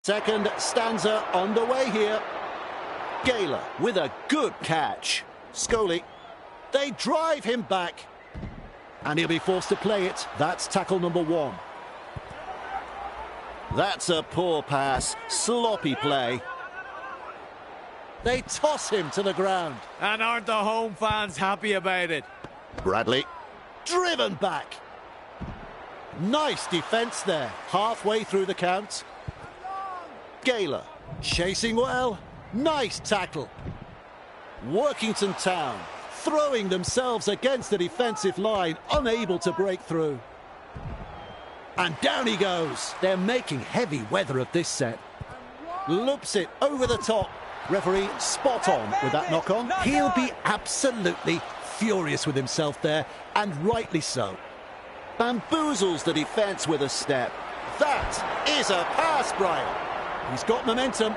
Second stanza underway here. Keighley with a good catch. Keighley, they drive him back. And he'll be forced to play it. That's tackle number 1. That's a poor pass. Sloppy play. They toss him to the ground. And aren't the home fans happy about it? Bradley, driven back. Nice defence there. Halfway through the count. Keighley, chasing well. Nice tackle. Workington Town throwing themselves against the defensive line, unable to break through. And down he goes. They're making heavy weather of this set. Loops it over the top. Referee spot on with that knock on. He'll be absolutely furious with himself there, and rightly so. Bamboozles the defence with a step. That is a pass, Brian. He's got momentum.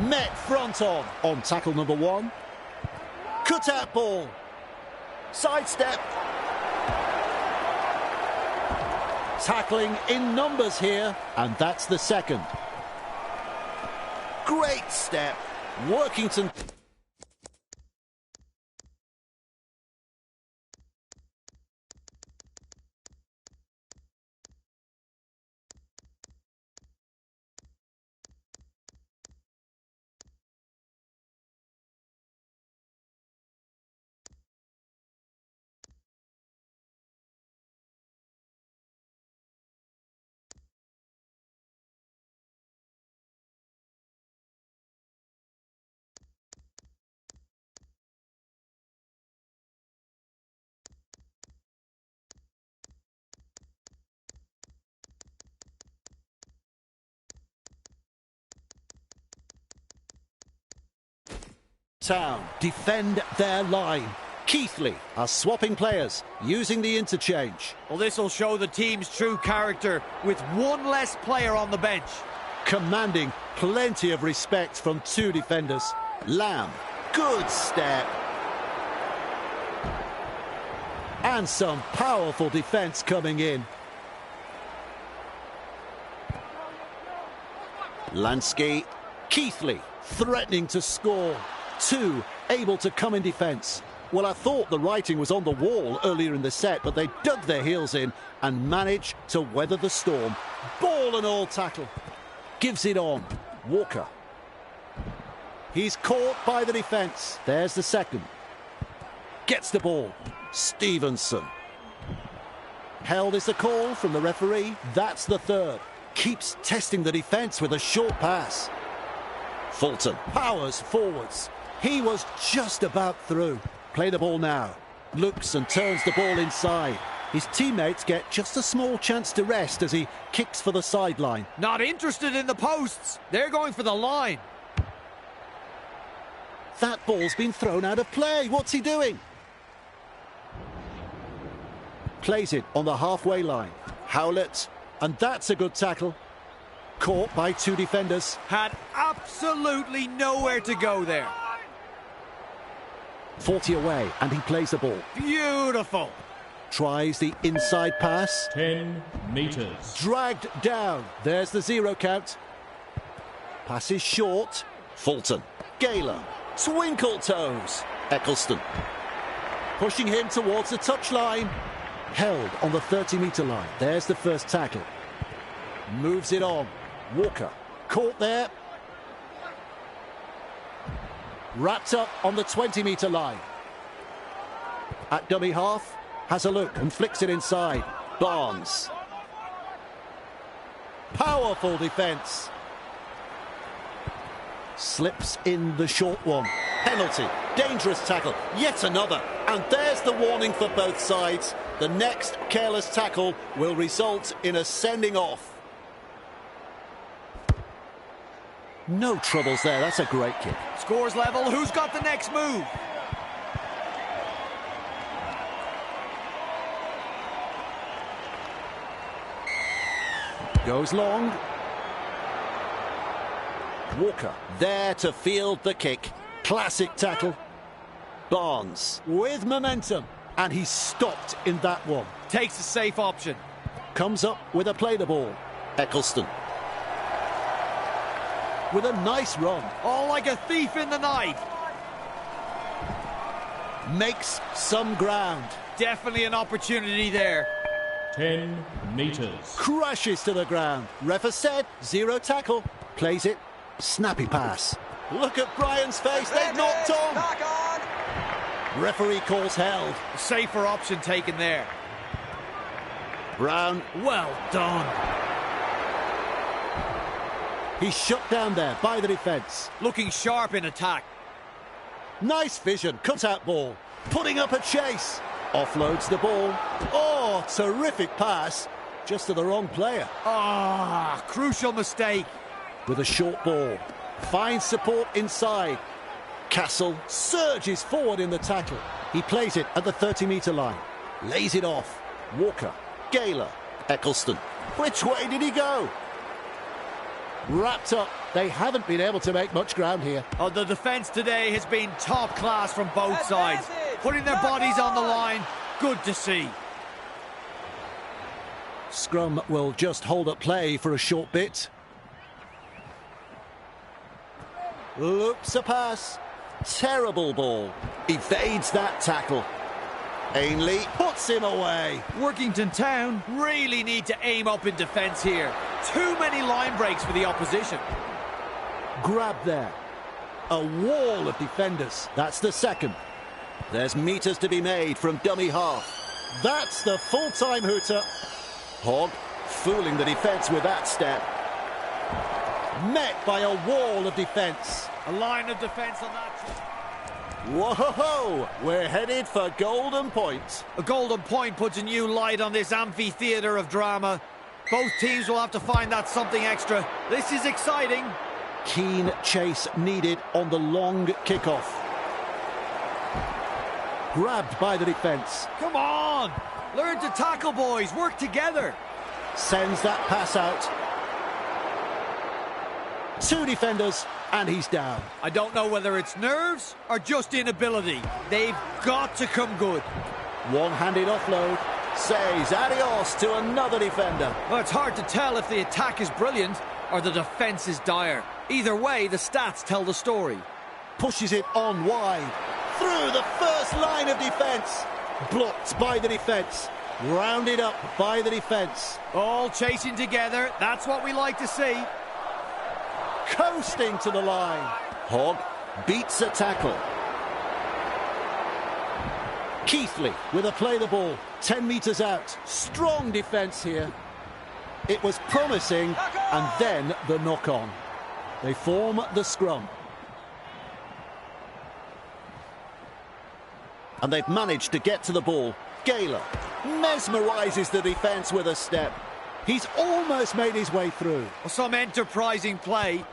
Met front on tackle number 1. Cut out ball. Sidestep. Tackling in numbers here, and that's the second. Great step. Workington. Town defend their line. Keighley are swapping players, using the interchange. Well, this will show the team's true character with one less player on the bench. Commanding plenty of respect from 2 defenders. Lamb, good step. And some powerful defence coming in. Lansky, Keighley threatening to score. 2 able to come in defence. Well, I thought the writing was on the wall earlier in the set, but they dug their heels in and managed to weather the storm. Ball and all tackle. Gives it on. Walker. He's caught by the defence. There's the second. Gets the ball. Stevenson. Held is the call from the referee. That's the third. Keeps testing the defence with a short pass. Fulton powers forwards. He was just about through. Play the ball now. Looks and turns the ball inside. His teammates get just a small chance to rest as he kicks for the sideline. Not interested in the posts. They're going for the line. That ball's been thrown out of play. What's he doing? Plays it on the halfway line. Howlett. And that's a good tackle. Caught by 2 defenders. Had absolutely nowhere to go there. 40 away, and he plays the ball. Beautiful. Tries the inside pass. 10 metres. Dragged down. There's the 0 count. Passes short. Fulton. Keighley. Twinkle toes. Eccleston. Pushing him towards the touchline. Held on the 30-metre line. There's the first tackle. Moves it on. Walker. Caught there. Wrapped up on the 20-metre line. At dummy half, has a look and flicks it inside. Barnes. Powerful defence. Slips in the short one. Penalty. Dangerous tackle. Yet another. And there's the warning for both sides. The next careless tackle will result in a sending off. No troubles there. That's a great kick. Scores level. Who's got the next move? Goes long. Walker there to field the kick. Classic tackle. Barnes with momentum. And he's stopped in that one. Takes a safe option. Comes up with a play the ball. Eccleston. with a nice run. Oh, like a thief in the night. Makes some ground. Definitely an opportunity there. 10 meters. Crashes to the ground. Ref has said, 0 tackle. Plays it. Snappy pass. Look at Brian's face. They've knocked on. Referee calls held. Safer option taken there. Brown. Well done. He's shut down there by the defence. Looking sharp in attack. Nice vision. Cut-out ball. Putting up a chase. Offloads the ball. Oh, terrific pass. Just to the wrong player. Ah, crucial mistake. With a short ball. Finds support inside. Castle surges forward in the tackle. He plays it at the 30-metre line. Lays it off. Walker. Gaylor. Eccleston. Which way did he go? Wrapped up. They haven't been able to make much ground here. Oh, the defence today has been top class from both sides. Putting their bodies on the line. Good to see. Scrum will just hold up play for a short bit. Loops a pass. Terrible ball. Evades that tackle. Ainley puts him away. Workington Town really need to aim up in defence here. Too many line breaks for the opposition. Grab there. A wall of defenders. That's the second. There's meters to be made from dummy half. That's the full-time hooter. Hogg fooling the defence with that step. Met by a wall of defence. A line of defence on that. Whoa, we're headed for golden point. A golden point puts a new light on this amphitheatre of drama. Both teams will have to find that something extra. This is exciting. Keen chase needed on the long kickoff. Grabbed by the defence. Come on! Learn to tackle, boys. Work together. Sends that pass out. 2 defenders, and he's down. I don't know whether it's nerves or just inability. They've got to come good. One-handed offload. Says adios to another defender. Well, it's hard to tell if the attack is brilliant or the defence is dire. Either way, the stats tell the story. Pushes it on wide. Through the first line of defence. Blocked by the defence. Rounded up by the defence. All chasing together. That's what we like to see. Coasting to the line. Hogg beats a tackle. Keighley with a play the ball. 10 metres out. Strong defence here. It was promising, and then the knock-on. They form the scrum. And they've managed to get to the ball. Gaylor mesmerises the defence with a step. He's almost made his way through. Some enterprising play.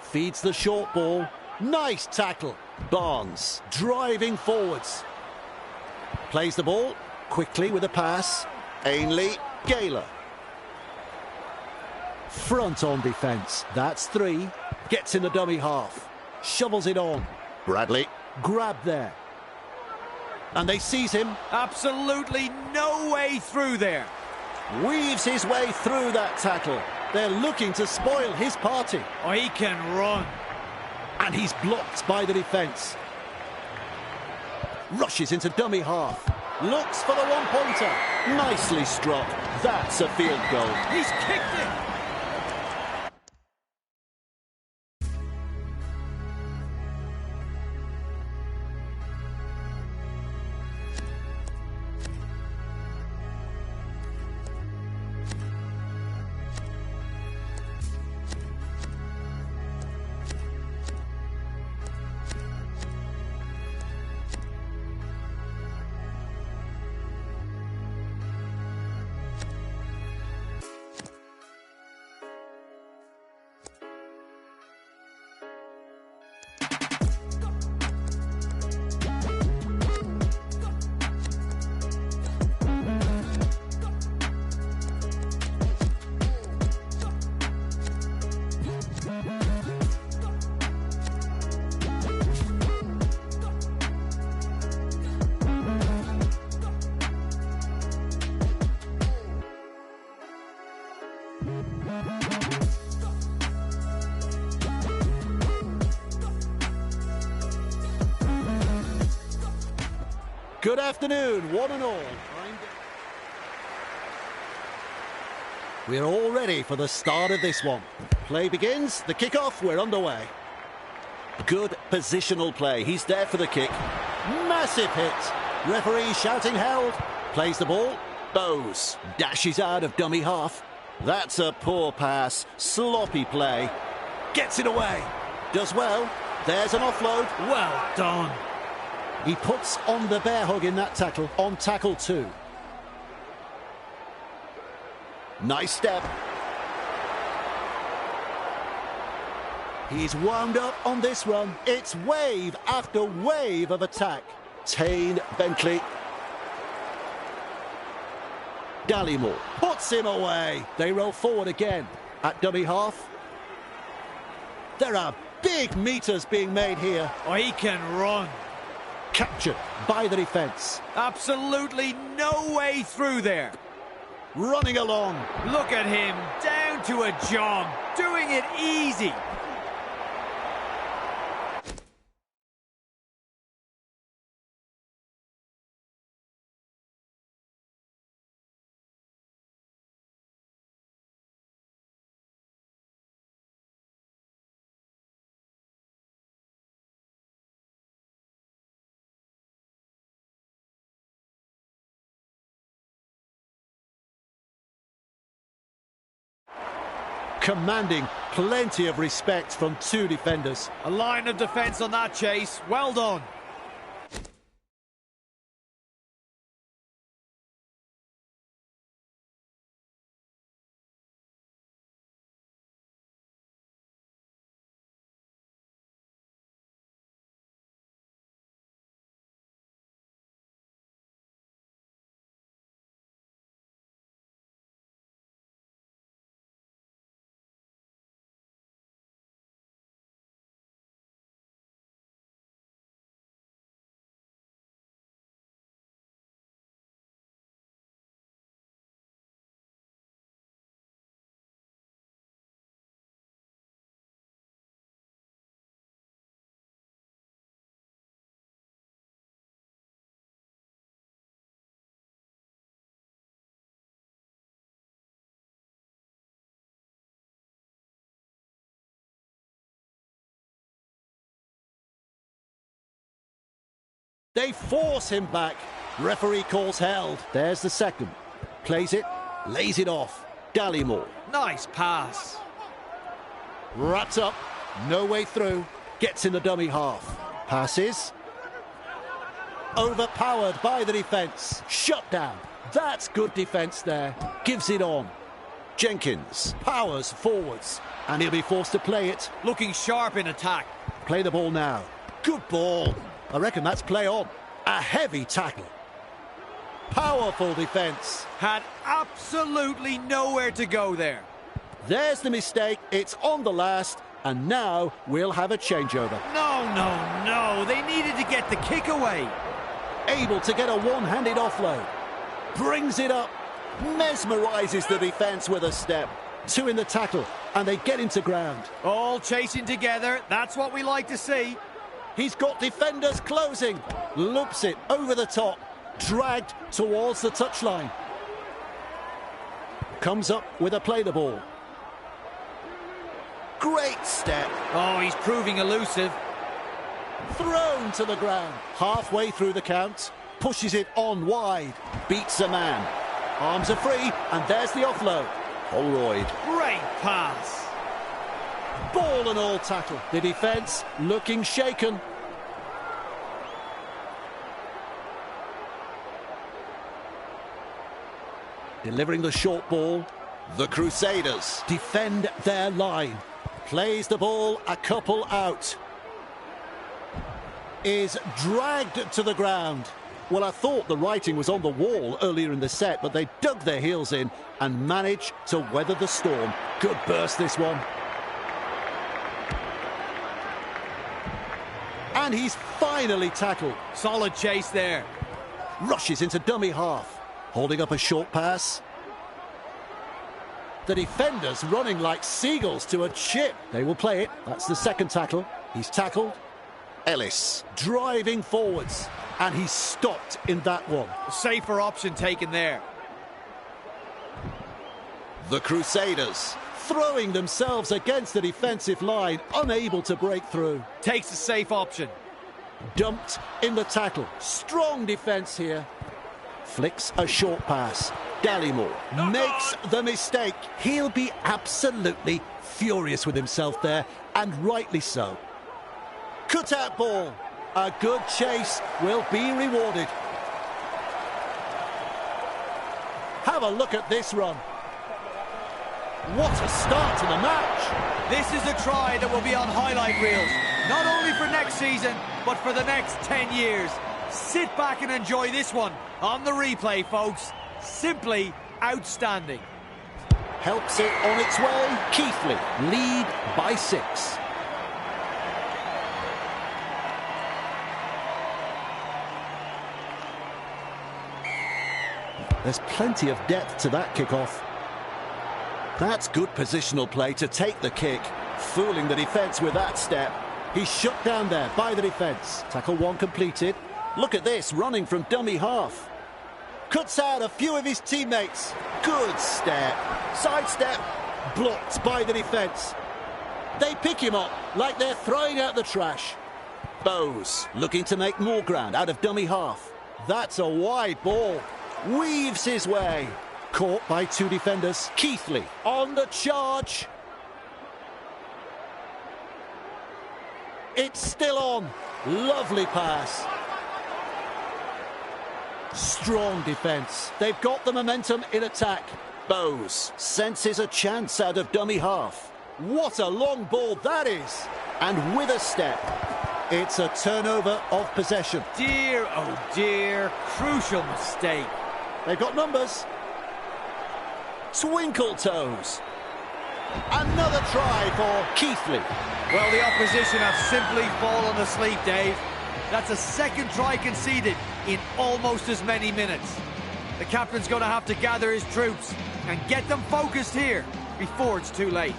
Feeds the short ball. Nice tackle. Barnes driving forwards. Plays the ball quickly with a pass. Ainley, Gaylor. Front on defence. That's 3. Gets in the dummy half. Shovels it on. Bradley. Grab there. And they seize him. Absolutely no way through there. Weaves his way through that tackle. They're looking to spoil his party. Oh, he can run. And he's blocked by the defence. Rushes into dummy half. Looks for the one-pointer. Nicely struck. That's a field goal. He's kicked it. Good afternoon, one and all. We're all ready for the start of this one. Play begins, the kick-off, we're underway. Good positional play, he's there for the kick. Massive hit. Referee shouting held. Plays the ball, bows. Dashes out of dummy half. That's a poor pass, sloppy play. Gets it away. Does well. There's an offload. Well done. He puts on the bear hug in that tackle, on tackle 2. Nice step. He's wound up on this run. It's wave after wave of attack. Tane Bentley. Dallimore puts him away. They roll forward again at dummy half. There are big meters being made here. Oh, he can run. Captured by the defence. Absolutely no way through there. Running along. Look at him, down to a jog, doing it easy. Commanding plenty of respect from 2 defenders. A line of defence on that chase. Well done. They force him back. Referee calls held. There's the second. Plays it, lays it off. Dallimore. Nice pass. Wraps up, no way through. Gets in the dummy half. Passes. Overpowered by the defence. Shut down. That's good defence there. Gives it on. Jenkins powers forwards. And he'll be forced to play it. Looking sharp in attack. Play the ball now. Good ball. I reckon that's play on. A heavy tackle. Powerful defence. Had absolutely nowhere to go there. There's the mistake. It's on the last. And now we'll have a changeover. No. They needed to get the kick away. Able to get a one-handed offload. Brings it up. Mesmerises the defence with a step. 2 in the tackle. And they get into ground. All chasing together. That's what we like to see. He's got defenders closing. Loops it over the top. Dragged towards the touchline. Comes up with a play the ball. Great step. Oh, he's proving elusive. Thrown to the ground. Halfway through the count. Pushes it on wide. Beats a man. Arms are free. And there's the offload. Holroyd. Great pass. Ball and all tackle. The defence looking shaken. Delivering the short ball. The Crusaders defend their line. Plays the ball a couple out. Is dragged to the ground. Well, I thought the writing was on the wall earlier in the set, but they dug their heels in and managed to weather the storm. Good burst, this one. And he's finally tackled. Solid chase there. Rushes into dummy half. Holding up a short pass. The defenders running like seagulls to a chip. They will play it. That's the second tackle. He's tackled. Ellis driving forwards. And he's stopped in that one. Safer option taken there. The Crusaders throwing themselves against the defensive line, unable to break through. Takes a safe option. Dumped in the tackle. Strong defence here. Flicks a short pass. Dallimore makes the mistake. He'll be absolutely furious with himself there, and rightly so. Cut out ball. A good chase will be rewarded. Have a look at this run. What a start to the match. This is a try that will be on highlight reels, not only for next season, but for the next 10 years. Sit back and enjoy this one on the replay, folks. Simply outstanding. Helps it on its way. Keighley lead by 6. There's plenty of depth to that kickoff. That's good positional play to take the kick, fooling the defence with that step. He's shut down there by the defence. Tackle 1 completed. Look at this, running from dummy half. Cuts out a few of his teammates. Good step. Sidestep. Blocked by the defence. They pick him up like they're throwing out the trash. Bowes looking to make more ground out of dummy half. That's a wide ball. Weaves his way. Caught by 2 defenders. Keighley on the charge. It's still on. Lovely pass. Strong defence. They've got the momentum in attack. Bowes senses a chance out of dummy half. What a long ball that is. And with a step, it's a turnover of possession. Dear, oh dear, crucial mistake. They've got numbers. Twinkle toes. Another try for Keighley. Well, the opposition have simply fallen asleep, Dave. That's a second try conceded in almost as many minutes. The captain's going to have to gather his troops and get them focused here before it's too late.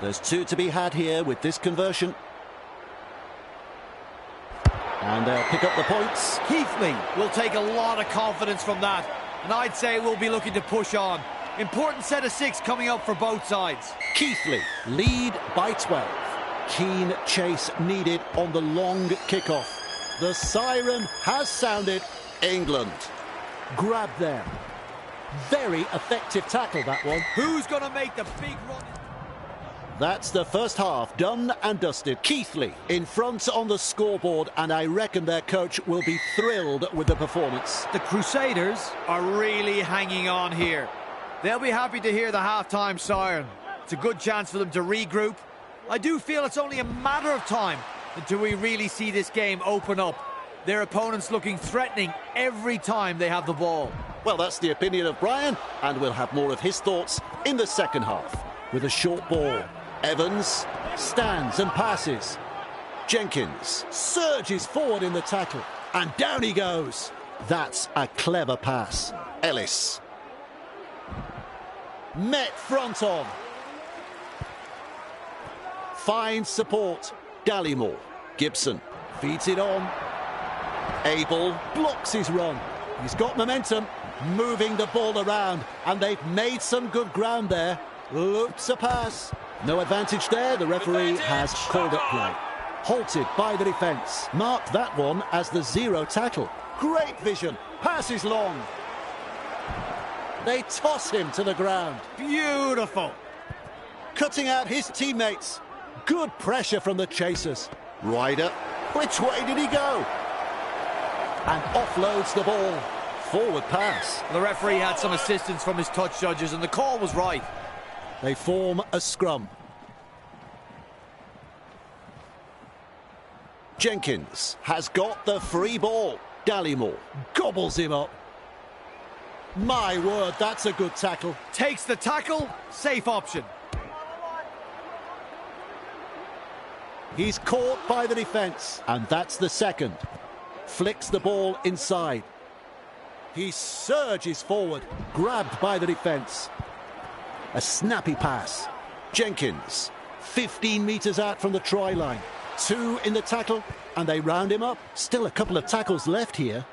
There's 2 to be had here with this conversion. And they'll pick up the points. Keighley will take a lot of confidence from that, and I'd say we'll be looking to push on. Important set of 6 coming up for both sides. Keighley lead by 12. Keen chase needed on the long kickoff. The siren has sounded. England grab there. Very effective tackle, that one. Who's going to make the big run? That's the first half done and dusted. Keighley in front on the scoreboard, and I reckon their coach will be thrilled with the performance. The Crusaders are really hanging on here. They'll be happy to hear the half-time siren. It's a good chance for them to regroup. I do feel it's only a matter of time until we really see this game open up. Their opponents looking threatening every time they have the ball. Well, that's the opinion of Brian, and we'll have more of his thoughts in the second half. With a short ball, Evans stands and passes. Jenkins surges forward in the tackle, and down he goes. That's a clever pass. Ellis met front on. Finds support. Dallimore. Gibson feeds it on. Abel blocks his run. He's got momentum, moving the ball around, and they've made some good ground there. Loops a pass. No advantage there. The referee has called it play. Halted by the defence. Marked that one as the 0 tackle. Great vision. Pass is long. They toss him to the ground. Beautiful. Cutting out his teammates. Good pressure from the chasers. Ryder, which way did he go? And offloads the ball. Forward pass. The referee had some assistance from his touch judges, and the call was right. They form a scrum. Jenkins has got the free ball. Dallimore gobbles him up. My word, that's a good tackle. Takes the tackle, safe option. He's caught by the defence, and that's the second. Flicks the ball inside. He surges forward, grabbed by the defence. A snappy pass. Jenkins 15 metres out from the try line. 2 in the tackle, and they round him up. Still a couple of tackles left here.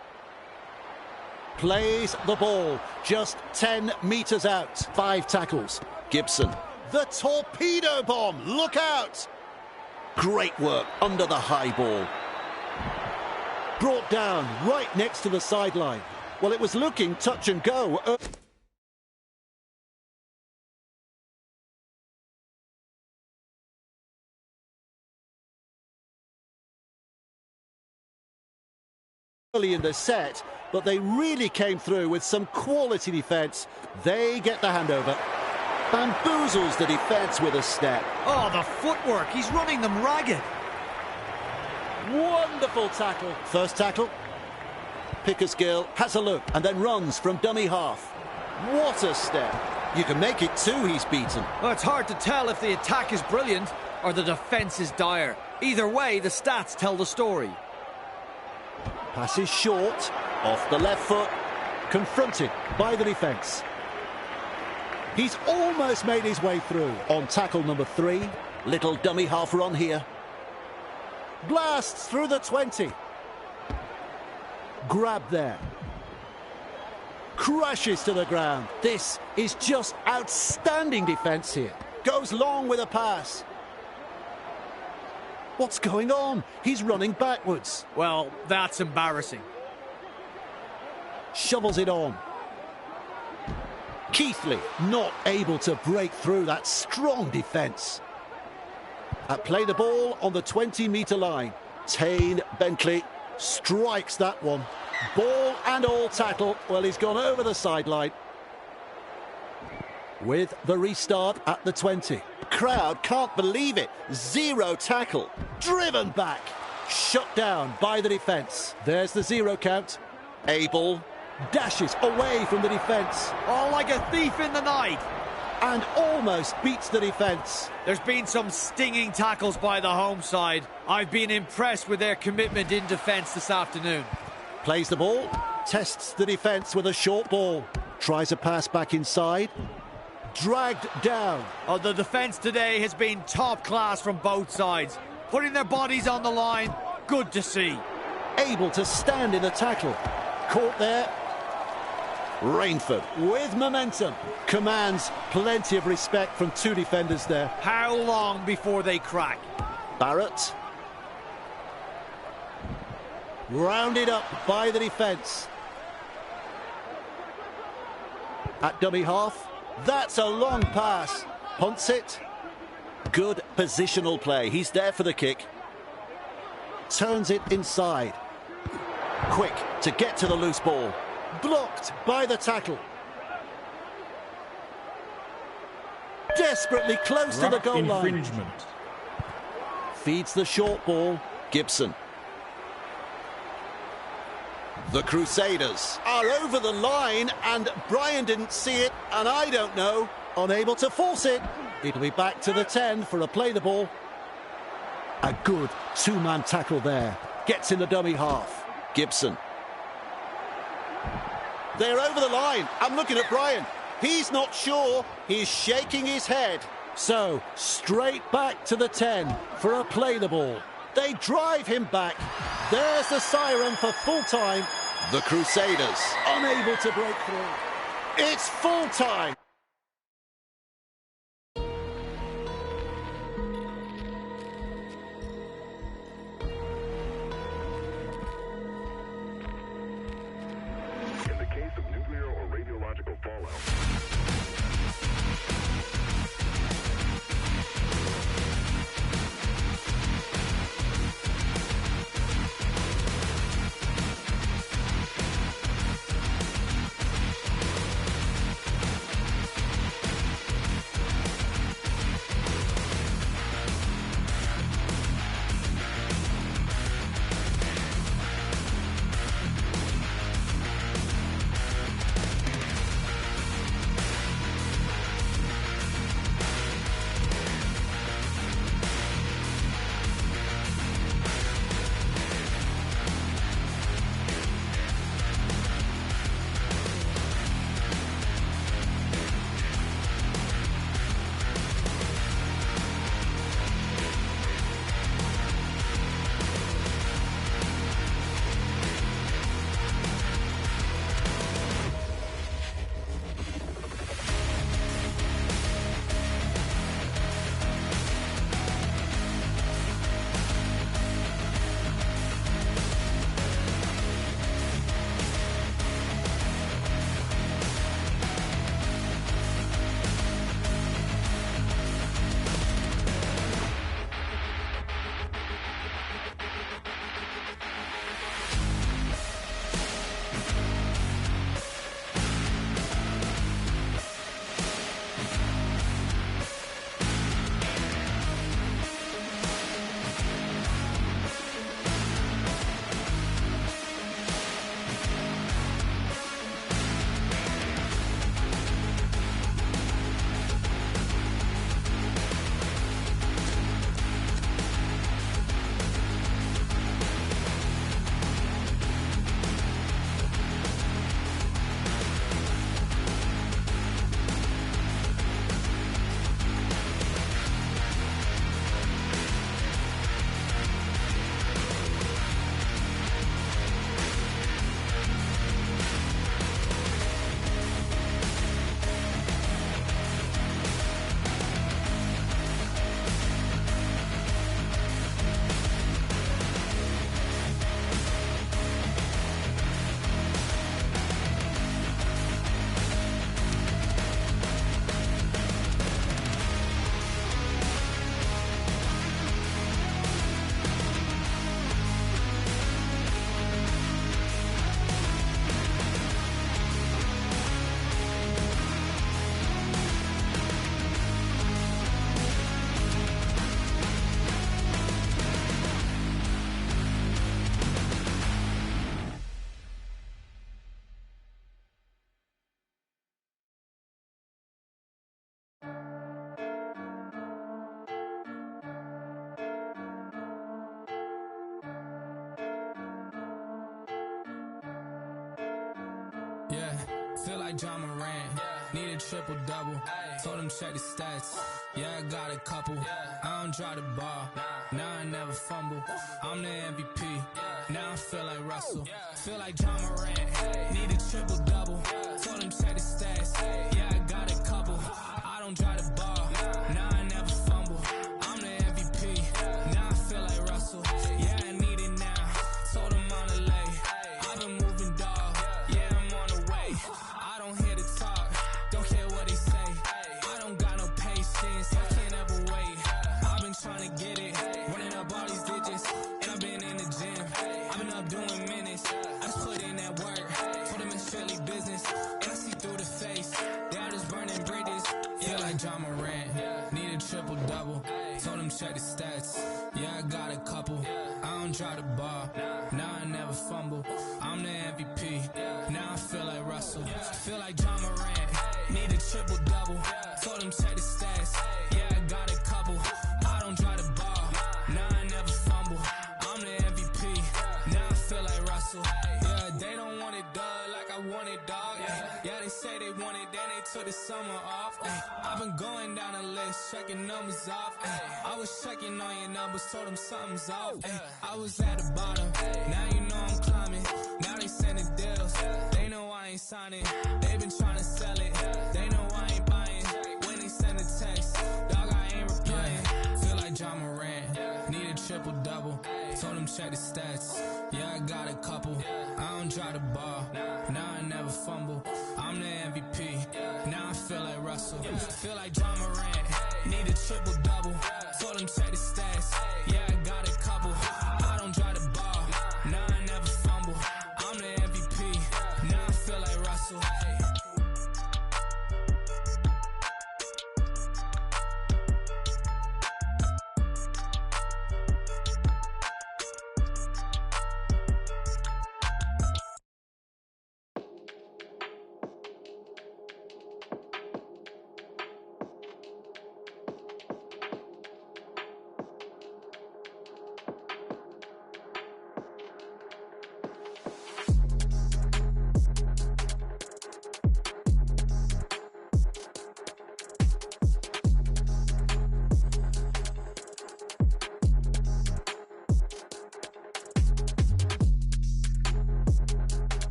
Plays the ball, just 10 metres out. 5 tackles. Gibson. The torpedo bomb, look out! Great work under the high ball. Brought down right next to the sideline. Well, it was looking touch and go. Early in the set, but they really came through with some quality defence. They get the handover. Bamboozles the defence with a step. Oh, the footwork. He's running them ragged. Wonderful tackle. First tackle. Pickersgill has a look and then runs from dummy half. What a step. You can make it 2 he's beaten. Well, it's hard to tell if the attack is brilliant or the defence is dire. Either way, the stats tell the story. Passes short, off the left foot, confronted by the defence. He's almost made his way through. On tackle number 3, little dummy half run here. Blasts through the 20. Grab there. Crashes to the ground. This is just outstanding defence here. Goes long with a pass. What's going on? He's running backwards. Well, that's embarrassing. Shovels it on. Keighley not able to break through that strong defence. Play the ball on the 20-metre line. Tane Bentley strikes that one. Ball and all tackle. Well, he's gone over the sideline. With the restart at the 20. Crowd can't believe it. 0 tackle. Driven back. Shut down by the defence. There's the 0 count. Abel dashes away from the defence. Oh, like a thief in the night. And almost beats the defence. There's been some stinging tackles by the home side. I've been impressed with their commitment in defence this afternoon. Plays the ball. Tests the defence with a short ball. Tries a pass back inside. Dragged down. Oh, the defence today has been top class from both sides. Putting their bodies on the line. Good to see. Able to stand in the tackle. Caught there. Rainford with momentum. Commands plenty of respect from 2 defenders there. How long before they crack? Barrett. Rounded up by the defence. At dummy half. That's a long pass. Punts it. Good positional play. He's there for the kick. Turns it inside. Quick to get to the loose ball. Blocked by the tackle. Desperately close to the goal line. Feeds the short ball. Gibson. The Crusaders are over the line, and Brian didn't see it, and I don't know. Unable to force it. It'll be back to the 10 for a play the ball. A good 2-man tackle there. Gets in the dummy half. Gibson. They're over the line. I'm looking at Brian. He's not sure. He's shaking his head. So, straight back to the 10 for a play the ball. They drive him back. There's the siren for full time. The Crusaders unable to break through. It's full time. In the case of nuclear or radiological fallout, like John Morant. Need a triple-double. Told him check the stats. Yeah, I got a couple. I don't drive the ball. Now I never fumble. I'm the MVP. Now I feel like Russell. Feel like John Morant. Need a triple-double. Told him check the stats. Yeah, I got a couple. I don't drive the ball. Now I never fumble. I'm the MVP. Now I feel like Russell. Yeah, I need it now. Told him on the lay. I've been moving, dog. Yeah, I'm on the way. I don't hear the talk. Don't care what they say. I don't got no patience. I can't ever wait. I've been trying to get it. Running up all these digits. And I've been in the gym. I've been up doing minutes. I just put in that work. Told them it's strictly business. And I see through the face. They all just burning bridges. Feel like John Morant. Need a triple-double. Told him check the stats. Yeah, I got a couple. I don't drive the ball. Now I never fumble. I'm the MVP. Now I feel like Russell. Feel like John Morant. Need a triple-double. Told him check the stats. Yeah, I got a couple. I don't drive the ball. Now I never fumble. I'm the MVP. Now I feel like Russell. Yeah, they don't want it, dog, like I want it, dog. Yeah, they say they want it, then they took the summer off. I've been going down the list, checking numbers off. I was checking on your numbers, told them something's off. I was at the bottom, now you know I'm climbing. Now they sending deals, they know I ain't signing. They been trying to sell it, they know I ain't buying. When they send a text, dog, I ain't replying. Feel like John Morant, need a triple-double. Told him check the stats, yeah, I got a couple. I don't drive the ball, now I never fumble. I'm the MVP, now I feel like Russell. Feel like John Morant, need a triple-double. Told him check the stats, yeah, I got a couple. I don't drive the ball, now I never fumble. I'm the MVP, now I feel like Russell.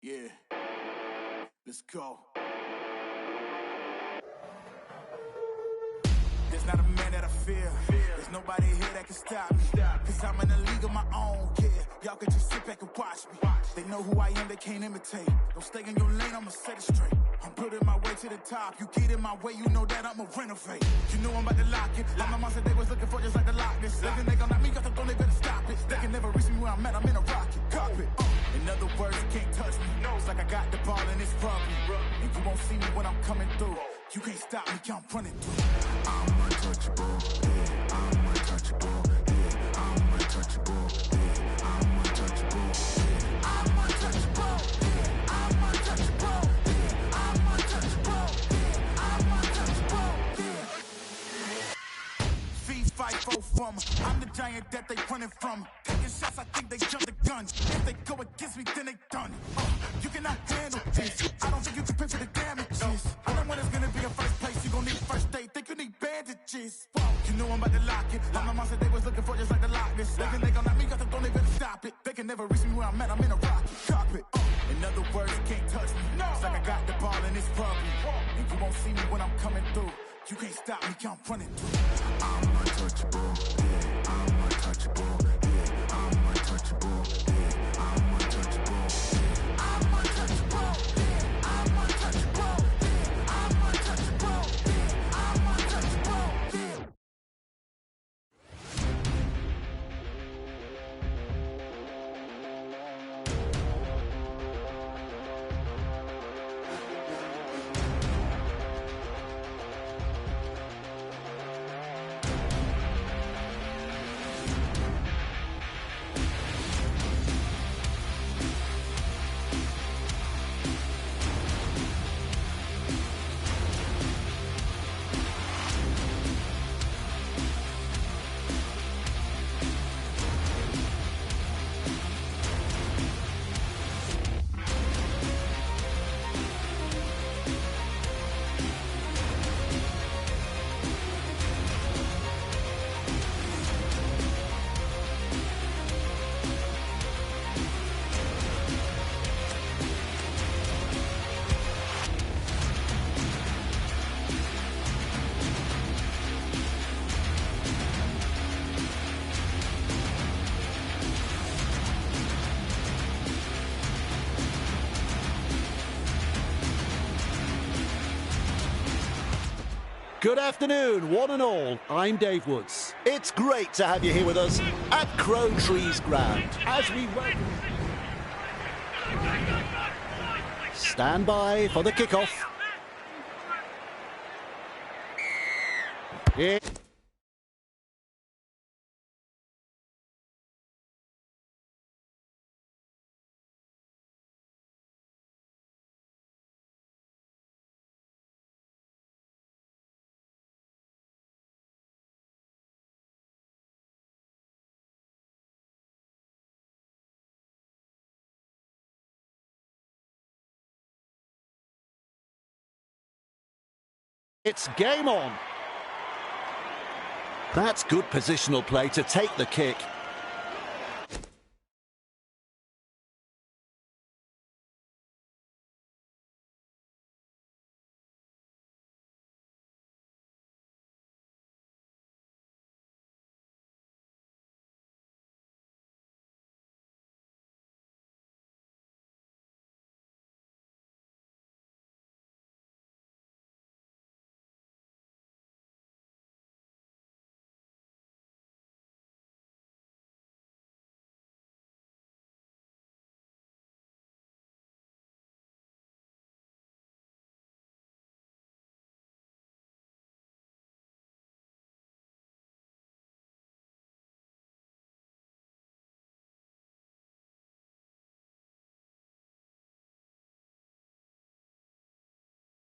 Yeah, let's go. There's not a man that I fear. There's nobody here that can stop me. Cause I'm in a league of my own, yeah. Y'all can just sit back and watch me. They know who I am, they can't imitate. Don't stay in your lane, I'ma set it straight. I'm building my way to the top. You get in my way, you know that I'ma renovate. You know I'm about to lock it. Like my mom said they was looking for just like the Loch Ness. They think they gon' knock me off the throne, they better stop it. They can never reach me where I'm at, I'm in a rocket cockpit. In other words, you can't touch me. It's like I got the ball and it's rugby. And you won't see me when I'm coming through. You can't stop me, I'm running through. I'm untouchable, yeah, I'm untouchable, yeah, I'm untouchable, yeah, I'm untouchable, yeah, I'm untouchable, yeah, I'm untouchable, yeah, I'm untouchable, yeah, I'm untouchable, yeah. Feed, fight, foe from. I'm the giant that they running from. Taking shots, I think they jump the gun. If they go against me, then they done. You cannot handle this. I don't think you can pay for the damages. I know when it's gonna be a first place. You gon' need first aid. Think you need bandages. You know I'm about to lock it. Like my mom said they was looking for just like the Loch Ness. They think they gon' knock me off the throne, they better stop it. They can never reach me where I'm at. I'm in a rocket cockpit. In other words, you can't touch me. It's like I got the ball and it's rugby. And you won't see me when I'm coming through. You can't stop me, I'm running through. I'm untouchable, yeah, I'm untouchable, yeah, I'm untouchable, yeah, I'm untouchable, yeah, I'm untouchable, yeah, I'm untouchable, yeah, I'm untouchable, yeah, I'm untouchable, yeah. Good afternoon, one and all. I'm Dave Woods. It's great to have you here with us at Crow Trees Ground as we welcome. Stand by for the kickoff. It's game on. That's good positional play to take the kick.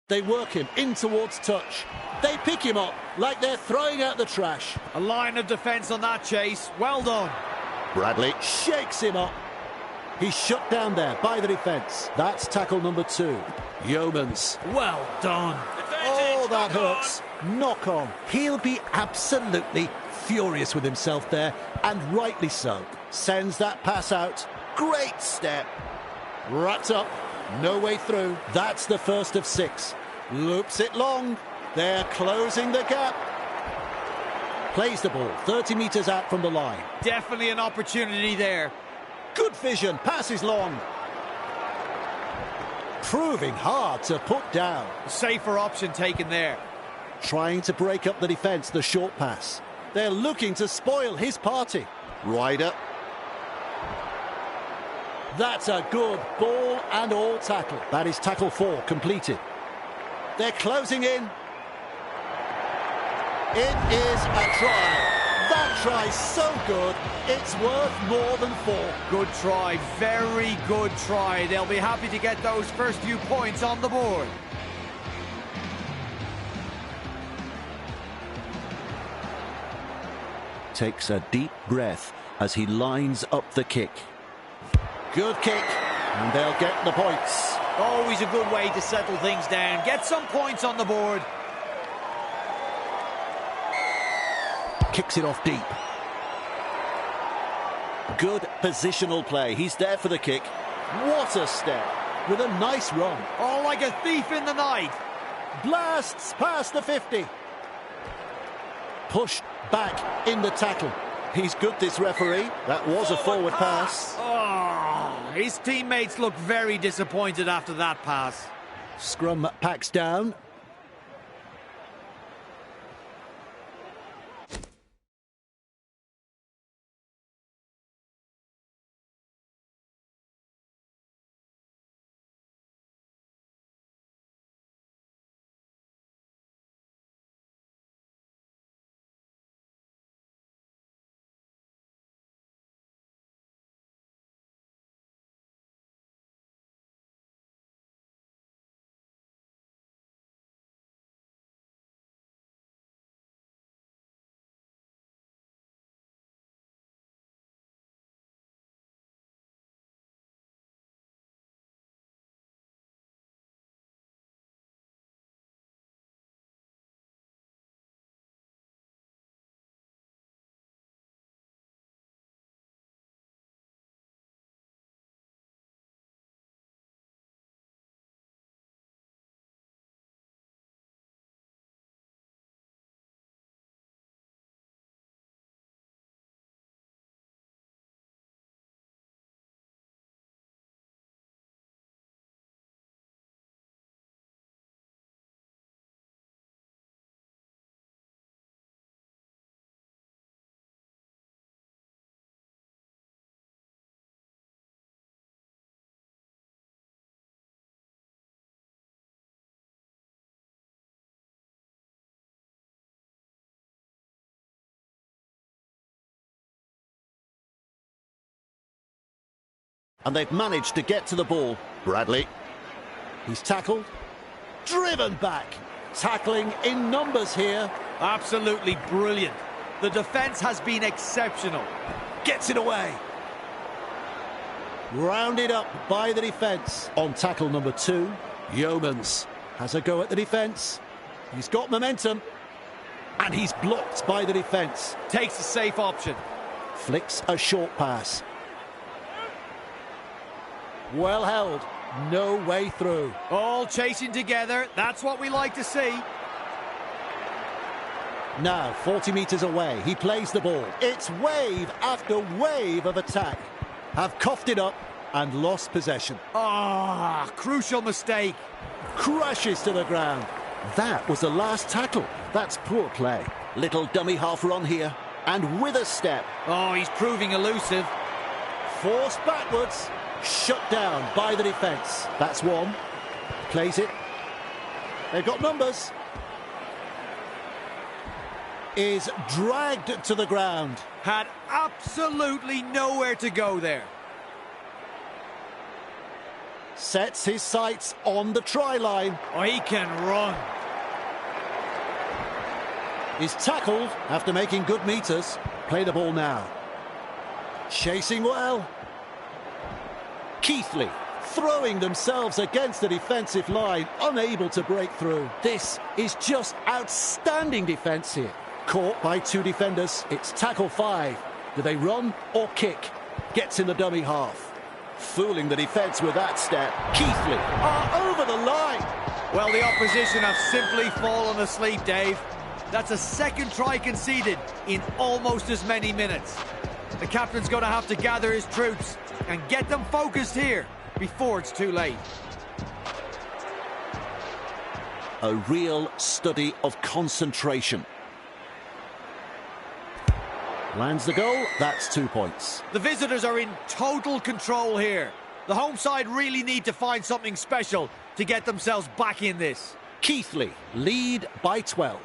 They work him in towards touch. They pick him up like they're throwing out the trash. A line of defence on that chase. Well done. Bradley shakes him up. He's shut down there by the defence. That's tackle number 2. Yeomans. Well done. Oh, that hurts. Knock on. He'll be absolutely furious with himself there, and rightly so. Sends that pass out. Great step. Wrapped up. No way through. That's the first of 6. Loops it long. They're closing the gap. Plays the ball 30 metres out from the line. Definitely an opportunity there. Good vision. Passes long. Proving hard to put down. Safer option taken there. Trying to break up the defence, the short pass. They're looking to spoil his party. Ryder. That's a good ball and all tackle. That is tackle 4 completed. They're closing in. It is a try. That try's so good, it's worth more than 4. Good try, very good try. They'll be happy to get those first few points on the board. Takes a deep breath as he lines up the kick. Good kick, and they'll get the points. Always a good way to settle things down. Get some points on the board. Kicks it off deep. Good positional play. He's there for the kick. What a step, with a nice run. Oh, like a thief in the night. Blasts past the 50. Pushed back in the tackle. He's good, this referee. That was a forward pass. Oh, his teammates look very disappointed after that pass. Scrum packs down. And they've managed to get to the ball. Bradley. He's tackled. Driven back. Tackling in numbers here. Absolutely brilliant. The defence has been exceptional. Gets it away. Rounded up by the defence. On tackle number 2, Yeomans has a go at the defence. He's got momentum. And he's blocked by the defence. Takes a safe option. Flicks a short pass. Well held. No way through. All chasing together. That's what we like to see. Now, 40 metres away, he plays the ball. It's wave after wave of attack. Have coughed it up and lost possession. Ah, crucial mistake. Crashes to the ground. That was the last tackle. That's poor play. Little dummy half run here. And with a step. Oh, he's proving elusive. Forced backwards. Shut down by the defence. That's one. Plays it. They've got numbers. Is dragged to the ground. Had absolutely nowhere to go there. Sets his sights on the try line. Oh, he can run. Is tackled after making good meters. Play the ball now. Chasing well. Keighley throwing themselves against the defensive line, unable to break through. This is just outstanding defence here. Caught by 2 defenders. It's tackle 5. Do they run or kick? Gets in the dummy half. Fooling the defence with that step. Keighley over the line. Well, the opposition have simply fallen asleep, Dave. That's a second try conceded in almost as many minutes. The captain's going to have to gather his troops and get them focused here before it's too late. A real study of concentration. Lands the goal, that's 2 points. The visitors are in total control here. The home side really need to find something special to get themselves back in this. Keighley lead by 12.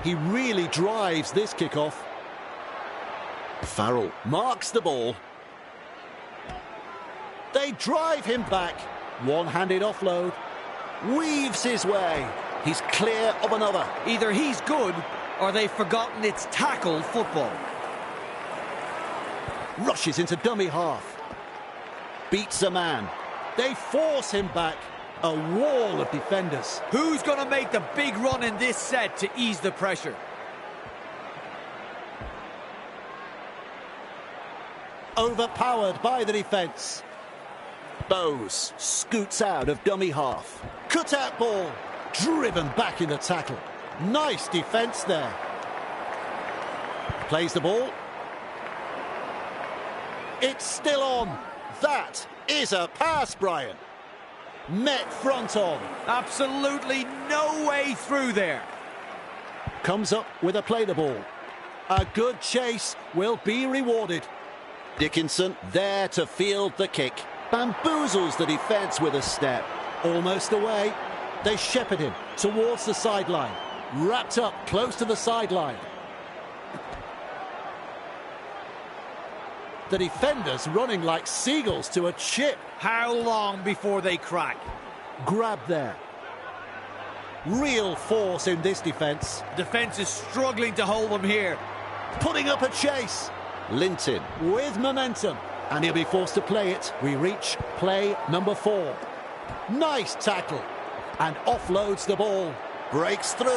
He really drives this kickoff. Farrell marks the ball. They drive him back. One-handed offload. Weaves his way. He's clear of another. Either he's good or they've forgotten it's tackle football. Rushes into dummy half. Beats a man. They force him back. A wall of defenders. Who's going to make the big run in this set to ease the pressure? Overpowered by the defence. Bowes scoots out of dummy half. Cut out ball. Driven back in the tackle. Nice defence there. Plays the ball. It's still on. That is a pass, Brian. Met front on. Absolutely no way through there. Comes up with a play the ball. A good chase will be rewarded. Dickinson there to field the kick. Bamboozles the defence with a step. Almost away. They shepherd him towards the sideline. Wrapped up close to the sideline. The defenders running like seagulls to a chip. How long before they crack? Grab there. Real force in this defence. Defence is struggling to hold them here. Putting up a chase. Linton with momentum. And he'll be forced to play it. We reach play number 4. Nice tackle. And offloads the ball. Breaks through.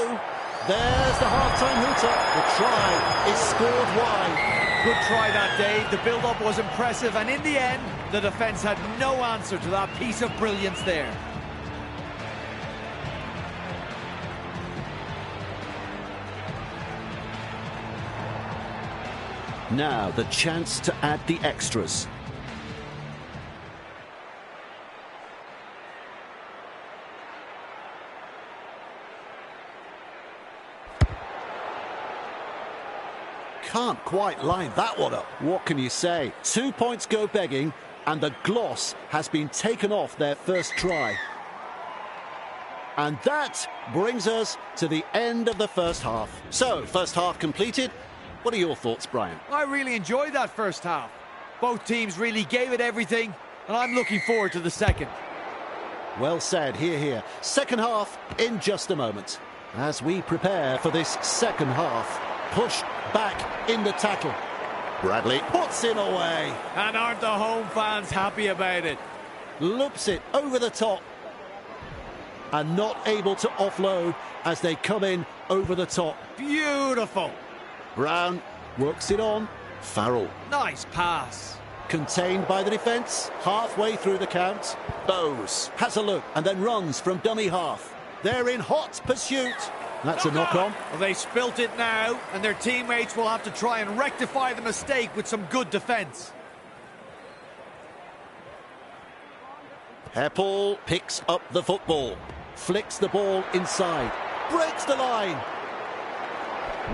There's the half-time hooter. The try is scored wide. Good try that, Dave. The build-up was impressive, and in the end, the defence had no answer to that piece of brilliance there. Now the chance to add the extras. Can't quite line that one up. What can you say? 2 points go begging, and the gloss has been taken off their first try. And that brings us to the end of the first half. So, first half completed. What are your thoughts, Brian? I really enjoyed that first half. Both teams really gave it everything, and I'm looking forward to the second. Well said, hear, hear. Second half in just a moment. As we prepare for this second half, pushed back in the tackle. Bradley puts him away. And aren't the home fans happy about it? Loops it over the top. And not able to offload as they come in over the top. Beautiful. Brown works it on. Farrell. Nice pass. Contained by the defence. Halfway through the count. Bowes has a look and then runs from dummy half. They're in hot pursuit. That's a knock-on. Well, they spilt it now, and their teammates will have to try and rectify the mistake with some good defence. Heppel picks up the football. Flicks the ball inside. Breaks the line.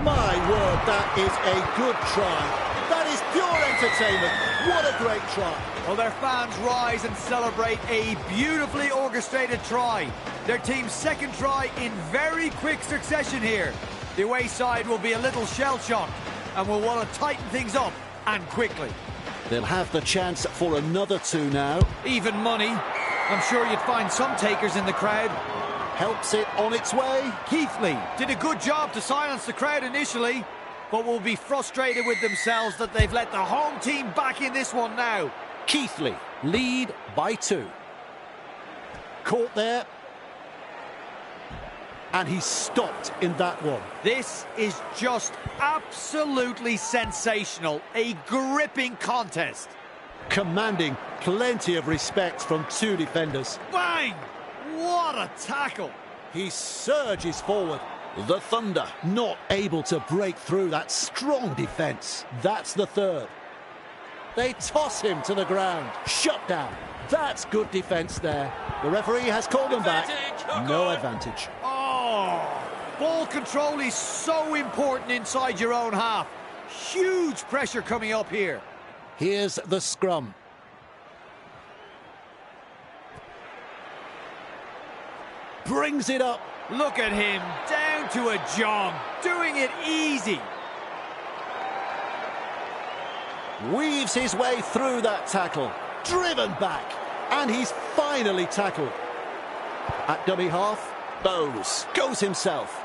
My word, that is a good try. That is pure entertainment. What a great try. Well, their fans rise and celebrate a beautifully orchestrated try. Their team's second try in very quick succession here. The away side will be a little shell-shocked and will want to tighten things up, and quickly. They'll have the chance for another 2 now. Even money. I'm sure you'd find some takers in the crowd. Helps it on its way. Keighley did a good job to silence the crowd initially, but will be frustrated with themselves that they've let the home team back in this one now. Keighley lead by 2. Caught there. And he's stopped in that one. This is just absolutely sensational. A gripping contest. Commanding plenty of respect from 2 defenders. Bang! What a tackle. He surges forward. The Thunder not able to break through that strong defence. That's the 3rd. They toss him to the ground. Shut down. That's good defence there. The referee has called him back. No advantage. Oh, ball control is so important inside your own half. Huge pressure coming up here. Here's the scrum. Brings it up. Look at him, down to a jog, doing it easy. Weaves his way through that tackle. Driven back. And he's finally tackled. At dummy half, Bowes goes himself.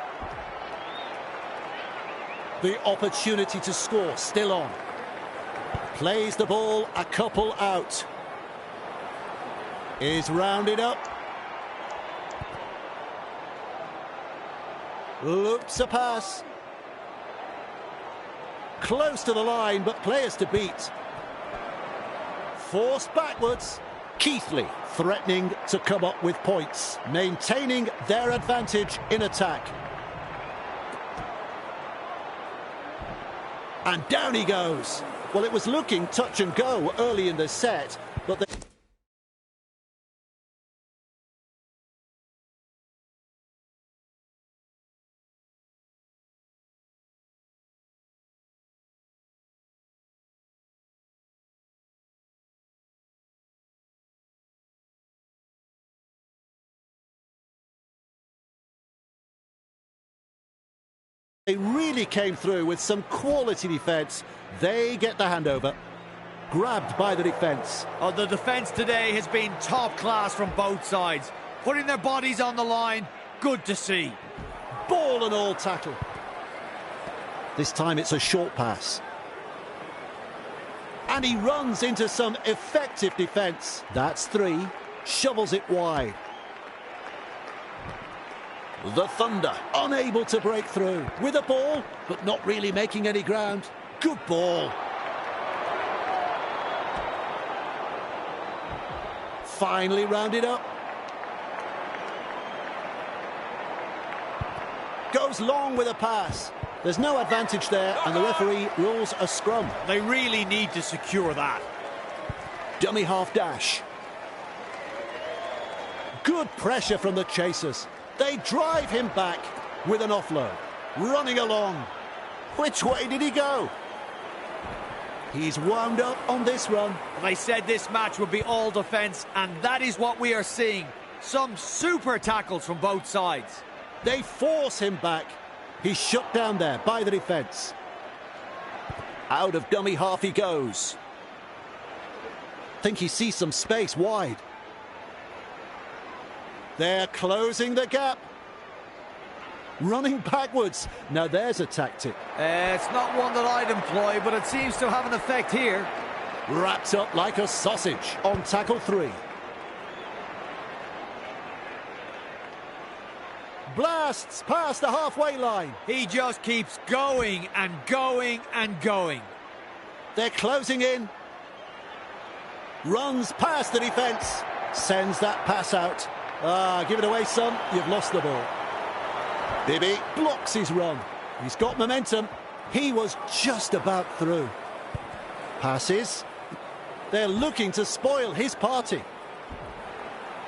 The opportunity to score still on. Plays the ball a couple out. Is rounded up. Loops a pass. Close to the line, but players to beat. Forced backwards. Keighley threatening to come up with points, maintaining their advantage in attack. And down he goes. Well, it was looking touch and go early in the set, but they really came through with some quality defence. They get the handover. Grabbed by the defence. Oh, the defence today has been top class from both sides. Putting their bodies on the line, good to see. Ball and all tackle. This time it's a short pass. And he runs into some effective defence. That's 3. Shovels it wide. The Thunder unable to break through with a ball, but not really making any ground. Good ball. Finally rounded up. Goes long with a pass. There's no advantage there, and the referee rules a scrum. They really need to secure that. Dummy half dash. Good pressure from the chasers. They drive him back with an offload. Running along. Which way did he go? He's wound up on this run. They said this match would be all defence, and that is what we are seeing. Some super tackles from both sides. They force him back. He's shut down there by the defence. Out of dummy half he goes. Think he sees some space wide. They're closing the gap. Running backwards. Now there's a tactic. It's not one that I'd employ, but it seems to have an effect here. Wrapped up like a sausage on tackle 3. Blasts past the halfway line. He just keeps going and going and going. They're closing in. Runs past the defence. Sends that pass out. Give it away, son. You've lost the ball. Bibby blocks his run. He's got momentum. He was just about through. Passes. They're looking to spoil his party.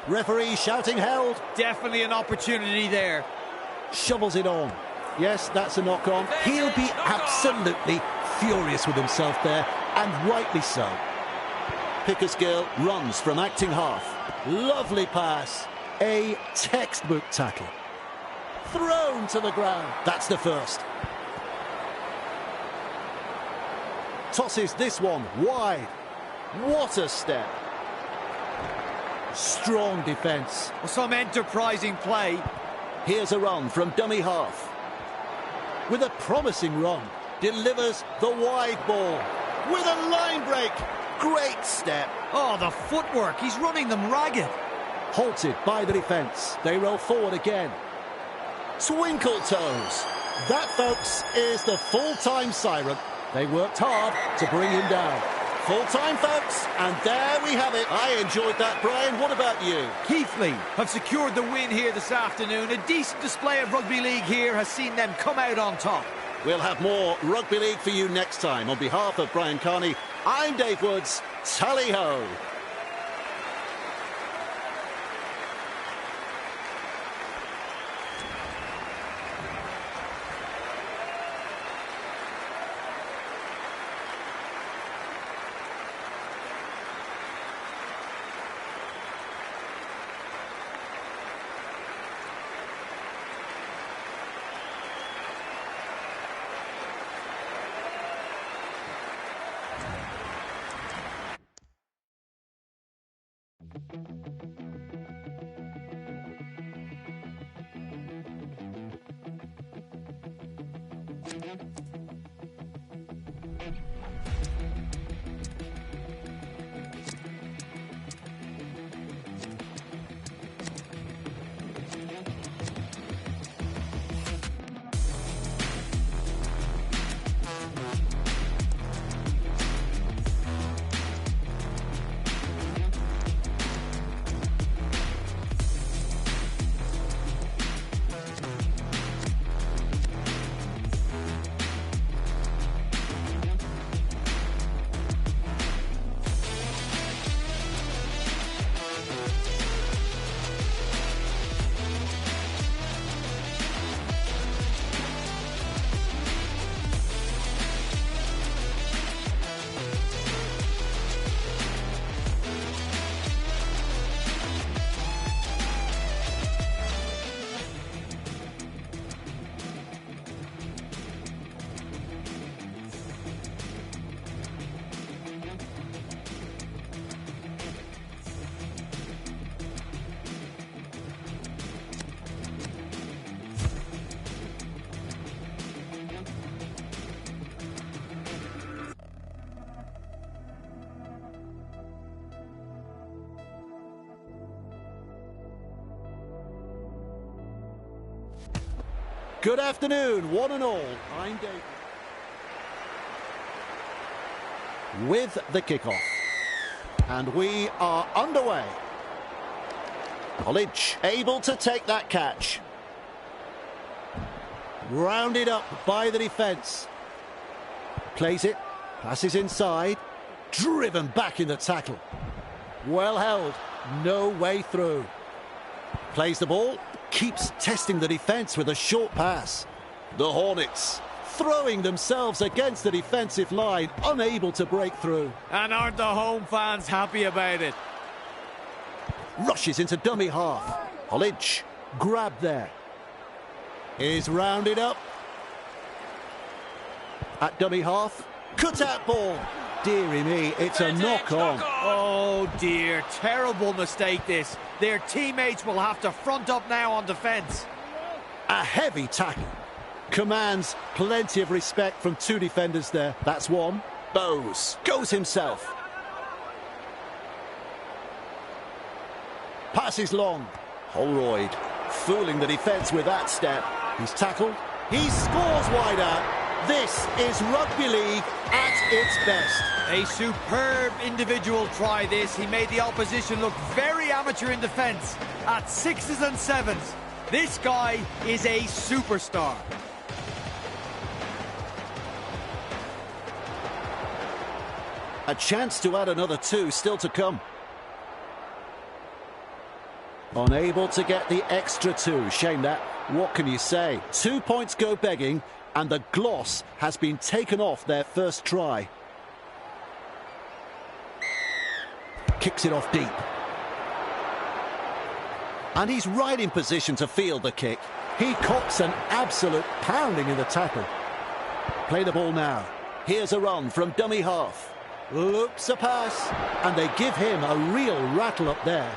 Referee shouting held. Definitely an opportunity there. Shovels it on. Yes, that's a knock-on. He'll be absolutely furious with himself there, and rightly so. Pickersgill runs from acting half. Lovely pass. A textbook tackle. Thrown to the ground. That's the first. Tosses this one wide. What a step. Strong defence. Well, some enterprising play. Here's a run from dummy half. With a promising run, delivers the wide ball. With a line break. Great step. Oh, the footwork. He's running them ragged. Halted by the defence. They roll forward again. Twinkle toes. That, folks, is the full-time siren. They worked hard to bring him down. Full-time, folks, and there we have it. I enjoyed that, Brian. What about you? Keighley have secured the win here this afternoon. A decent display of rugby league here has seen them come out on top. We'll have more rugby league for you next time. On behalf of Brian Carney, I'm Dave Woods. Tally-ho! Good afternoon, one and all. I'm Dave. With the kickoff. And we are underway. College able to take that catch. Rounded up by the defence. Plays it. Passes inside. Driven back in the tackle. Well held. No way through. Plays the ball. Keeps testing the defence with a short pass. The Hornets throwing themselves against the defensive line, unable to break through. And aren't the home fans happy about it? Rushes into dummy half. College grabbed there. Is rounded up. At dummy half. Cut out ball. Deary me, it's a knock on. Oh dear, terrible mistake this. Their teammates will have to front up now on defence. A heavy tackle. Commands plenty of respect from two defenders there. That's one. Bowes goes himself. Passes long. Holroyd fooling the defence with that step. He's tackled. He scores wide out. This is rugby league at its best. A superb individual try this. He made the opposition look very amateur in defence. At 6s and 7s, this guy is a superstar. A chance to add another two still to come. Unable to get the extra two. Shame that. What can you say? 2 points go begging, and the gloss has been taken off their first try. Kicks it off deep. And he's right in position to field the kick. He cops an absolute pounding in the tackle. Play the ball now. Here's a run from dummy half. Loops a pass, and they give him a real rattle up there.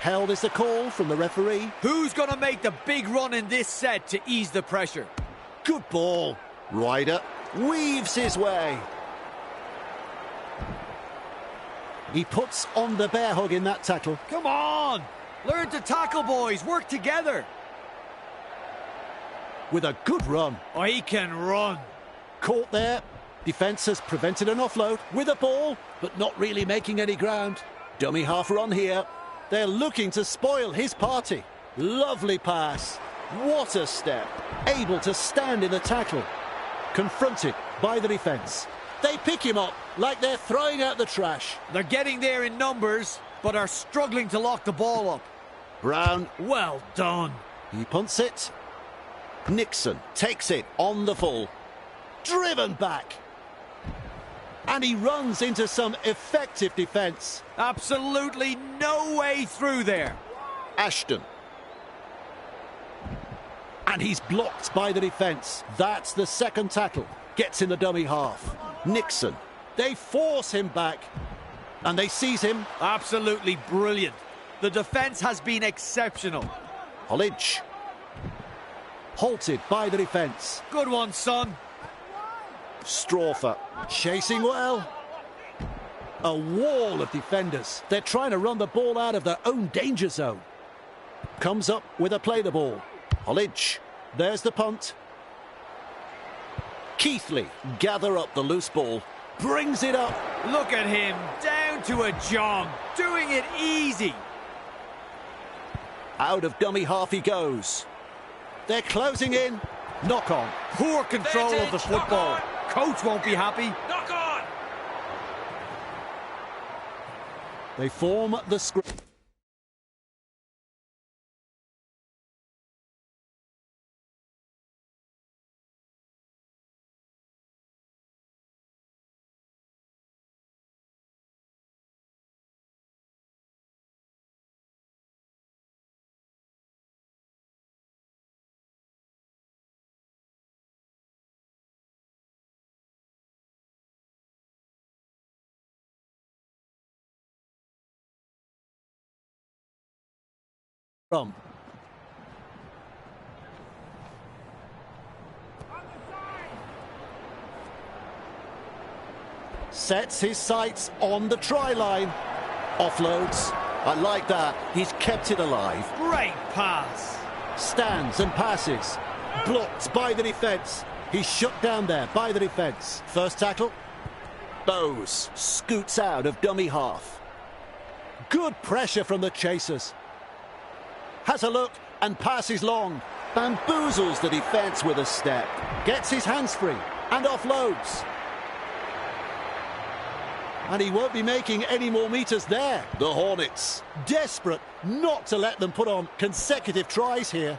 Held is the call from the referee. Who's going to make the big run in this set to ease the pressure? Good ball. Ryder weaves his way. He puts on the bear hug in that tackle. Come on! Learn to tackle, boys. Work together. With a good run. Oh, he can run. Caught there. Defence has prevented an offload with a ball, but not really making any ground. Dummy half run here. They're looking to spoil his party. Lovely pass. What a step. Able to stand in the tackle. Confronted by the defence. They pick him up like they're throwing out the trash. They're getting there in numbers, but are struggling to lock the ball up. Brown. Well done. He punts it. Nixon takes it on the full. Driven back. And he runs into some effective defence. Absolutely no way through there. Ashton. And he's blocked by the defence. That's the second tackle. Gets in the dummy half. Nixon. They force him back. And they seize him. Absolutely brilliant. The defence has been exceptional. Hollidge. Halted by the defence. Good one, son. Strawfer chasing well. A wall of defenders. They're trying to run the ball out of their own danger zone. Comes up with a play the ball. Hollidge. There's the punt. Keighley gather up the loose ball. Brings it up. Look at him. Down to a jog. Doing it easy. Out of dummy half he goes. They're closing in. Knock on. Poor control of the football. Coach won't be happy. Knock on! They form the scrum. Sets his sights on the try line. Offloads. I like that. He's kept it alive. Great pass. Stands and passes. Blocked by the defence. He's shut down there by the defence. First tackle. Bowes scoots out of dummy half. Good pressure from the chasers. Has a look and passes long. Bamboozles the defence with a step. Gets his hands free and offloads. And he won't be making any more meters there. The Hornets, desperate not to let them put on consecutive tries here.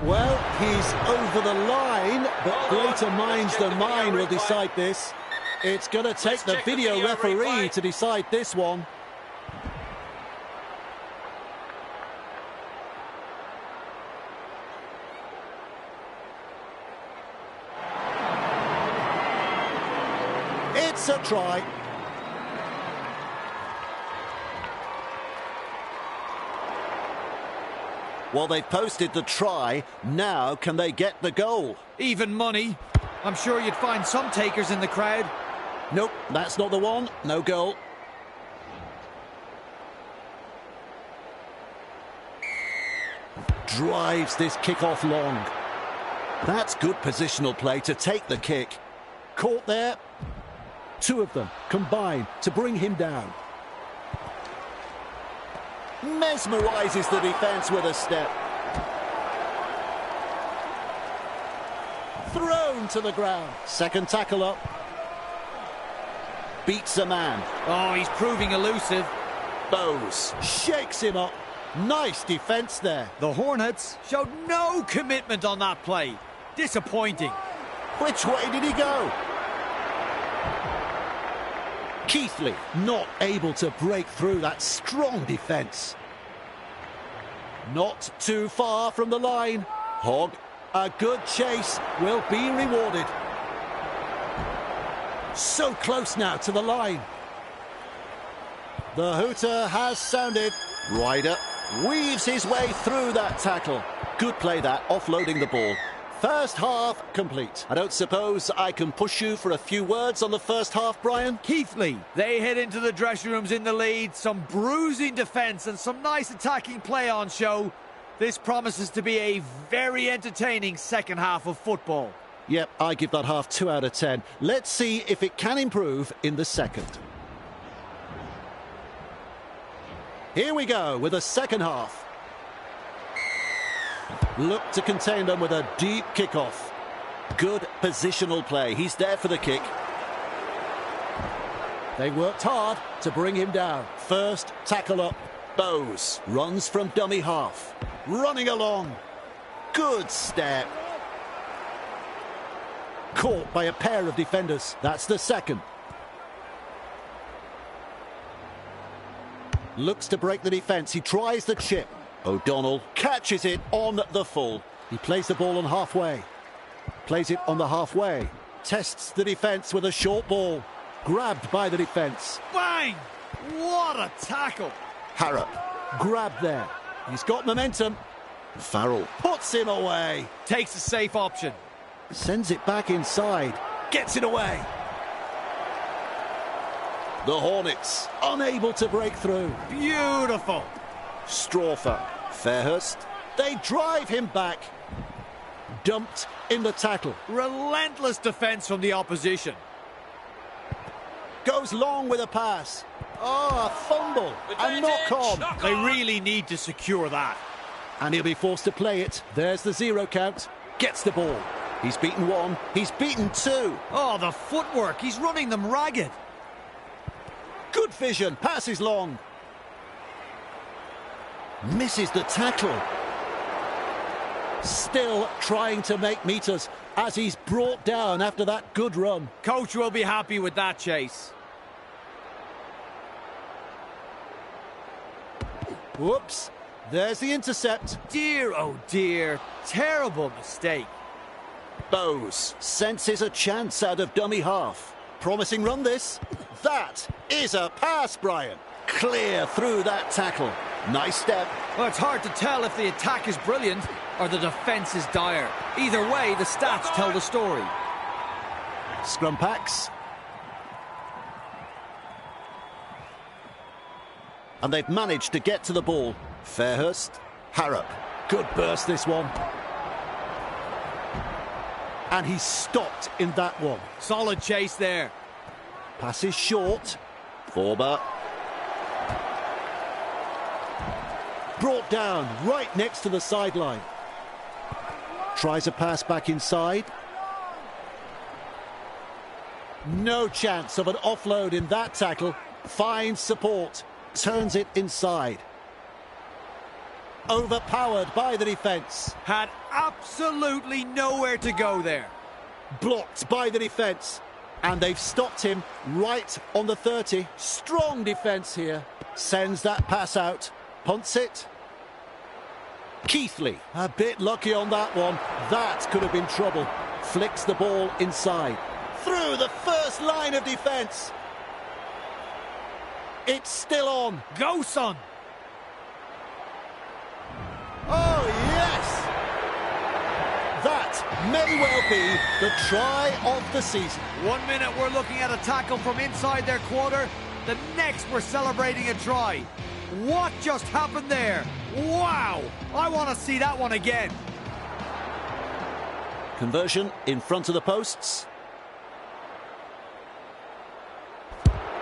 Well, he's over the line, but greater minds than mine will decide this. It's going to take the video referee to decide this one. It's a try. Well, they've posted the try. Now can they get the goal? Even money. I'm sure you'd find some takers in the crowd. Nope, that's not the one. No goal. Drives this kick off long. That's good positional play to take the kick. Caught there. Two of them combine to bring him down. Mesmerises the defence with a step. Thrown to the ground. Second tackle up. Beats a man. Oh, he's proving elusive. Bowes shakes him up. Nice defence there. The Hornets showed no commitment on that play. Disappointing. Which way did he go? Keighley not able to break through that strong defence. Not too far from the line. Hogg, a good chase will be rewarded. So close now to the line. The hooter has sounded. Ryder weaves his way through that tackle. Good play that, offloading the ball. First half complete. I don't suppose I can push you for a few words on the first half, Brian? Keighley, they head into the dressing rooms in the lead. Some bruising defence and some nice attacking play on show. This promises to be a very entertaining second half of football. Yep, I give that half 2 out of 10. Let's see if it can improve in the second. Here we go with the second half. Look to contain them with a deep kickoff. Good positional play. He's there for the kick. They worked hard to bring him down. First tackle up. Bowes runs from dummy half. Running along. Good step. Caught by a pair of defenders. That's the second. Looks to break the defence. He tries the chip. O'Donnell catches it on the full. He plays the ball on halfway. Plays it on the halfway. Tests the defence with a short ball. Grabbed by the defence. Bang! What a tackle! Harrop grabbed there. He's got momentum. Farrell puts him away. Takes a safe option. Sends it back inside. Gets it away. The Hornets unable to break through. Beautiful. Strawfer, Fairhurst. They drive him back. Dumped in the tackle. Relentless defence from the opposition. Goes long with a pass. Oh, a fumble. A knock on. They really need to secure that. And he'll be forced to play it. There's the 0 count. Gets the ball. He's beaten 1. He's beaten 2. Oh, the footwork. He's running them ragged. Good vision. Passes long. Misses the tackle. Still trying to make meters as he's brought down after that good run. Coach will be happy with that chase. Whoops. There's the intercept. Dear, oh dear. Terrible mistake. Bowes senses a chance out of dummy half. Promising run this. That is a pass, Brian. Clear through that tackle. Nice step. Well, it's hard to tell if the attack is brilliant or the defence is dire. Either way, the stats tell the story. Scrum packs. And they've managed to get to the ball. Fairhurst, Harrop. Good burst, this one. And he's stopped in that one. Solid chase there. Passes short. Forber. Brought down right next to the sideline. Tries a pass back inside. No chance of an offload in that tackle. Finds support. Turns it inside. Overpowered by the defence. Had absolutely nowhere to go there. Blocked by the defence. And they've stopped him right on the 30. Strong defence here. Sends that pass out. Punts it. Keighley, a bit lucky on that one. That could have been trouble. Flicks the ball inside. Through the first line of defence. It's still on. Go, son. Oh, yes! That may well be the try of the season. 1 minute we're looking at a tackle from inside their quarter. The next we're celebrating a try. What just happened there? Wow! I want to see that one again. Conversion in front of the posts.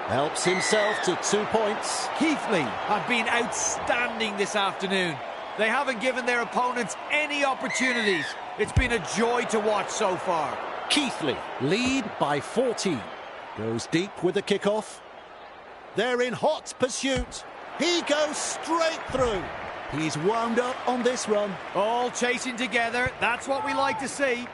Helps himself to 2 points. Keighley have been outstanding this afternoon. They haven't given their opponents any opportunities. It's been a joy to watch so far. Keighley lead by 14. Goes deep with the kickoff. They're in hot pursuit. He goes straight through. He's wound up on this run. All chasing together. That's what we like to see.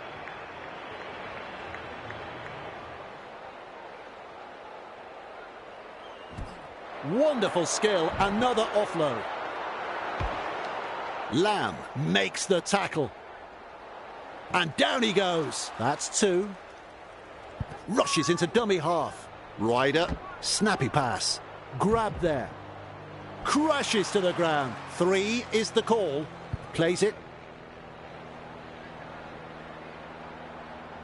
Wonderful skill. Another offload. Lamb makes the tackle. And down he goes. That's 2. rushes into dummy half. Ryder, snappy pass. Grab there. Crashes to the ground. 3 is the call. Plays it.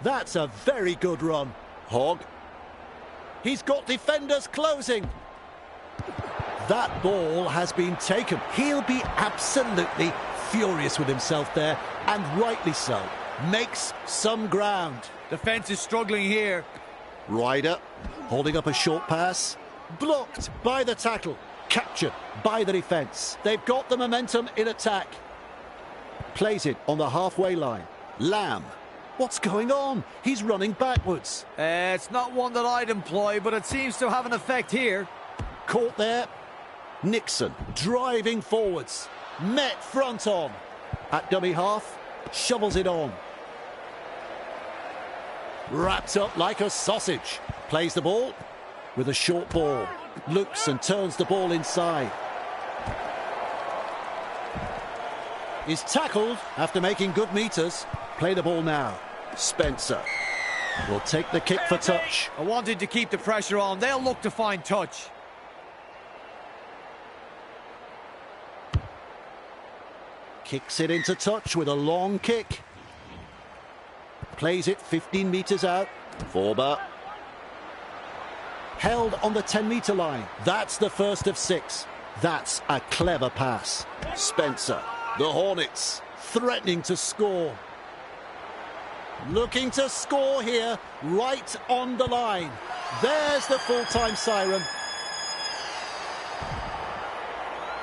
That's a very good run. Hogg. He's got defenders closing. That ball has been taken. He'll be absolutely furious with himself there, and rightly so. Makes some ground. Defence is struggling here. Ryder holding up a short pass. Blocked by the tackle. Captured by the defence. They've got the momentum in attack. Plays it on the halfway line. Lamb. What's going on? He's running backwards. It's not one that I'd employ, but it seems to have an effect here. Caught there. Nixon driving forwards. Met front on. At dummy half. Shovels it on. Wrapped up like a sausage. Plays the ball with a short ball. Looks and turns the ball inside. Is tackled after making good meters. Play the ball now. Spencer will take the kick for touch. I wanted to keep the pressure on. They'll look to find touch. Kicks it into touch with a long kick. Plays it 15 metres out. Forber. Held on the 10-metre line. That's the first of 6. That's a clever pass. Spencer. The Hornets threatening to score. Looking to score here, right on the line. There's the full-time siren.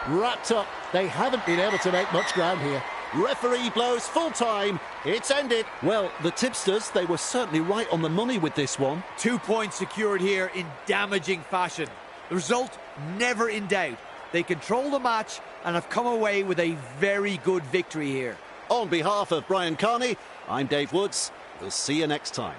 Wrapped up. They haven't been able to make much ground here. Referee blows full-time. It's ended. Well, the tipsters, they were certainly right on the money with this one. 2 points secured here in damaging fashion. The result, never in doubt. They control the match and have come away with a very good victory here. On behalf of Brian Carney, I'm Dave Woods. We'll see you next time.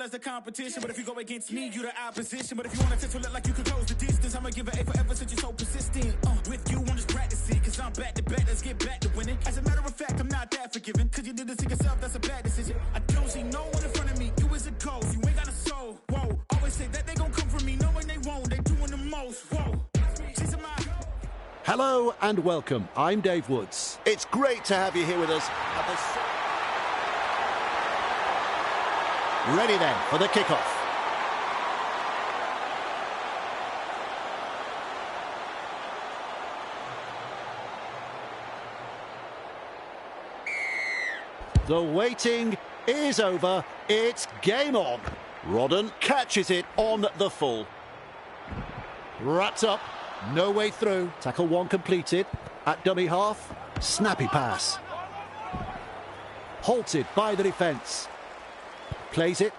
well as the competition. But if you go against me, you the opposition. But if you want to test to look like you can close the distance, I'ma give it A forever since you're so persistent. With you, I'm just practicing, cause I'm back to back, let's get back to winning. As a matter of fact, I'm not that forgiving, cause you did this to yourself, that's a bad decision. I don't see no one in front of me, you is a ghost, you ain't got a soul. Whoa, always say that they gon' come for me, knowing they won't, they doing the most. Whoa, chasing my... Hello and welcome. I'm Dave Woods. It's great to have you here with us at the... Ready then for the kickoff. The waiting is over. It's game on. Rodden catches it on the full. Wrapped up. No way through. Tackle one completed. At dummy half. Snappy pass. Halted by the defence. Plays it.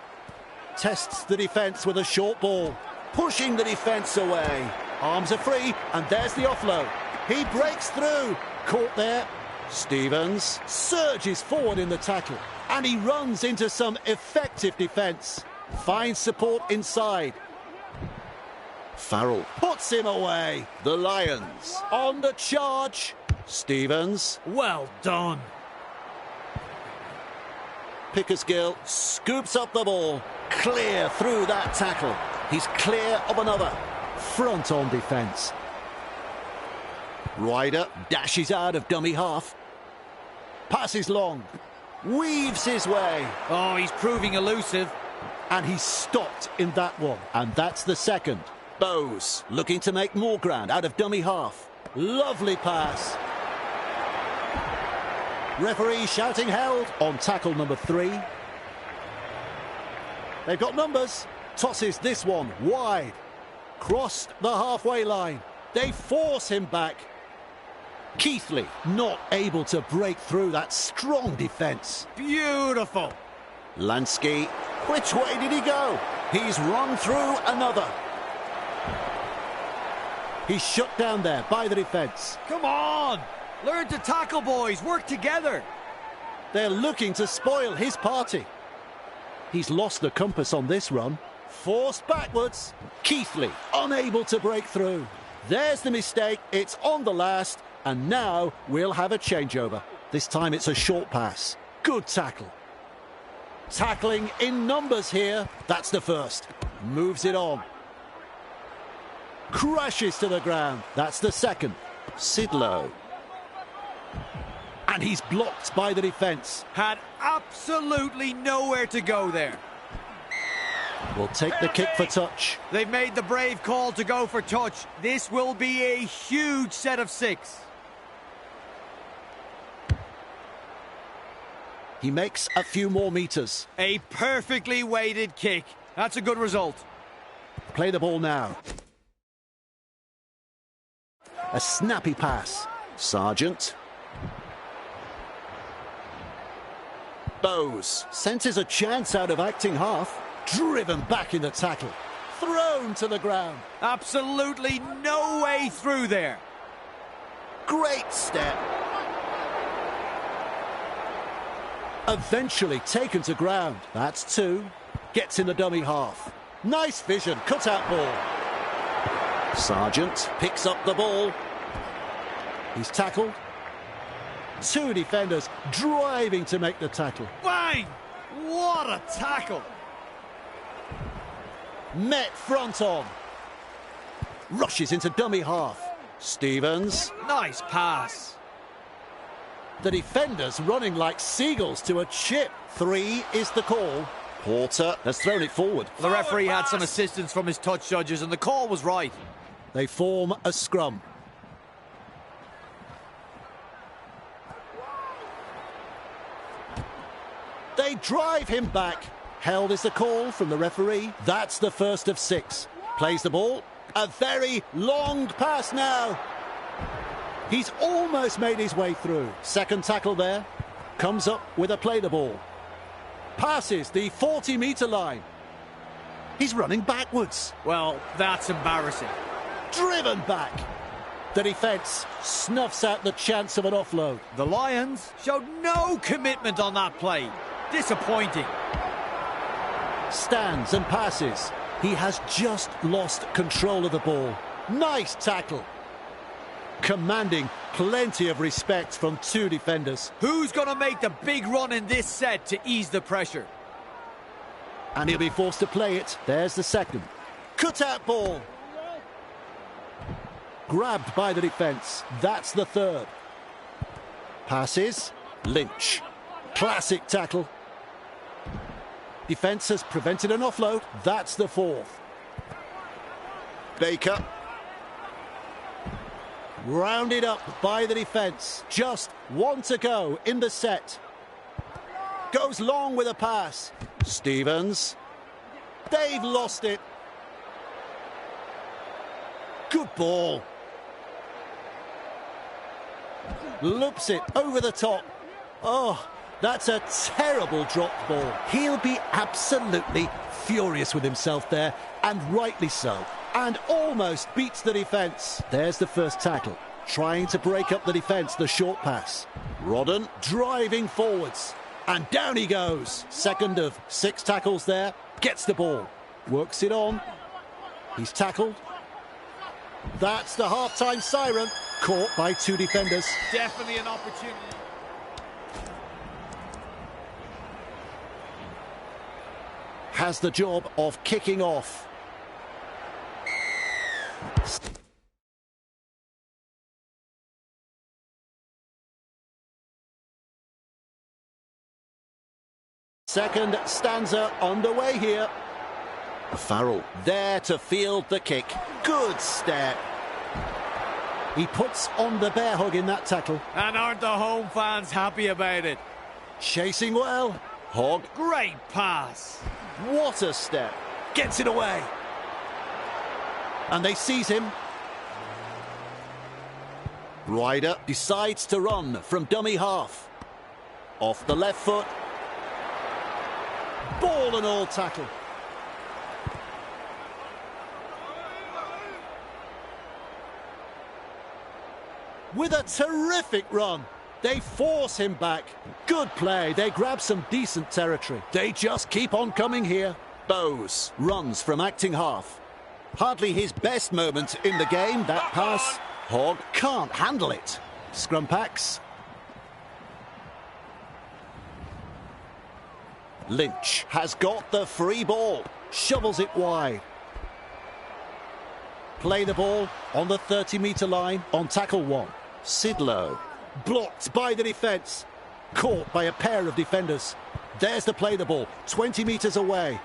Tests the defence with a short ball. Pushing the defence away. Arms are free. And there's the offload. He breaks through. Caught there. Stevens surges forward in the tackle. And he runs into some effective defence. Finds support inside. Farrell puts him away. The Lions on the charge. Stevens. Well done. Pickersgill scoops up the ball. Clear through that tackle. He's clear of another. Front on defence. Ryder dashes out of dummy half. Passes long. Weaves his way. Oh, he's proving elusive. And he's stopped in that one. And that's the second. Bowes looking to make more ground out of dummy half. Lovely pass. Referee shouting held on tackle number 3. They've got numbers. Tosses this one wide. Crossed the halfway line. They force him back. Keighley not able to break through that strong defence. Beautiful. Lansky, which way did he go? He's run through another. He's shut down there by the defence. Come on! Learn to tackle, boys. Work together. They're looking to spoil his party. He's lost the compass on this run. Forced backwards. Keighley unable to break through. There's the mistake. It's on the last. And now we'll have a changeover. This time it's a short pass. Good tackle. Tackling in numbers here. That's the first. Moves it on. Crashes to the ground. That's the second. Sidlow. And he's blocked by the defence. Had absolutely nowhere to go there. Will take the kick for touch. They've made the brave call to go for touch. This will be a huge set of 6. He makes a few more metres. A perfectly weighted kick. That's a good result. Play the ball now. A snappy pass. Sargent. Bowes senses a chance out of acting half. Driven back in the tackle. Thrown to the ground. Absolutely no way through there. Great step. Eventually taken to ground. That's 2. Gets in the dummy half. Nice vision. Cut out ball. Sargent picks up the ball. He's tackled. 2 defenders driving to make the tackle. Bang! What a tackle! Met front on. Rushes into dummy half. Stevens. Nice pass. The defenders running like seagulls to a chip. 3 is the call. Porter has thrown it forward. The referee had some assistance from his touch judges and the call was right. They form a scrum. They drive him back. Held is the call from the referee. That's the first of 6. Plays the ball. A very long pass now. He's almost made his way through. Second tackle there. Comes up with a play the ball. Passes the 40-metre line. He's running backwards. Well, that's embarrassing. Driven back. The defence snuffs out the chance of an offload. The Lions showed no commitment on that play. Disappointing. stands and passes. He has just lost control of the ball. Nice tackle. Commanding plenty of respect from two defenders. Who's going to make the big run in this set to ease the pressure? And he'll be forced to play it. There's the second. Cut-out ball. Grabbed by the defence. That's the third. Passes. Lynch. Classic tackle. Defence has prevented an offload. That's the fourth. Baker. Rounded up by the defence. Just one to go in the set. Goes long with a pass. Stevens. They've lost it. Good ball. Loops it over the top. Oh, that's a terrible dropped ball. He'll be absolutely furious with himself there, and rightly so. And almost beats the defence. There's the first tackle. Trying to break up the defence, the short pass. Rodden driving forwards. And down he goes. Second of 6 tackles there. Gets the ball. Works it on. He's tackled. That's the half-time siren. Caught by 2 defenders. Definitely an opportunity. Has the job of kicking off. Second stanza underway here. Farrell there to field the kick. Good step. He puts on the bear hug in that tackle. And aren't the home fans happy about it? Chasing well. Hogg. Great pass. What a step. Gets it away. And they seize him. Ryder decides to run from dummy half. Off the left foot. Ball and all tackle. With a terrific run. They force him back. Good play. They grab some decent territory. They just keep on coming here. Bowes runs from acting half. Hardly his best moment in the game, that pass. Hogg can't handle it. Scrum packs. Lynch has got the free ball. Shovels it wide. Play the ball on the 30-metre line on tackle 1. Sidlow. Blocked by the defence. Caught by a pair of defenders. There's the play the ball. 20 metres away.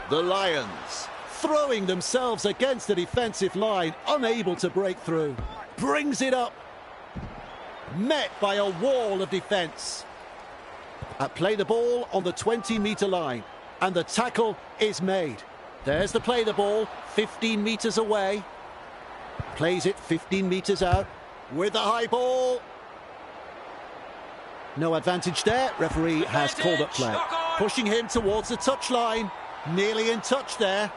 The Lions throwing themselves against the defensive line, unable to break through. Brings it up. Met by a wall of defence. Play the ball on the 20-metre line. And the tackle is made. There's the play the ball. 15 metres away. Plays it 15 metres out. With the high ball. No advantage there. Referee has called up play. Pushing him towards the touchline. Nearly in touch there.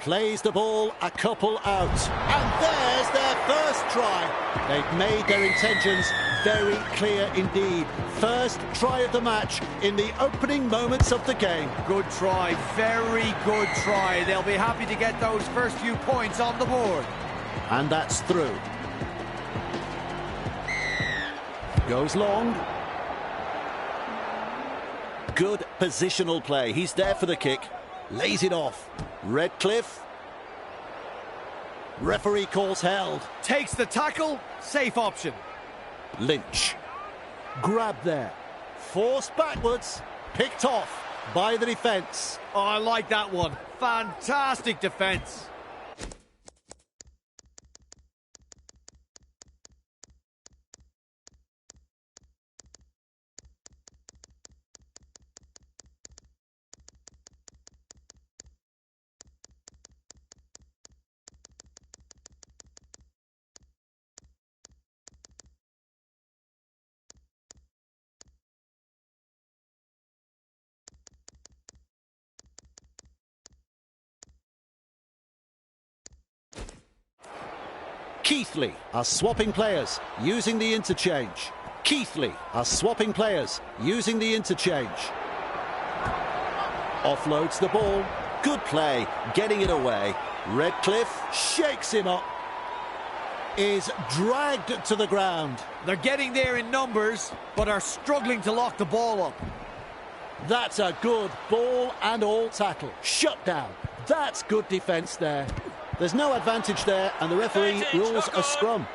Plays the ball a couple out. And there's their first try. They've made their intentions very clear indeed. First try of the match in the opening moments of the game. Good try, very good try. They'll be happy to get those first few points on the board. And that's through. Goes long. Good positional play. He's there for the kick. Lays it off. Redcliffe. Referee calls held. Takes the tackle. Safe option. Lynch. Grab there. Forced backwards. Picked off by the defence. Oh, I like that one. Fantastic defence. Keighley are swapping players, using the interchange. Keighley are swapping players, using the interchange. Offloads the ball. Good play, getting it away. Redcliffe shakes him up. Is dragged to the ground. They're getting there in numbers, but are struggling to lock the ball up. That's a good ball and all tackle. Shut down. That's good defence there. There's no advantage there, and the referee rules a scrum.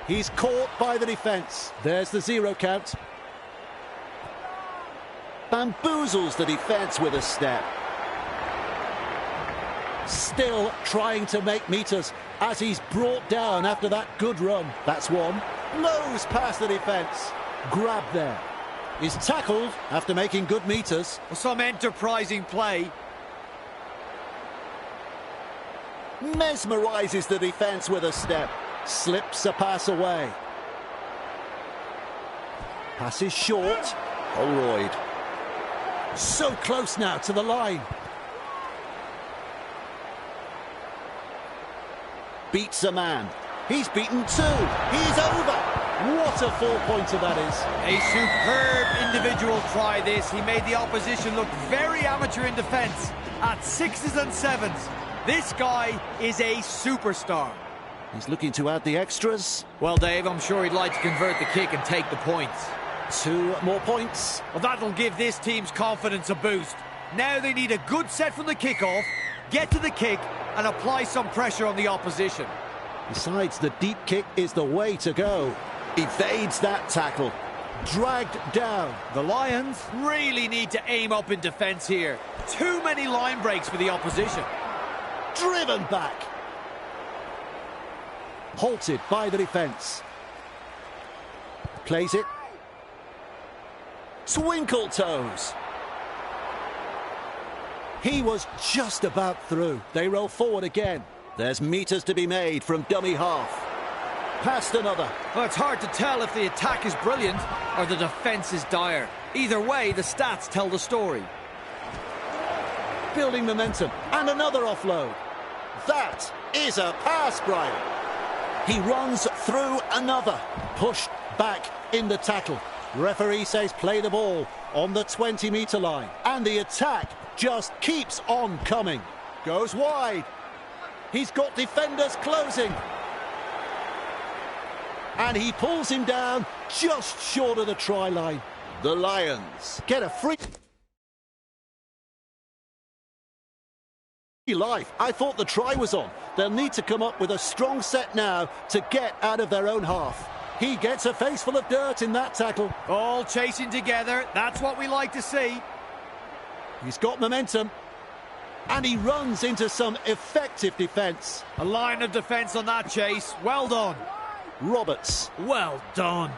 He's caught by the defence. There's the 0 count. Bamboozles the defence with a step. Still trying to make meters as he's brought down after that good run. That's one. Blows past the defence. Grab there. He's tackled after making good meters. Some enterprising play. Mesmerises the defence with a step. Slips a pass away. Pass is short. Holroyd. So close now to the line. Beats a man. He's beaten 2. He's over. What a 4-pointer that is. A superb individual try this. He made the opposition look very amateur in defence. At 6s and 7s. This guy is a superstar. He's looking to add the extras. Well, Dave, I'm sure he'd like to convert the kick and take the points. 2 more points. Well, that'll give this team's confidence a boost. Now they need a good set from the kickoff, get to the kick and apply some pressure on the opposition. Besides, the deep kick is the way to go. Evades that tackle. Dragged down. The Lions really need to aim up in defence here. Too many line breaks for the opposition. Driven back. Halted by the defence. Plays it. Twinkle toes. He was just about through. They roll forward again. There's meters to be made from dummy half. Past another. Well, it's hard to tell if the attack is brilliant or the defence is dire. Either way, the stats tell the story. Building momentum. And another offload. That is a pass, Brian. He runs through another. Pushed back in the tackle. Referee says play the ball on the 20-metre line. And the attack just keeps on coming. Goes wide. He's got defenders closing. And he pulls him down just short of the try line. The Lions get a free life. I thought the try was on. They'll need to come up with a strong set now to get out of their own half. He gets a face full of dirt in that tackle. All chasing together. That's what we like to see. He's got momentum. And he runs into some effective defence. A line of defence on that chase. Well done. Roberts. Well done.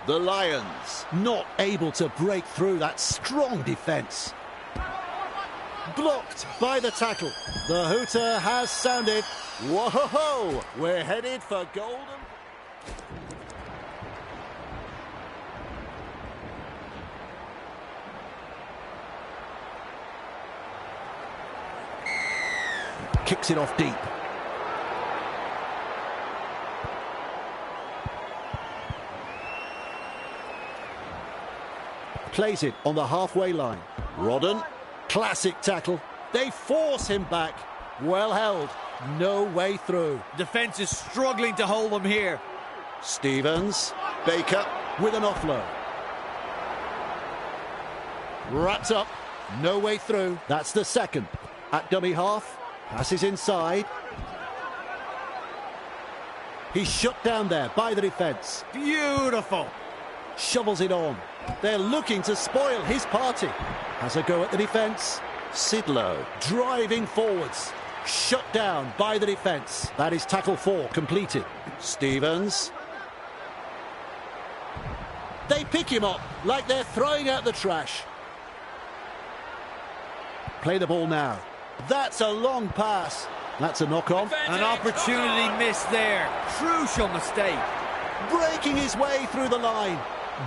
The Lions not able to break through that strong defence. Blocked by the tackle. The hooter has sounded. Whoa! We're headed for golden. Kicks it off deep. Plays it on the halfway line. Rodden, classic tackle. They force him back. Well held. No way through. Defence is struggling to hold them here. Stevens, Baker with an offload. Wrapped up. No way through. That's the second. At dummy half. Passes inside. He's shut down there by the defence. Beautiful. Shovels it on. They're looking to spoil his party. Has a go at the defence. Sidlow driving forwards. Shut down by the defence. That is tackle 4 completed. Stevens. They pick him up like they're throwing out the trash. Play the ball now. That's a long pass. That's a knock-on. An opportunity missed there. Crucial mistake. Breaking his way through the line.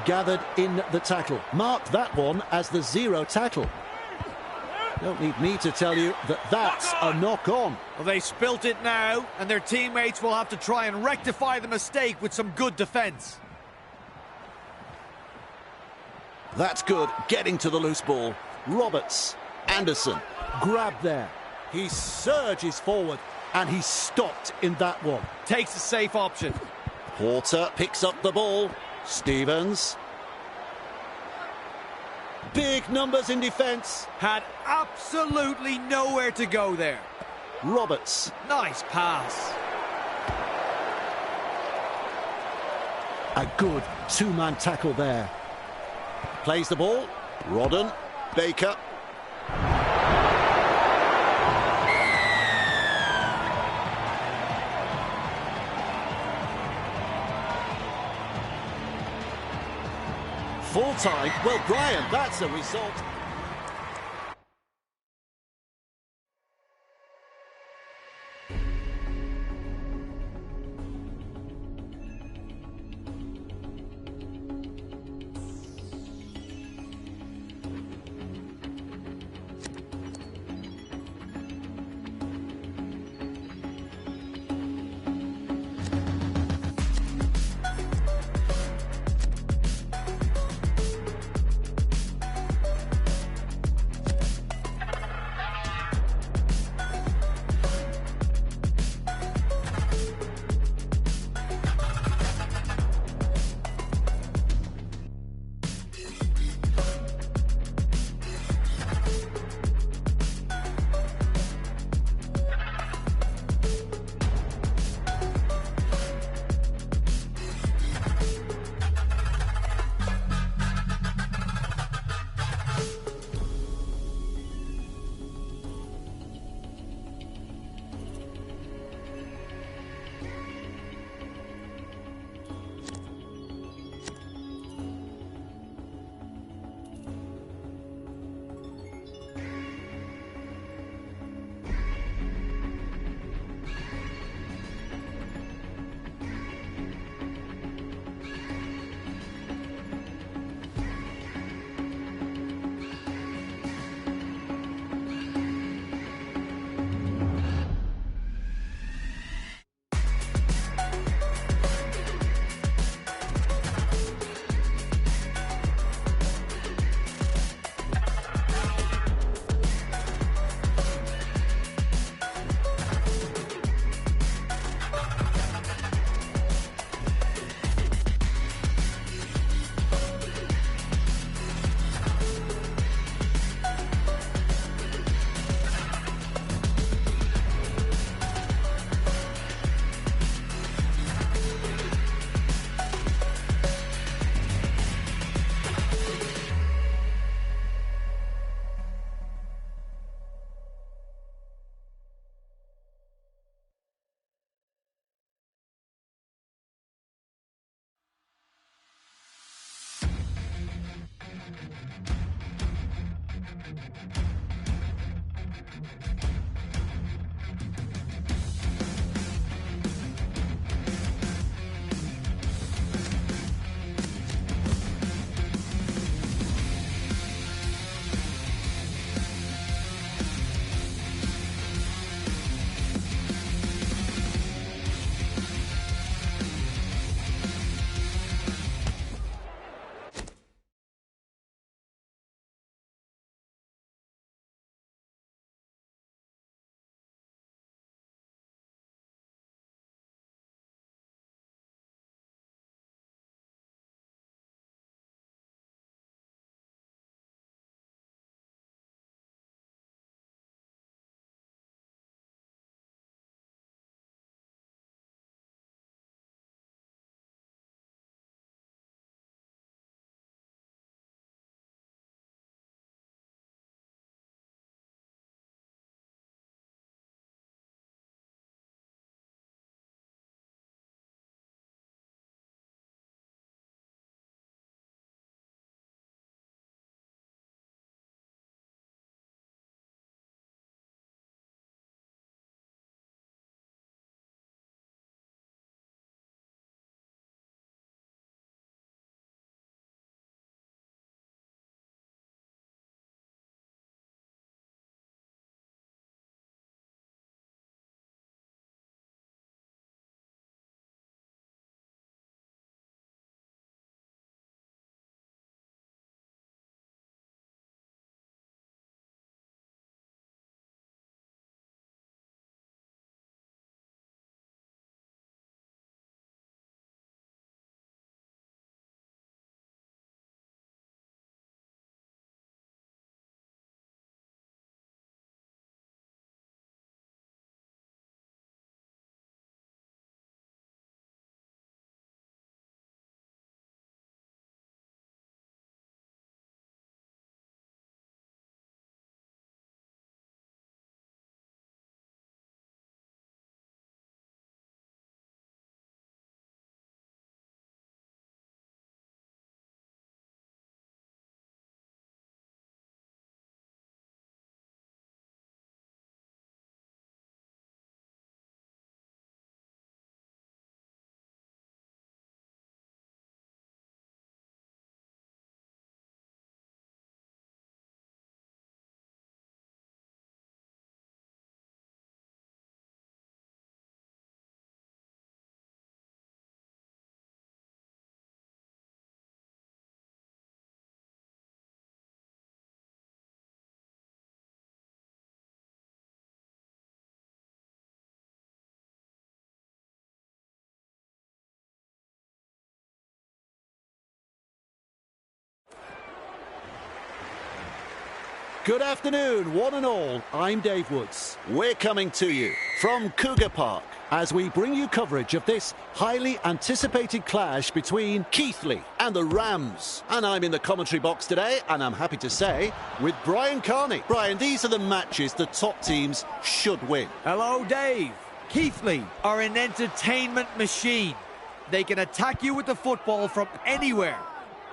Gathered in the tackle. Marked that one as the 0 tackle. Don't need me to tell you that that's a knock-on. Well, they spilt it now, and their teammates will have to try and rectify the mistake with some good defence. That's good, getting to the loose ball. Roberts, Anderson, grabbed there. He surges forward, and he's stopped in that one. Takes a safe option. Porter picks up the ball. Stevens. Big numbers in defence. Had absolutely nowhere to go there. Roberts. Nice pass. A good two-man tackle there. Plays the ball. Rodden. Baker. Full time. Well, Brian, that's the result. Good afternoon, one and all. I'm Dave Woods. We're coming to you from Cougar Park as we bring you coverage of this highly anticipated clash between Keighley and the Rams. And I'm in the commentary box today, and I'm happy to say, with Brian Carney. Brian, these are the matches the top teams should win. Hello, Dave. Keighley are an entertainment machine. They can attack you with the football from anywhere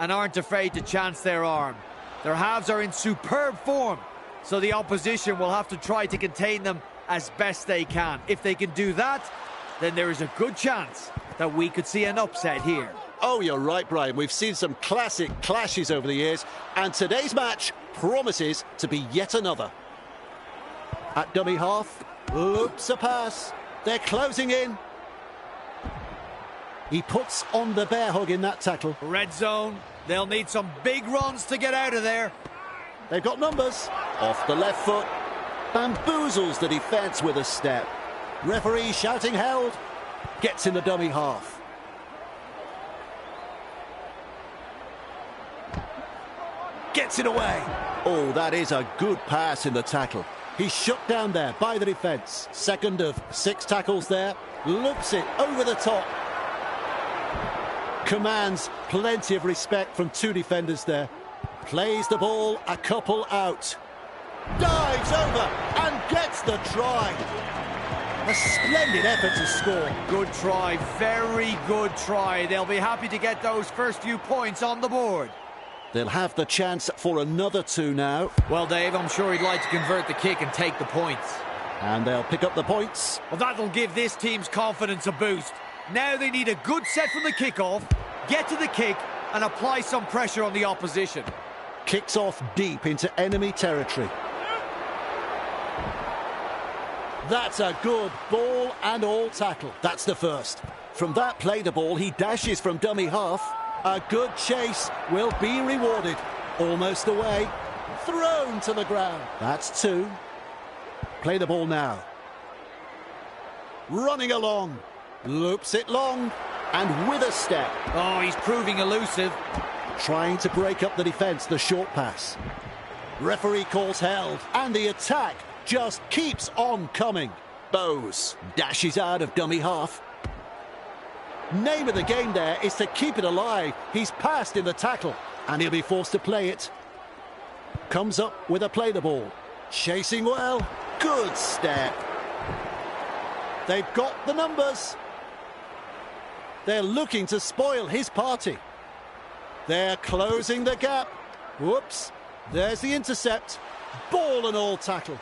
and aren't afraid to chance their arm. Their halves are in superb form, so the opposition will have to try to contain them as best they can. If they can do that, then there is a good chance that we could see an upset here. Oh, you're right, Brian. We've seen some classic clashes over the years, and today's match promises to be yet another. At dummy half, loops a pass. They're closing in. He puts on the bear hug in that tackle. Red zone. They'll need some big runs to get out of there. They've got numbers. Off the left foot. Bamboozles the defence with a step. Referee shouting held. Gets in the dummy half. Gets it away. Oh, that is a good pass in the tackle. He's shut down there by the defence. Second of 6 tackles there. Loops it over the top. Commands plenty of respect from 2 defenders there. Plays the ball a couple out. Dives over and gets the try. A splendid effort to score. Good try, very good try. They'll be happy to get those first few points on the board. They'll have the chance for another 2 now. Well, Dave, I'm sure he'd like to convert the kick and take the points. And they'll pick up the points. Well, that'll give this team's confidence a boost. Now they need a good set from the kickoff, get to the kick and apply some pressure on the opposition. Kicks off deep into enemy territory. That's a good ball and all tackle. That's the first. From that play the ball, he dashes from dummy half. A good chase will be rewarded. Almost away. Thrown to the ground. That's 2. Play the ball now. Running along. Loops it long. And with a step. Oh, he's proving elusive. Trying to break up the defence, the short pass. Referee calls held. And the attack just keeps on coming. Bowes dashes out of dummy half. Name of the game there is to keep it alive. He's passed in the tackle, and he'll be forced to play it. Comes up with a play the ball. Chasing well. Good step. They've got the numbers. They're looking to spoil his party. They're closing the gap. Whoops. There's the intercept. Ball and all tackle.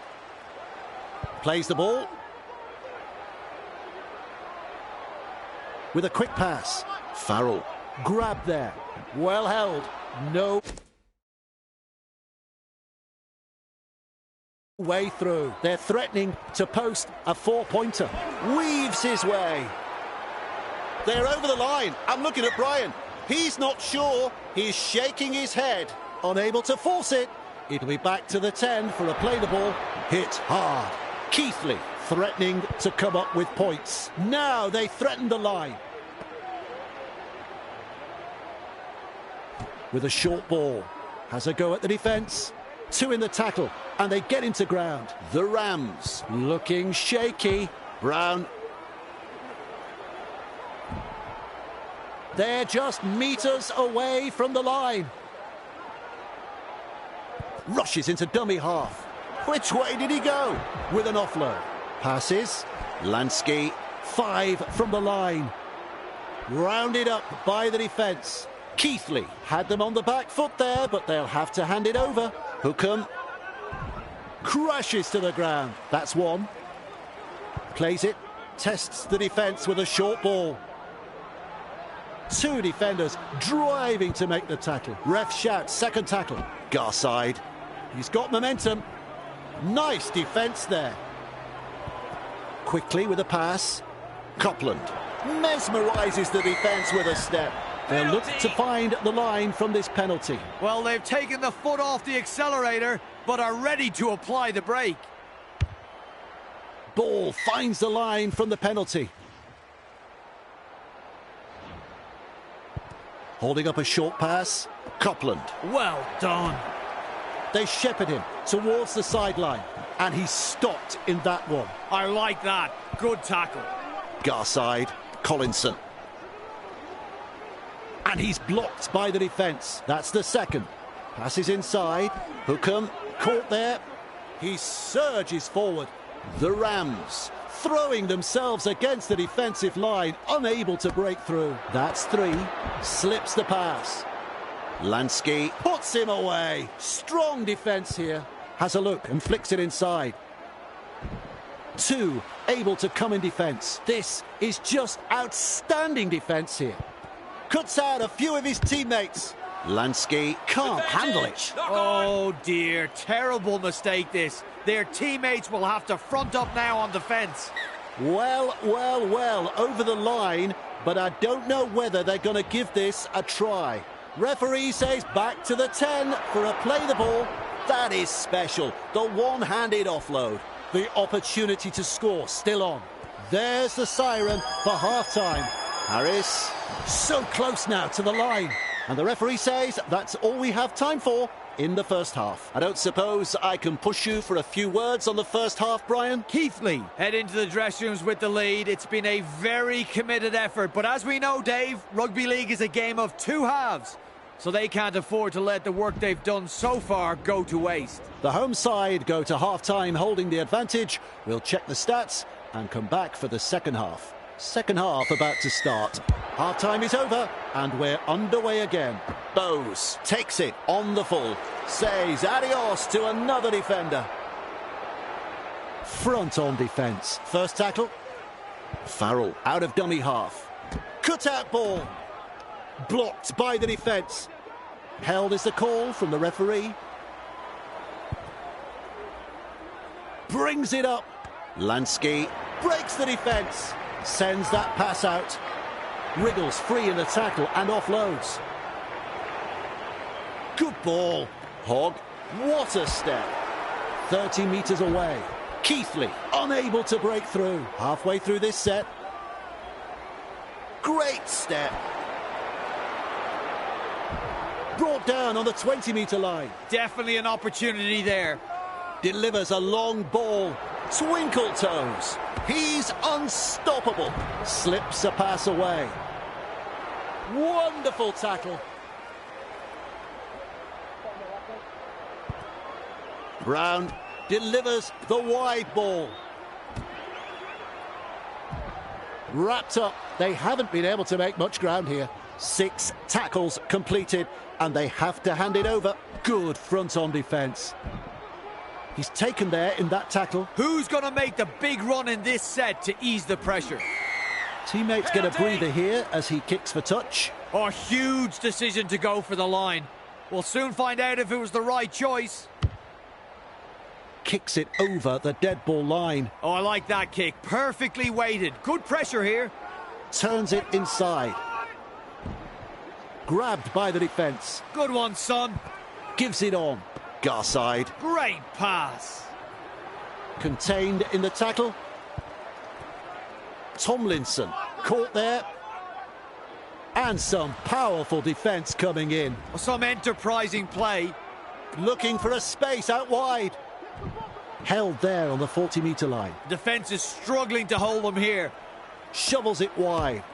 Plays the ball. With a quick pass. Farrell. Grab there. Well held. No way through. They're threatening to post a 4-pointer. Weaves his way. They're over the line. I'm looking at Brian. He's not sure. He's shaking his head. Unable to force it. It'll be back to the 10 for a play the ball. Hit hard. Keighley threatening to come up with points. Now they threaten the line. With a short ball. Has a go at the defence. 2 in the tackle. And they get into ground. The Rams looking shaky. Brown. They're just meters away from the line. Rushes into dummy half. Which way did he go? With an offload. Passes. Lansky. 5 from the line. Rounded up by the defence. Keighley had them on the back foot there, but they'll have to hand it over. Hookham. Crashes to the ground. That's 1. Plays it. Tests the defence with a short ball. 2 defenders driving to make the tackle. Ref shouts, second tackle. Garside. He's got momentum. Nice defence there. Quickly with a pass. Copland mesmerises the defence with a step. They'll look to find the line from this penalty. Well, they've taken the foot off the accelerator, but are ready to apply the brake. Ball finds the line from the penalty. Holding up a short pass. Copland. Well done. They shepherd him towards the sideline, and he's stopped in that one. I like that. Good tackle. Garside, Collinson. And he's blocked by the defence. That's the second. Passes inside. Hookham caught there. He surges forward. The Rams throwing themselves against the defensive line, unable to break through. That's 3. Slips the pass. Lansky puts him away. Strong defence here. Has a look and flicks it inside. 2 able to come in defence. This is just outstanding defence here. Cuts out a few of his teammates. Lansky can't handle it. Oh dear, terrible mistake this. Their teammates will have to front up now on defence. Well, over the line, but I don't know whether they're going to give this a try. Referee says back to the 10 for a play the ball. That is special. The one-handed offload. The opportunity to score still on. There's the siren for half-time. Harris, so close now to the line. And the referee says that's all we have time for in the first half. I don't suppose I can push you for a few words on the first half, Brian? Keighley head into the dressing rooms with the lead. It's been a very committed effort. But as we know, Dave, rugby league is a game of 2 halves. So they can't afford to let the work they've done so far go to waste. The home side go to half-time holding the advantage. We'll check the stats and come back for the second half. Second half about to start. Half-time is over and we're underway again. Bowes takes it on the full. Says adios to another defender. Front on defence. First tackle. Farrell out of dummy half. Cut-out ball. Blocked by the defence. Held is the call from the referee. Brings it up. Lansky breaks the defence. Sends that pass out. Wriggles free in the tackle and offloads. Good ball. Hogg, what a step. 30 metres away. Keighley unable to break through. Halfway through this set. Great step. Brought down on the 20-metre line. Definitely an opportunity there. Delivers a long ball. Twinkle toes. He's unstoppable. Slips a pass away. Wonderful tackle. Brown delivers the wide ball. Wrapped up. They haven't been able to make much ground here. 6 tackles completed, and they have to hand it over. Good front on defence. He's taken there in that tackle. Who's going to make the big run in this set to ease the pressure? Teammates get a breather here as he kicks for touch. A huge decision to go for the line. We'll soon find out if it was the right choice. Kicks it over the dead ball line. Oh, I like that kick. Perfectly weighted. Good pressure here. Turns it inside. Grabbed by the defence. Good one, son. Gives it on. Garside. Great pass. Contained in the tackle. Tomlinson caught there. And some powerful defence coming in. Some enterprising play. Looking for a space out wide. Held there on the 40-metre line. Defence is struggling to hold them here. Shovels it wide.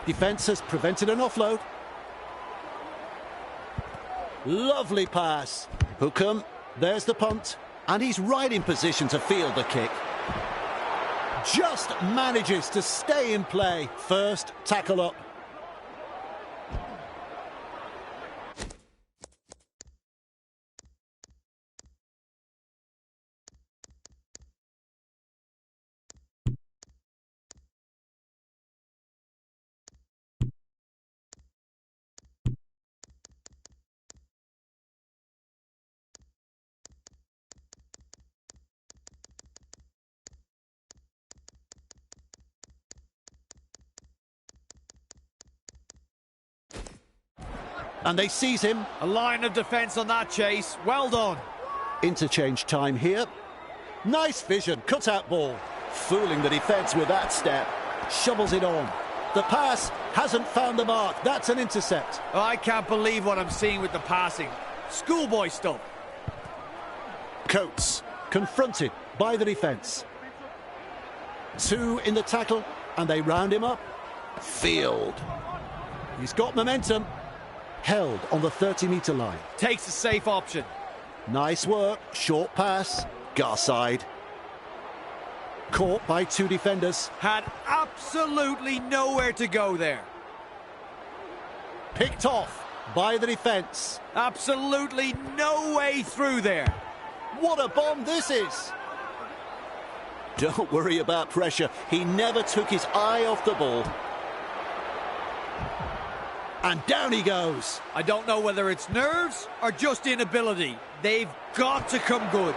Defence has prevented an offload. Lovely pass. Hookham, there's the punt. And he's right in position to field the kick. Just manages to stay in play. First tackle up. And they seize him. A line of defence on that chase. Well done. Interchange time here. Nice vision. Cut-out ball. Fooling the defence with that step. Shovels it on. The pass hasn't found the mark. That's an intercept. Oh, I can't believe what I'm seeing with the passing. Schoolboy stuff. Coates confronted by the defence. 2 in the tackle, and they round him up. Field. He's got momentum. Held on the 30-metre line. Takes a safe option. Nice work. Short pass. Garside. Caught by 2 defenders. Had absolutely nowhere to go there. Picked off by the defence. Absolutely no way through there. What a bomb this is! Don't worry about pressure. He never took his eye off the ball. And down he goes. I don't know whether it's nerves or just inability. They've got to come good.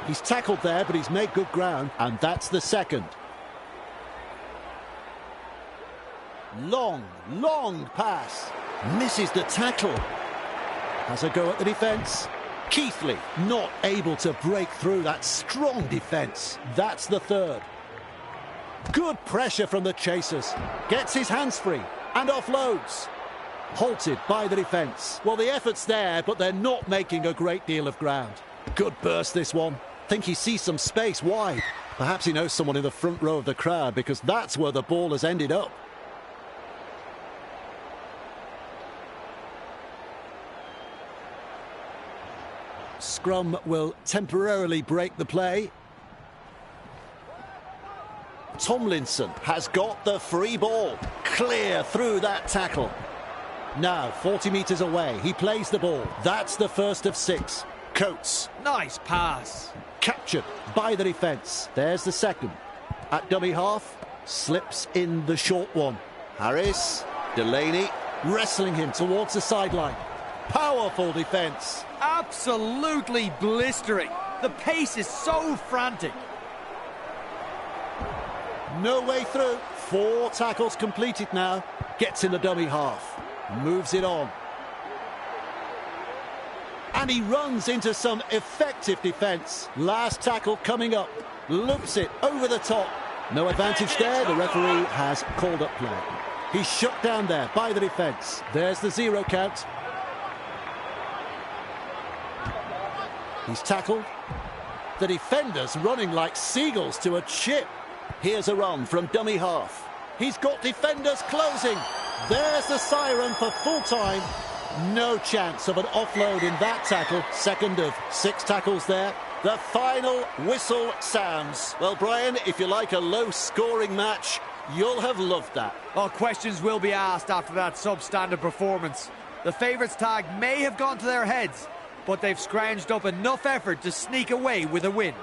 He's tackled there, but he's made good ground, and that's the second. Long pass. Misses the tackle. Has a go at the defence. Keighley not able to break through that strong defence. That's the third. Good pressure from the chasers. Gets his hands free and offloads. Halted by the defence. Well, the effort's there, but they're not making a great deal of ground. Good burst, this one. Think he sees some space wide. Perhaps he knows someone in the front row of the crowd, because that's where the ball has ended up. Scrum will temporarily break the play. Tomlinson has got the free ball. Clear through that tackle. Now 40 metres away, he plays the ball. That's the first of 6. Coates. Nice pass. Captured by the defence. There's the second. At dummy half, slips in the short one. Harris, Delaney, wrestling him towards the sideline. Powerful defence. Absolutely blistering. The pace is so frantic. No way through. 4 tackles completed now. Gets in the dummy half. Moves it on. And he runs into some effective defence. Last tackle coming up. Loops it over the top. No advantage there. The referee has called up play. He's shut down there by the defence. There's the 0 count. He's tackled. The defenders running like seagulls to a chip. Here's a run from dummy half. He's got defenders closing. There's the siren for full time. No chance of an offload in that tackle. Second of 6 tackles there. The final whistle sounds. Well, Brian, if you like a low-scoring match, you'll have loved that. Well, questions will be asked after that substandard performance. The favourites tag may have gone to their heads, but they've scrounged up enough effort to sneak away with a win.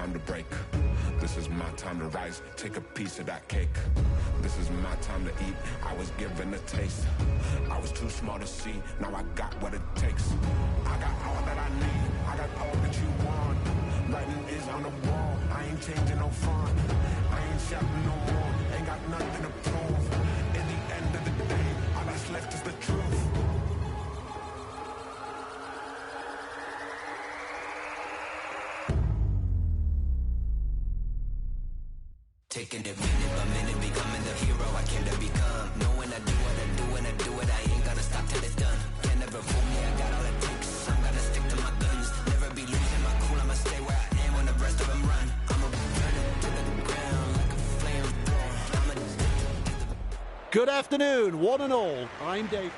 time to break. This is my time to rise, take a piece of that cake. This is my time to eat, I was given a taste. I was too small to see, now I got what it takes. I got all that I need, I got all that you want. Writing is on the wall, I ain't changing no font. I ain't shouting no more, ain't got nothing to prove. In the end of the day, all that's left is the truth. Taking it minute by minute, becoming the hero I came to become. Knowing I do what I do and I do it, I ain't gonna stop till it's done. Can't never fool me, I got all it takes. I'm gonna stick to my guns, never be losing my cool. I'ma stay where I am when the rest of them run. I'ma burn it to the ground like a flamethrower. Good afternoon, one and all. I'm David.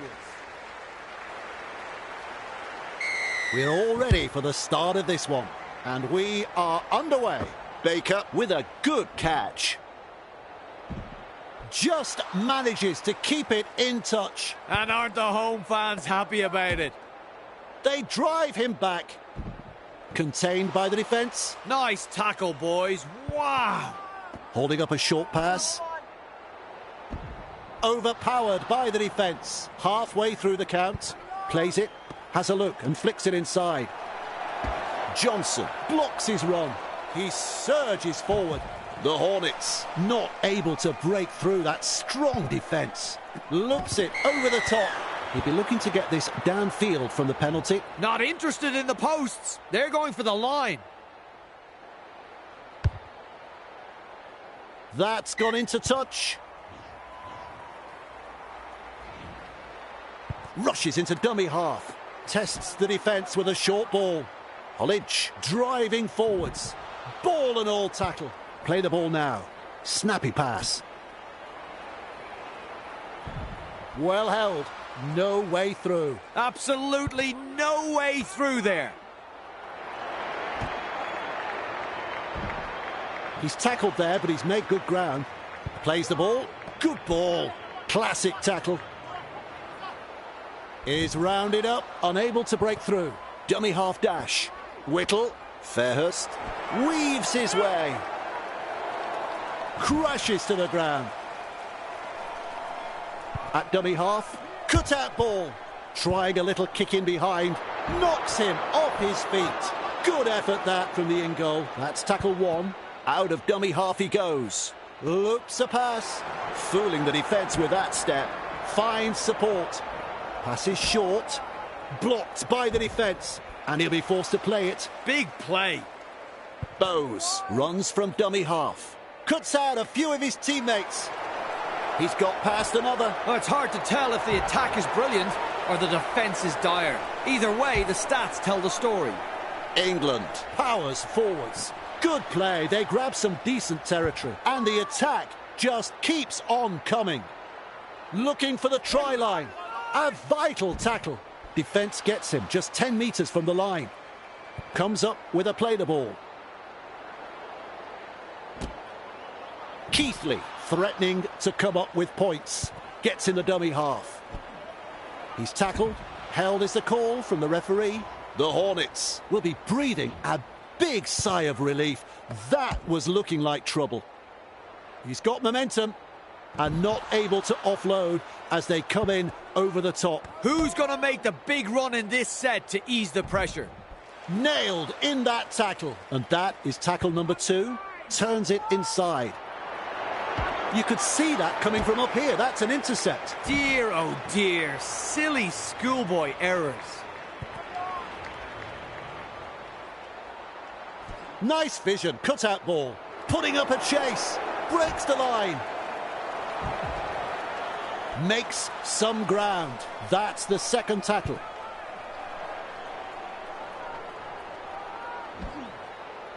We're all ready for the start of this one, and we are underway. Baker with a good catch. Just manages to keep it in touch. And aren't the home fans happy about it? They drive him back. Contained by the defence. Nice tackle, boys. Wow. Holding up a short pass. Overpowered by the defence. Halfway through the count. Plays it. Has a look and flicks it inside. Johnson blocks his run. He surges forward. The Hornets not able to break through that strong defence. Loops it over the top. He'd be looking to get this downfield from the penalty. Not interested in the posts. They're going for the line. That's gone into touch. Rushes into dummy half. Tests the defence with a short ball. Hollidge driving forwards. Ball and all tackle. Play the ball now. Snappy pass. Well held. No way through. Absolutely no way through there. He's tackled there, but he's made good ground. Plays the ball. Good ball. Classic tackle. Is rounded up. Unable to break through. Dummy half dash. Whittle. Fairhurst weaves his way. Crashes to the ground. At dummy half, cut out ball. Trying a little kick in behind. Knocks him off his feet. Good effort that from the in goal. That's tackle one. Out of dummy half he goes. Loops a pass. Fooling the defence with that step. Finds support. Passes short. Blocked by the defence. And he'll be forced to play it. Big play. Bowes runs from dummy half. Cuts out a few of his teammates. He's got past another. Well, it's hard to tell if the attack is brilliant or the defence is dire. Either way, the stats tell the story. England powers forwards. Good play. They grab some decent territory. And the attack just keeps on coming. Looking for the try line. A vital tackle. Defence gets him just 10 metres from the line. Comes up with a play the ball. Keighley threatening to come up with points. Gets in the dummy half. He's tackled. Held is the call from the referee. The Hornets will be breathing a big sigh of relief. That was looking like trouble. He's got momentum and not able to offload as they come in over the top. Who's going to make the big run in this set to ease the pressure? Nailed in that tackle. And that is tackle number 2. Turns it inside. You could see that coming from up here. That's an intercept. Dear, oh dear. Silly schoolboy errors. Nice vision. Cut-out ball. Putting up a chase. Breaks the line. Makes some ground. That's the second tackle.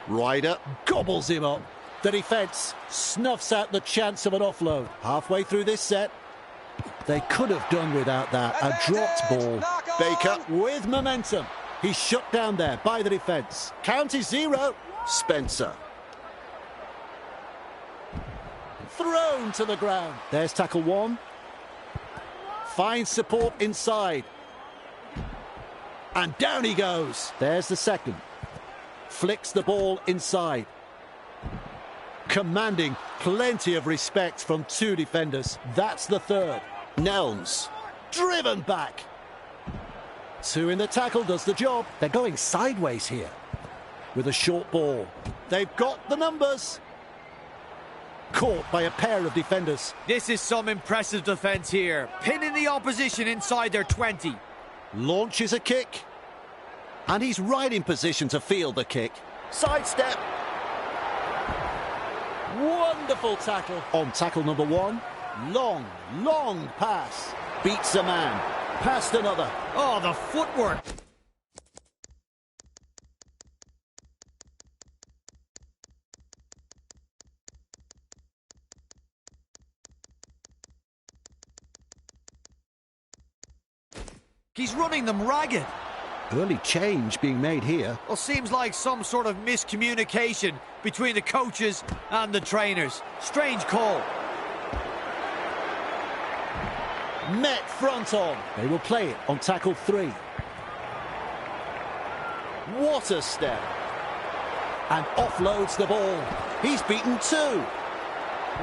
Ryder gobbles him up. The defence snuffs out the chance of an offload. Halfway through this set, they could have done without that. A dropped ball. Baker with momentum. He's shut down there by the defence. Count is 0. Spencer. Thrown to the ground. There's tackle 1. Finds support inside. And down he goes. There's the second. Flicks the ball inside. Commanding plenty of respect from two defenders. That's the third. Nelms, driven back. Two in the tackle does the job. They're going sideways here with a short ball. They've got the numbers. Caught by a pair of defenders. This is some impressive defence here, pinning the opposition inside their 20. Launches a kick. And he's right in position to field the kick. Sidestep. Wonderful tackle. On tackle number one. Long pass. Beats a man. Past another. Oh, the footwork. He's running them ragged. Early change being made here. Well, seems like some sort of miscommunication between the coaches and the trainers. Strange call. Met front on. They will play it on tackle 3. What a step. And offloads the ball. He's beaten 2.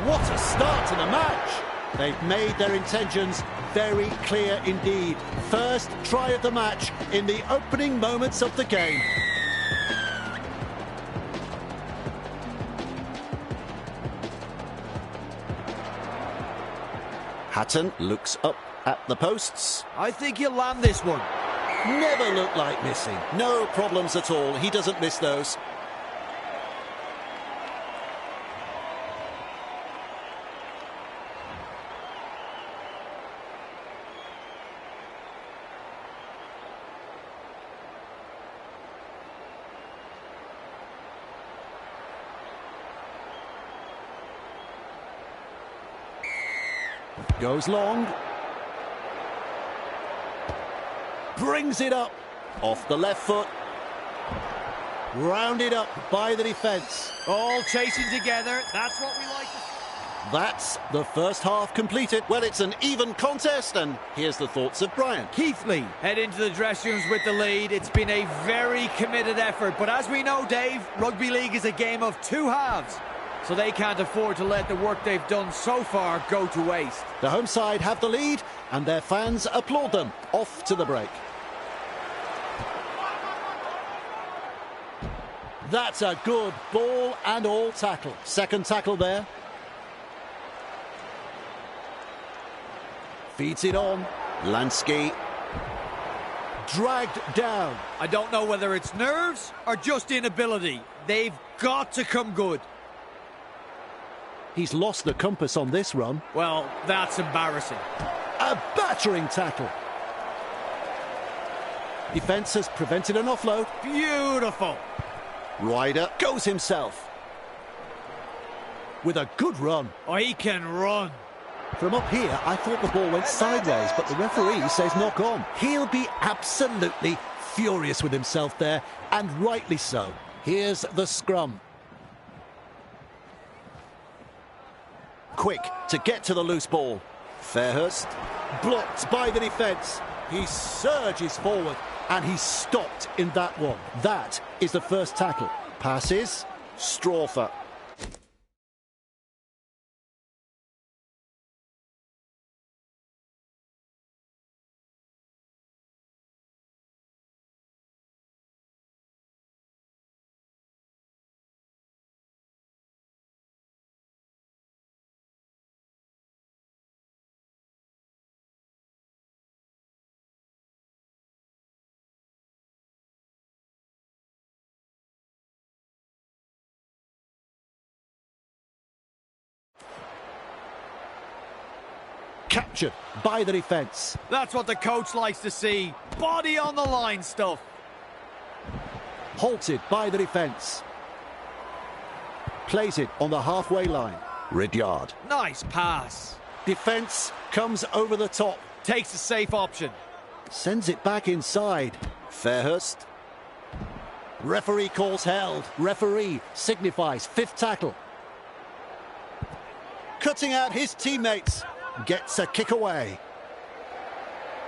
What a start to the match. They've made their intentions very clear indeed. First try of the match in the opening moments of the game. Hatton looks up at the posts. I think he'll land this one. Never looked like missing. No problems at all. He doesn't miss those. Goes long. Brings it up. Off the left foot. Rounded up by the defence. All chasing together. That's what we like to see. That's the first half completed. Well, it's an even contest, and here's the thoughts of Brian. Keighley head into the dressing rooms with the lead. It's been a very committed effort, but as we know, Dave, rugby league is a game of two halves. So they can't afford to let the work they've done so far go to waste. The home side have the lead, and their fans applaud them. Off to the break. That's a good ball and all tackle. Second tackle there. Feeds it on. Lansky. Dragged down. I don't know whether it's nerves or just inability. They've got to come good. He's lost the compass on this run. Well, that's embarrassing. A battering tackle. Defence has prevented an offload. Beautiful. Ryder goes himself. With a good run. Oh, he can run. From up here, I thought the ball went sideways, but the referee says knock on. He'll be absolutely furious with himself there, and rightly so. Here's the scrum. Quick to get to the loose ball. Fairhurst blocked by the defence. He surges forward and he's stopped in that one. That is the first tackle. Passes. Strawfer. Captured by the defence. That's what the coach likes to see. Body on the line stuff. Halted by the defence. Plays it on the halfway line. Ridyard. Nice pass. Defence comes over the top. Takes a safe option. Sends it back inside. Fairhurst. Referee calls held. Referee signifies fifth tackle. Cutting out his teammates. Gets a kick away.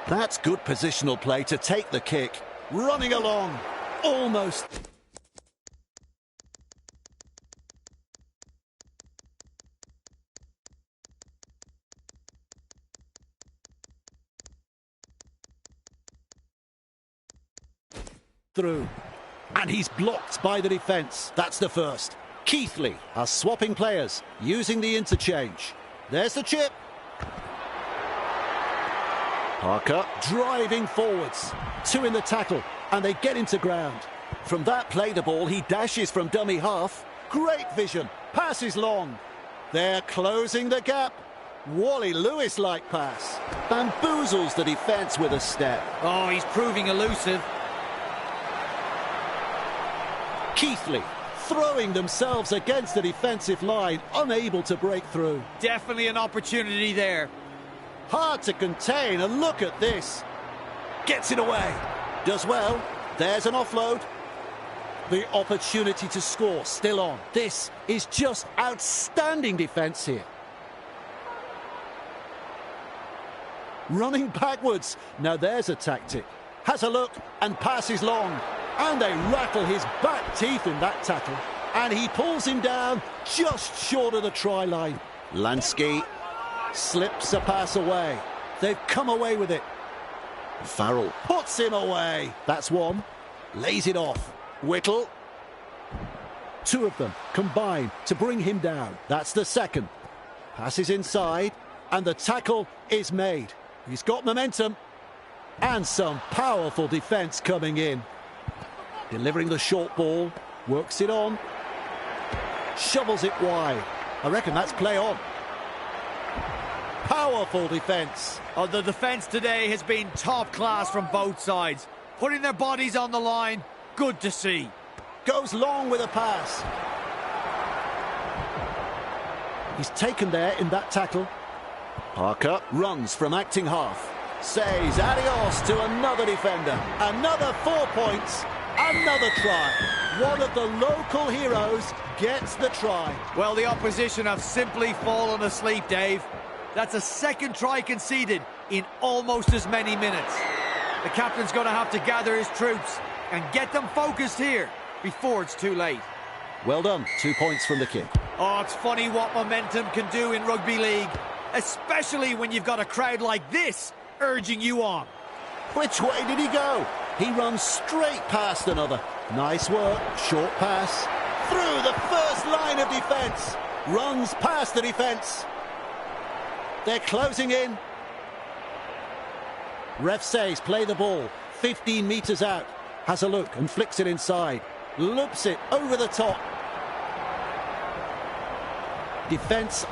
That's good positional play to take the kick. Running along. Almost. through. And he's blocked by the defence. That's the first. Keighley are swapping players, using the interchange. There's the chip. Parker driving forwards. Two in the tackle, and they get into ground. From that play the ball, he dashes from dummy half. Great vision. Passes long. They're closing the gap. Wally Lewis-like pass. Bamboozles the defence with a step. Oh, he's proving elusive. Keighley throwing themselves against the defensive line, unable to break through. Definitely an opportunity there. Hard to contain, and look at this. Gets it away. Does well. There's an offload. The opportunity to score still on. This is just outstanding defence here. Running backwards. Now there's a tactic. Has a look and passes long. And they rattle his back teeth in that tackle. And he pulls him down just short of the try line. Lansky slips a pass away. They've come away with it. Farrell puts him away. That's one. Lays it off. Whittle. Two of them combine to bring him down. That's the second. Passes inside. And the tackle is made. He's got momentum. And some powerful defence coming in. Delivering the short ball, works it on, shovels it wide. I reckon that's play on. Powerful defence. Oh, the defence today has been top class from both sides. Putting their bodies on the line, good to see. Goes long with a pass. He's taken there in that tackle. Parker runs from acting half. Says adios to another defender. Another 4 points. Another try. One of the local heroes gets the try. Well, the opposition have simply fallen asleep, Dave. That's a second try conceded in almost as many minutes. The captain's going to have to gather his troops and get them focused here before it's too late. Well done. 2 points from the kick. Oh, it's funny what momentum can do in rugby league, especially when you've got a crowd like this urging you on. Which way did he go? He runs straight past another. Nice work. Short pass. Through the first line of defence. Runs past the defence. They're closing in. Ref says play the ball. 15 metres out. Has a look and flicks it inside. Loops it over the top. Defence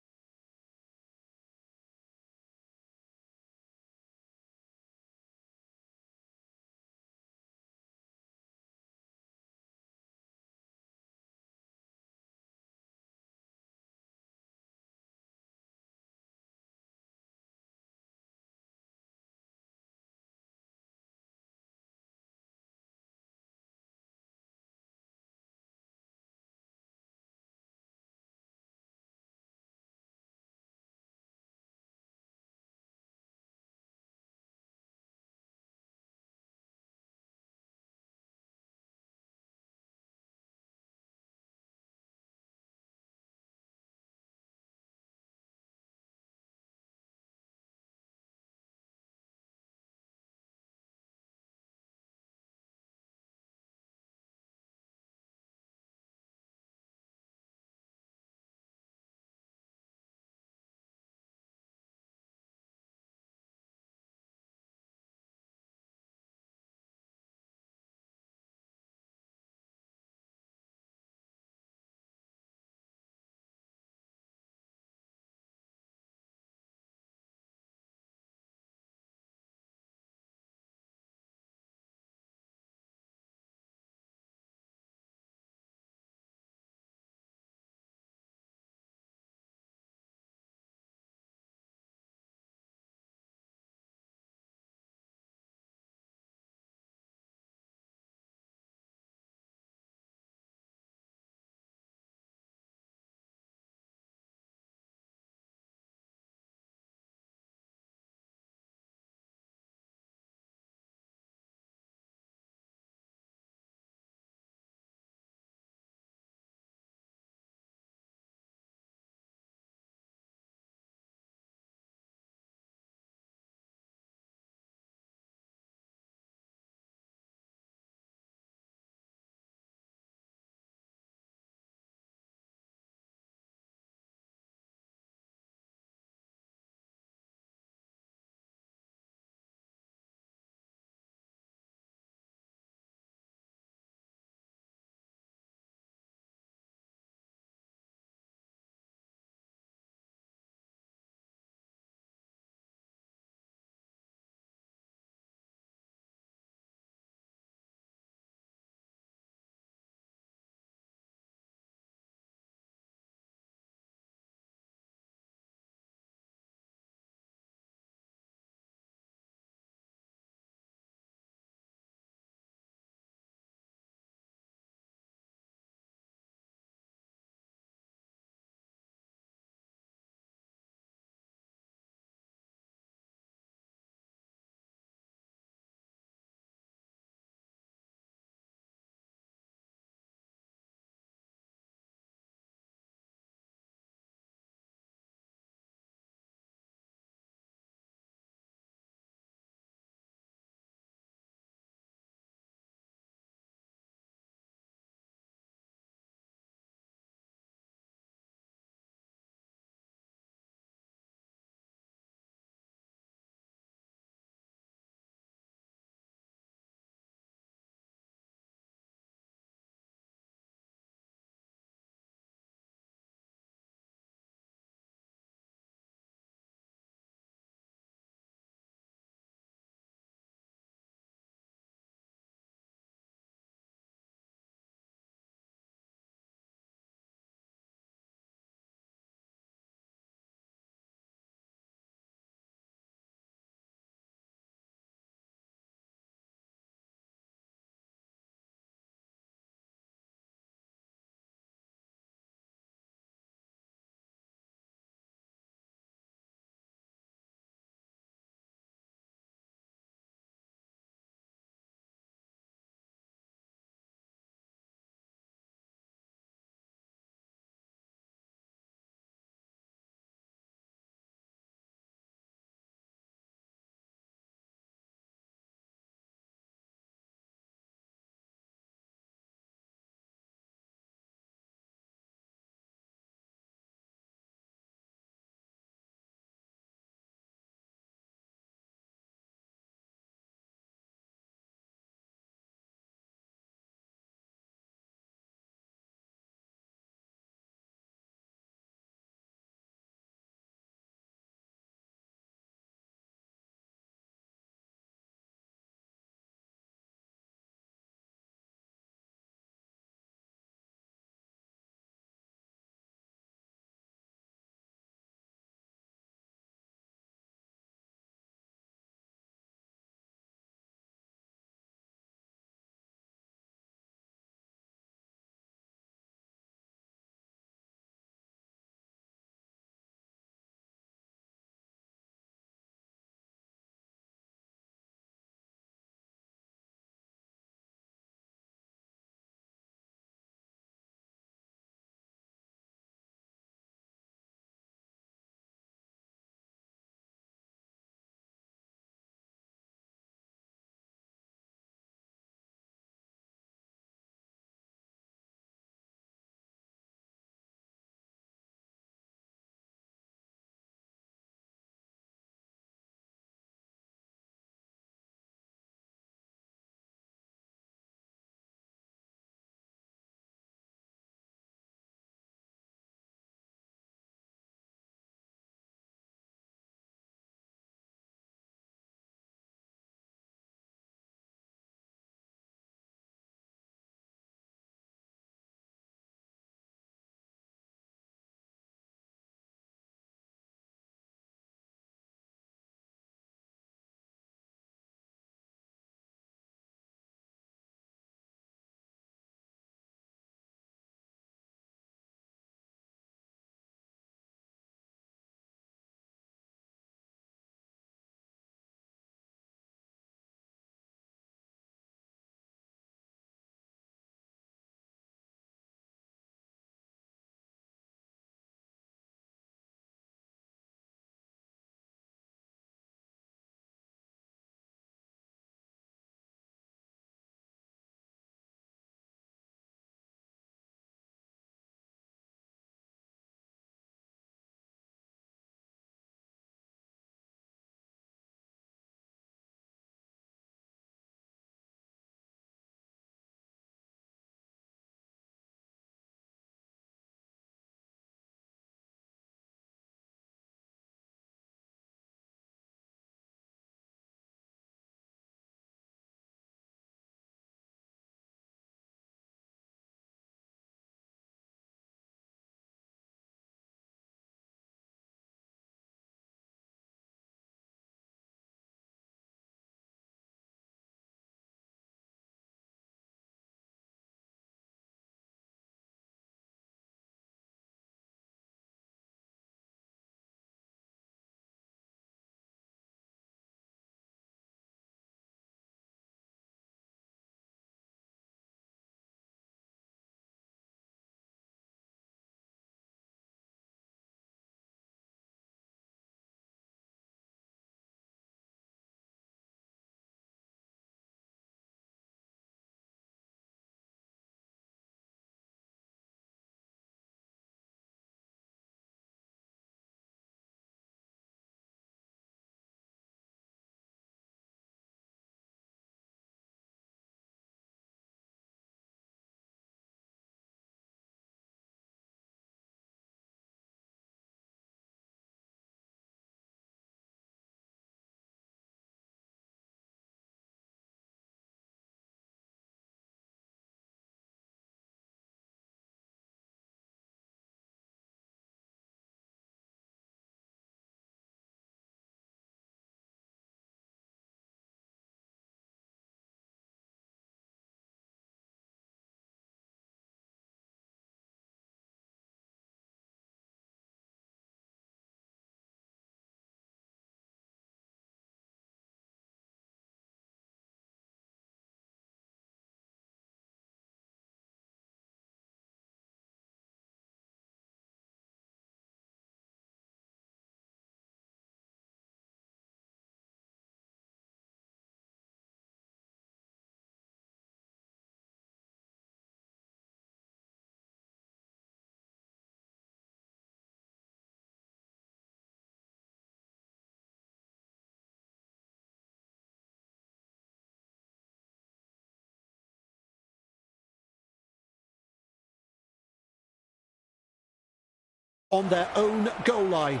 on their own goal line.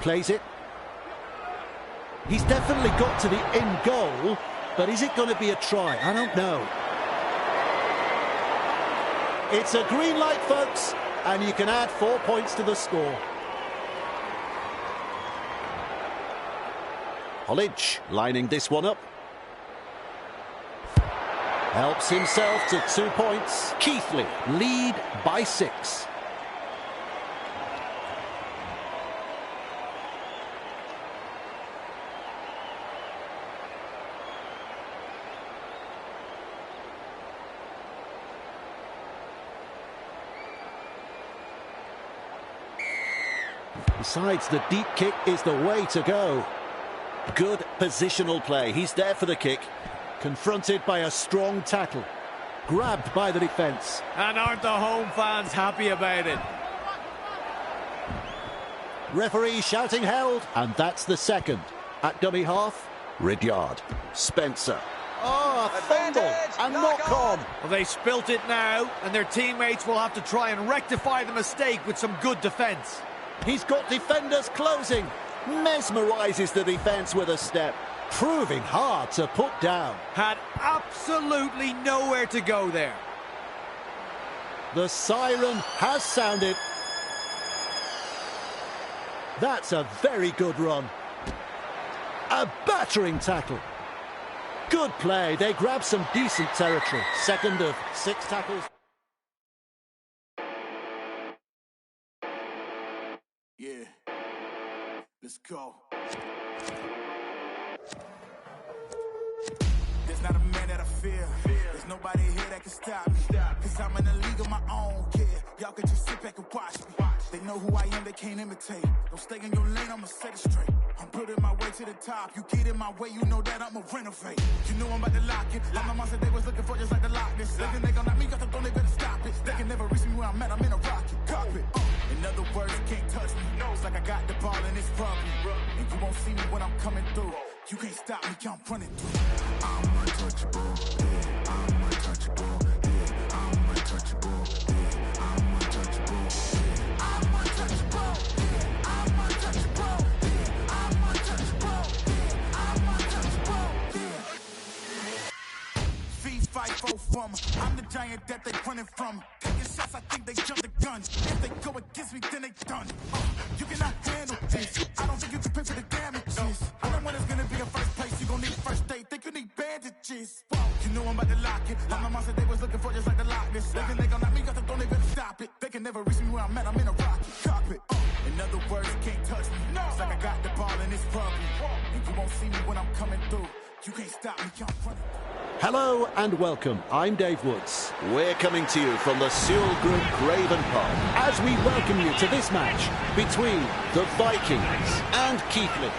Plays it. He's definitely got to the in goal, but is it going to be a try? I don't know. It's a green light, folks, and you can add 4 points to the score. Hollidge lining this one up. Helps himself to 2 points. Keighley lead by 6. Decides the deep kick is the way to go. Good positional play. He's there for the kick. Confronted by a strong tackle. Grabbed by the defence. And aren't the home fans happy about it? Referee shouting held. And that's the second. At dummy half, Ridyard. Spencer. Oh, a fumble and knock on. Well, they spilt it now, and their teammates will have to try and rectify the mistake with some good defence. He's got defenders closing. Mesmerises the defence with a step. Proving hard to put down. Had absolutely nowhere to go there. The siren has sounded. That's a very good run. A battering tackle. Good play. They grab some decent territory. Second of 6 tackles. Yeah, let's go. There's not a man that I fear. There's nobody here that can stop me. Cause I'm in a league of my own, yeah. Y'all can just sit back and watch me. They know who I am, they can't imitate. Don't stay in your lane, I'ma set it straight. I'm building my way to the top. You get in my way, you know that I'ma renovate. You know I'm about to lock it. Like my mom said they was looking for, just like the Loch Ness. They think they gon' knock me off the throne, they better stop it. They can never reach me where I'm at, I'm in a rocket. Cockpit. In other words, you can't touch me. It's like I got the ball and it's rugby. And you won't see me when I'm coming through. You can't stop me, I'm running through. I'm untouchable, yeah. I'm untouchable, yeah. I'm untouchable, yeah. I'm untouchable, yeah. I'm untouchable, yeah. I'm untouchable, yeah. I'm untouchable, yeah. I'm untouchable, yeah. Feet fight both from. I'm the giant that they running from. Taking shots, I think they jump the gun. If they go against me, then they done. You cannot handle this. I don't think you can pay for the damages. I know when it's gonna be a first place. You gon' need first aid. Think you need bandages. You know I'm about to lock it. Like my mom said they was looking for, just like the Loch Ness. They think they gon' knock me off the throne, they better stop it. They can never reach me where I'm at. I'm in a rocket cockpit. In other words, you can't touch me. It's like I got the ball and it's rugby. And you won't see me when I'm coming through. You can't stop me, I'm running. Hello and welcome. I'm Dave Woods. We're coming to you from the Sewell Group Craven Pub as we welcome you to this match between the Vikings and Keighley.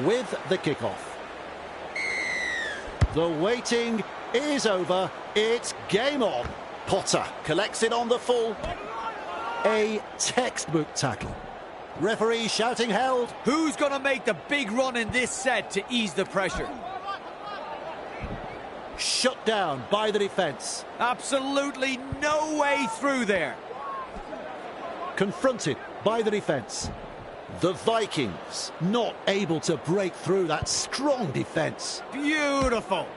with the kickoff. The waiting is over. It's game on. Potter collects it on the full. A textbook tackle. Referee shouting held. Who's going to make the big run in this set to ease the pressure? Shut down by the defence. Absolutely no way through there. Confronted by the defence. The Vikings not able to break through that strong defence. Beautiful.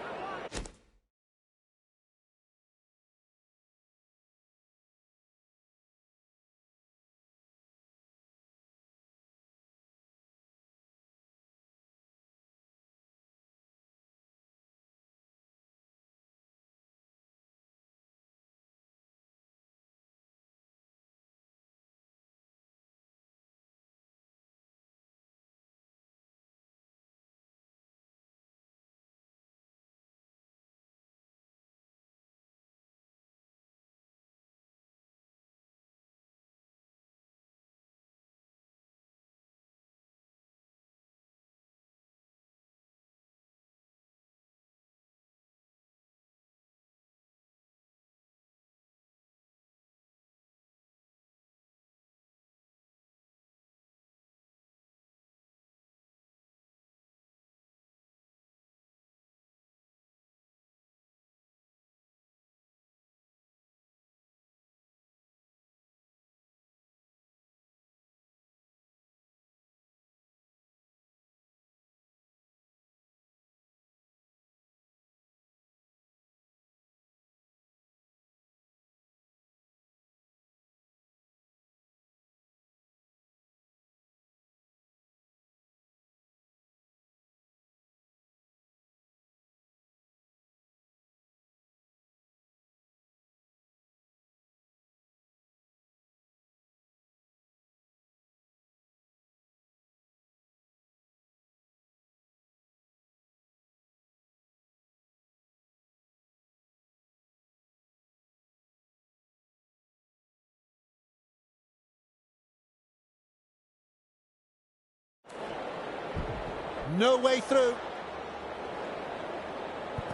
No way through.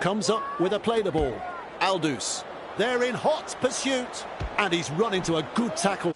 Comes up with a play the ball. Aldous. They're in hot pursuit. And he's run into a good tackle.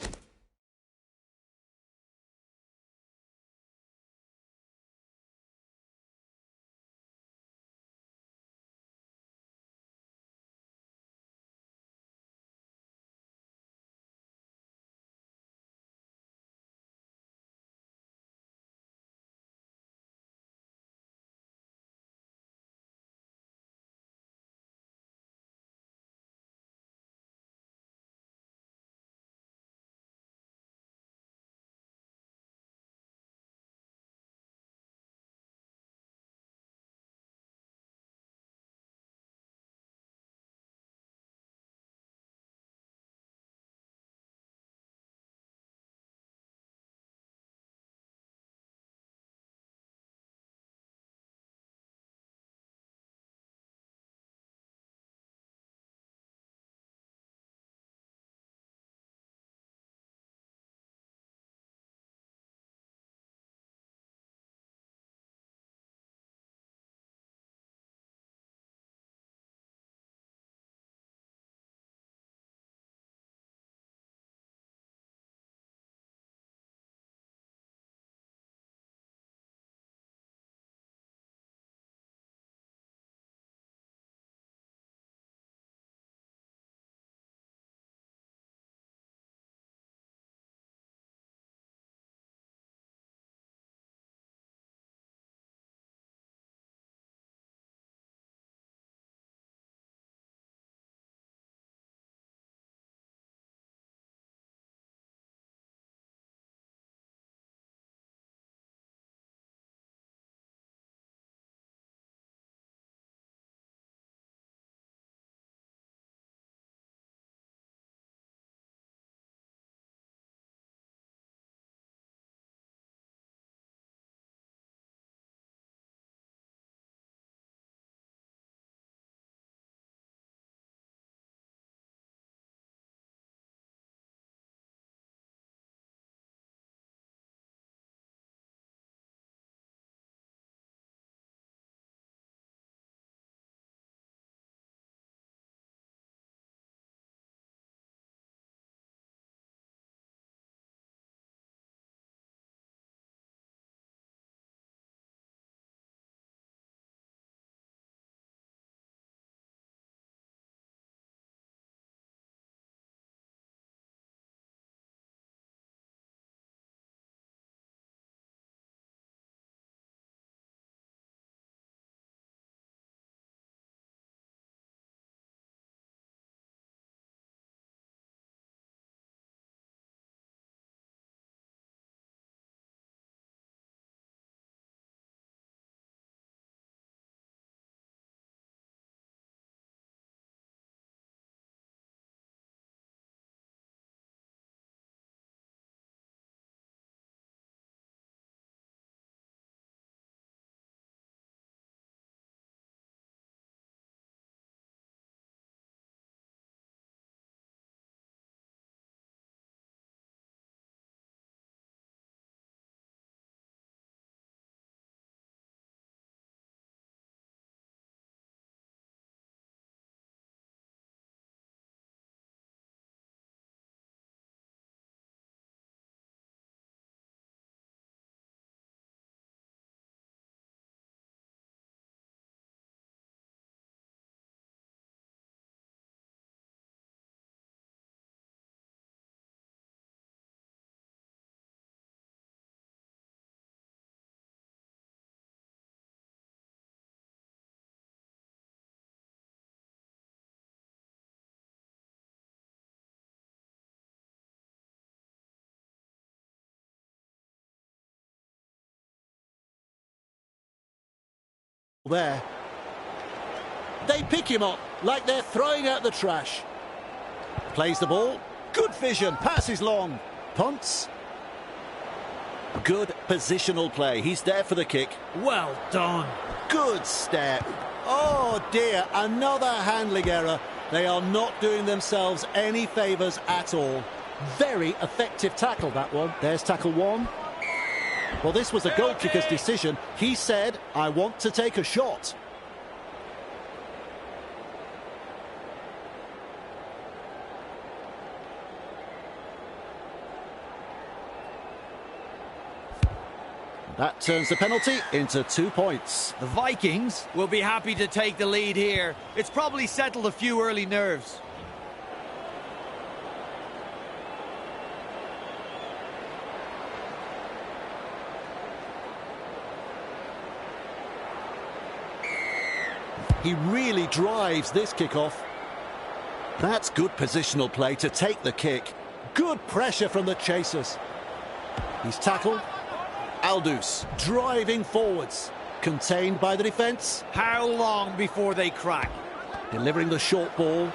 there. They pick him up like they're throwing out the trash. Plays the ball. Good vision. Passes long. Punts. Good positional play. He's there for the kick. Well done. Good step. Oh dear, another handling error. They are not doing themselves any favours at all. Very effective tackle, that one. There's tackle one. Well, this was a goal kicker's decision. He said, I want to take a shot. That turns the penalty into 2 points. The Vikings will be happy to take the lead here. It's probably settled a few early nerves. He really drives this kickoff. That's good positional play to take the kick. Good pressure from the chasers. He's tackled. Aldous driving forwards, contained by the defence. How long before they crack? Delivering the short ball.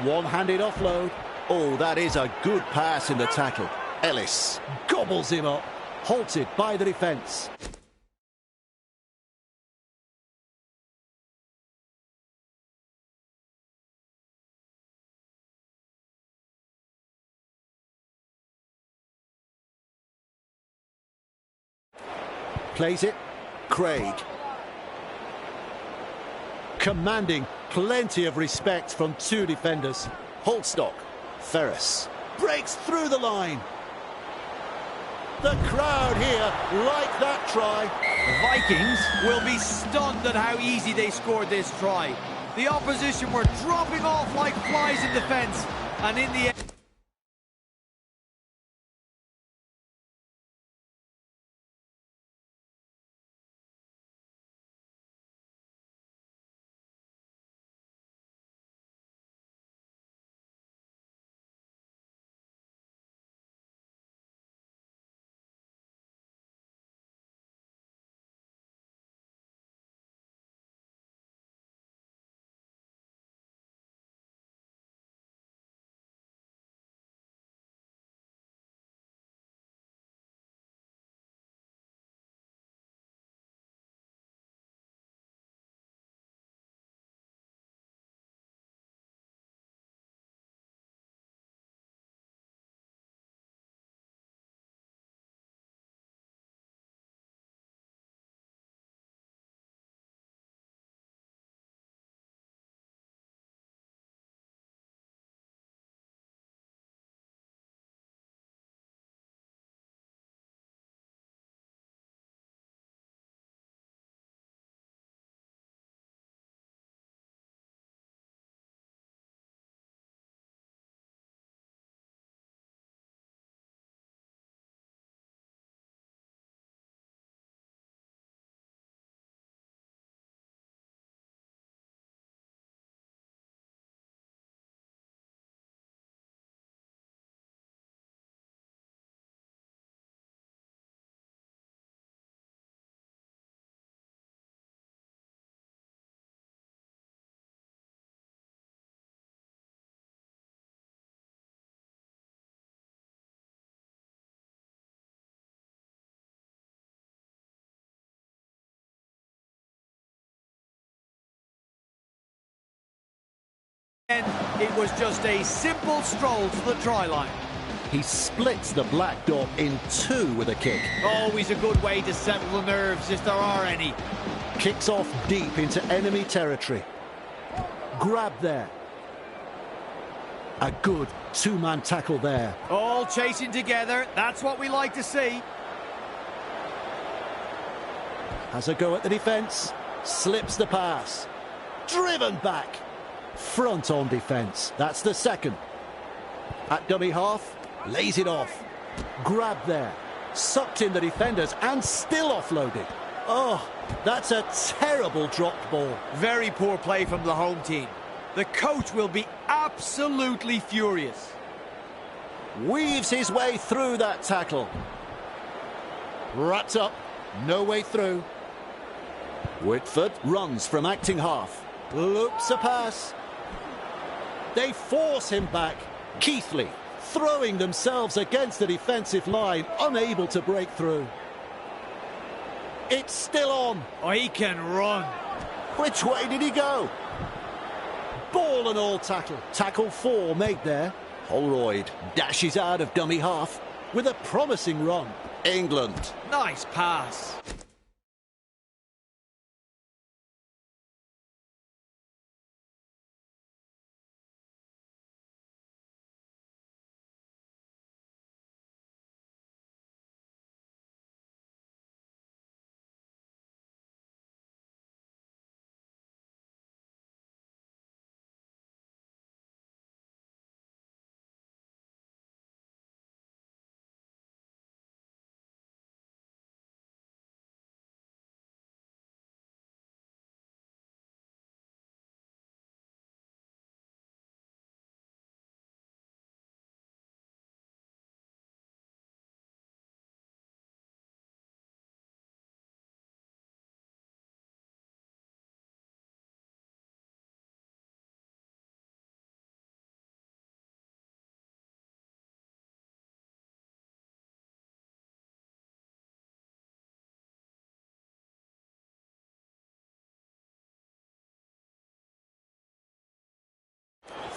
One-handed offload. Oh, that is a good pass in the tackle. Ellis gobbles him up, halted by the defence. Plays it, Craig. Commanding plenty of respect from two defenders. Holdstock, Ferris, breaks through the line. The crowd here like that try. The Vikings will be stunned at how easy they scored this try. The opposition were dropping off like flies in defence, and in the end... It was just a simple stroll to the try line. He splits the black dot in two with a kick. Always a good way to settle the nerves if there are any. Kicks off deep into enemy territory. Grab there. A good two-man tackle there. All chasing together, that's what we like to see. Has a go at the defence. Slips the pass. Driven back. Front on defence. That's the second. At dummy half, lays it off. Grab there. Sucked in the defenders and still offloaded. Oh, that's a terrible dropped ball. Very poor play from the home team. The coach will be absolutely furious. Weaves his way through that tackle. Wrapped up. No way through. Whitford runs from acting half. Loops a pass. They force him back. Keighley throwing themselves against the defensive line, unable to break through. It's still on. Oh, he can run. Which way did he go? Ball and all tackle. Tackle 4 made there. Holroyd dashes out of dummy half with a promising run. England. Nice pass.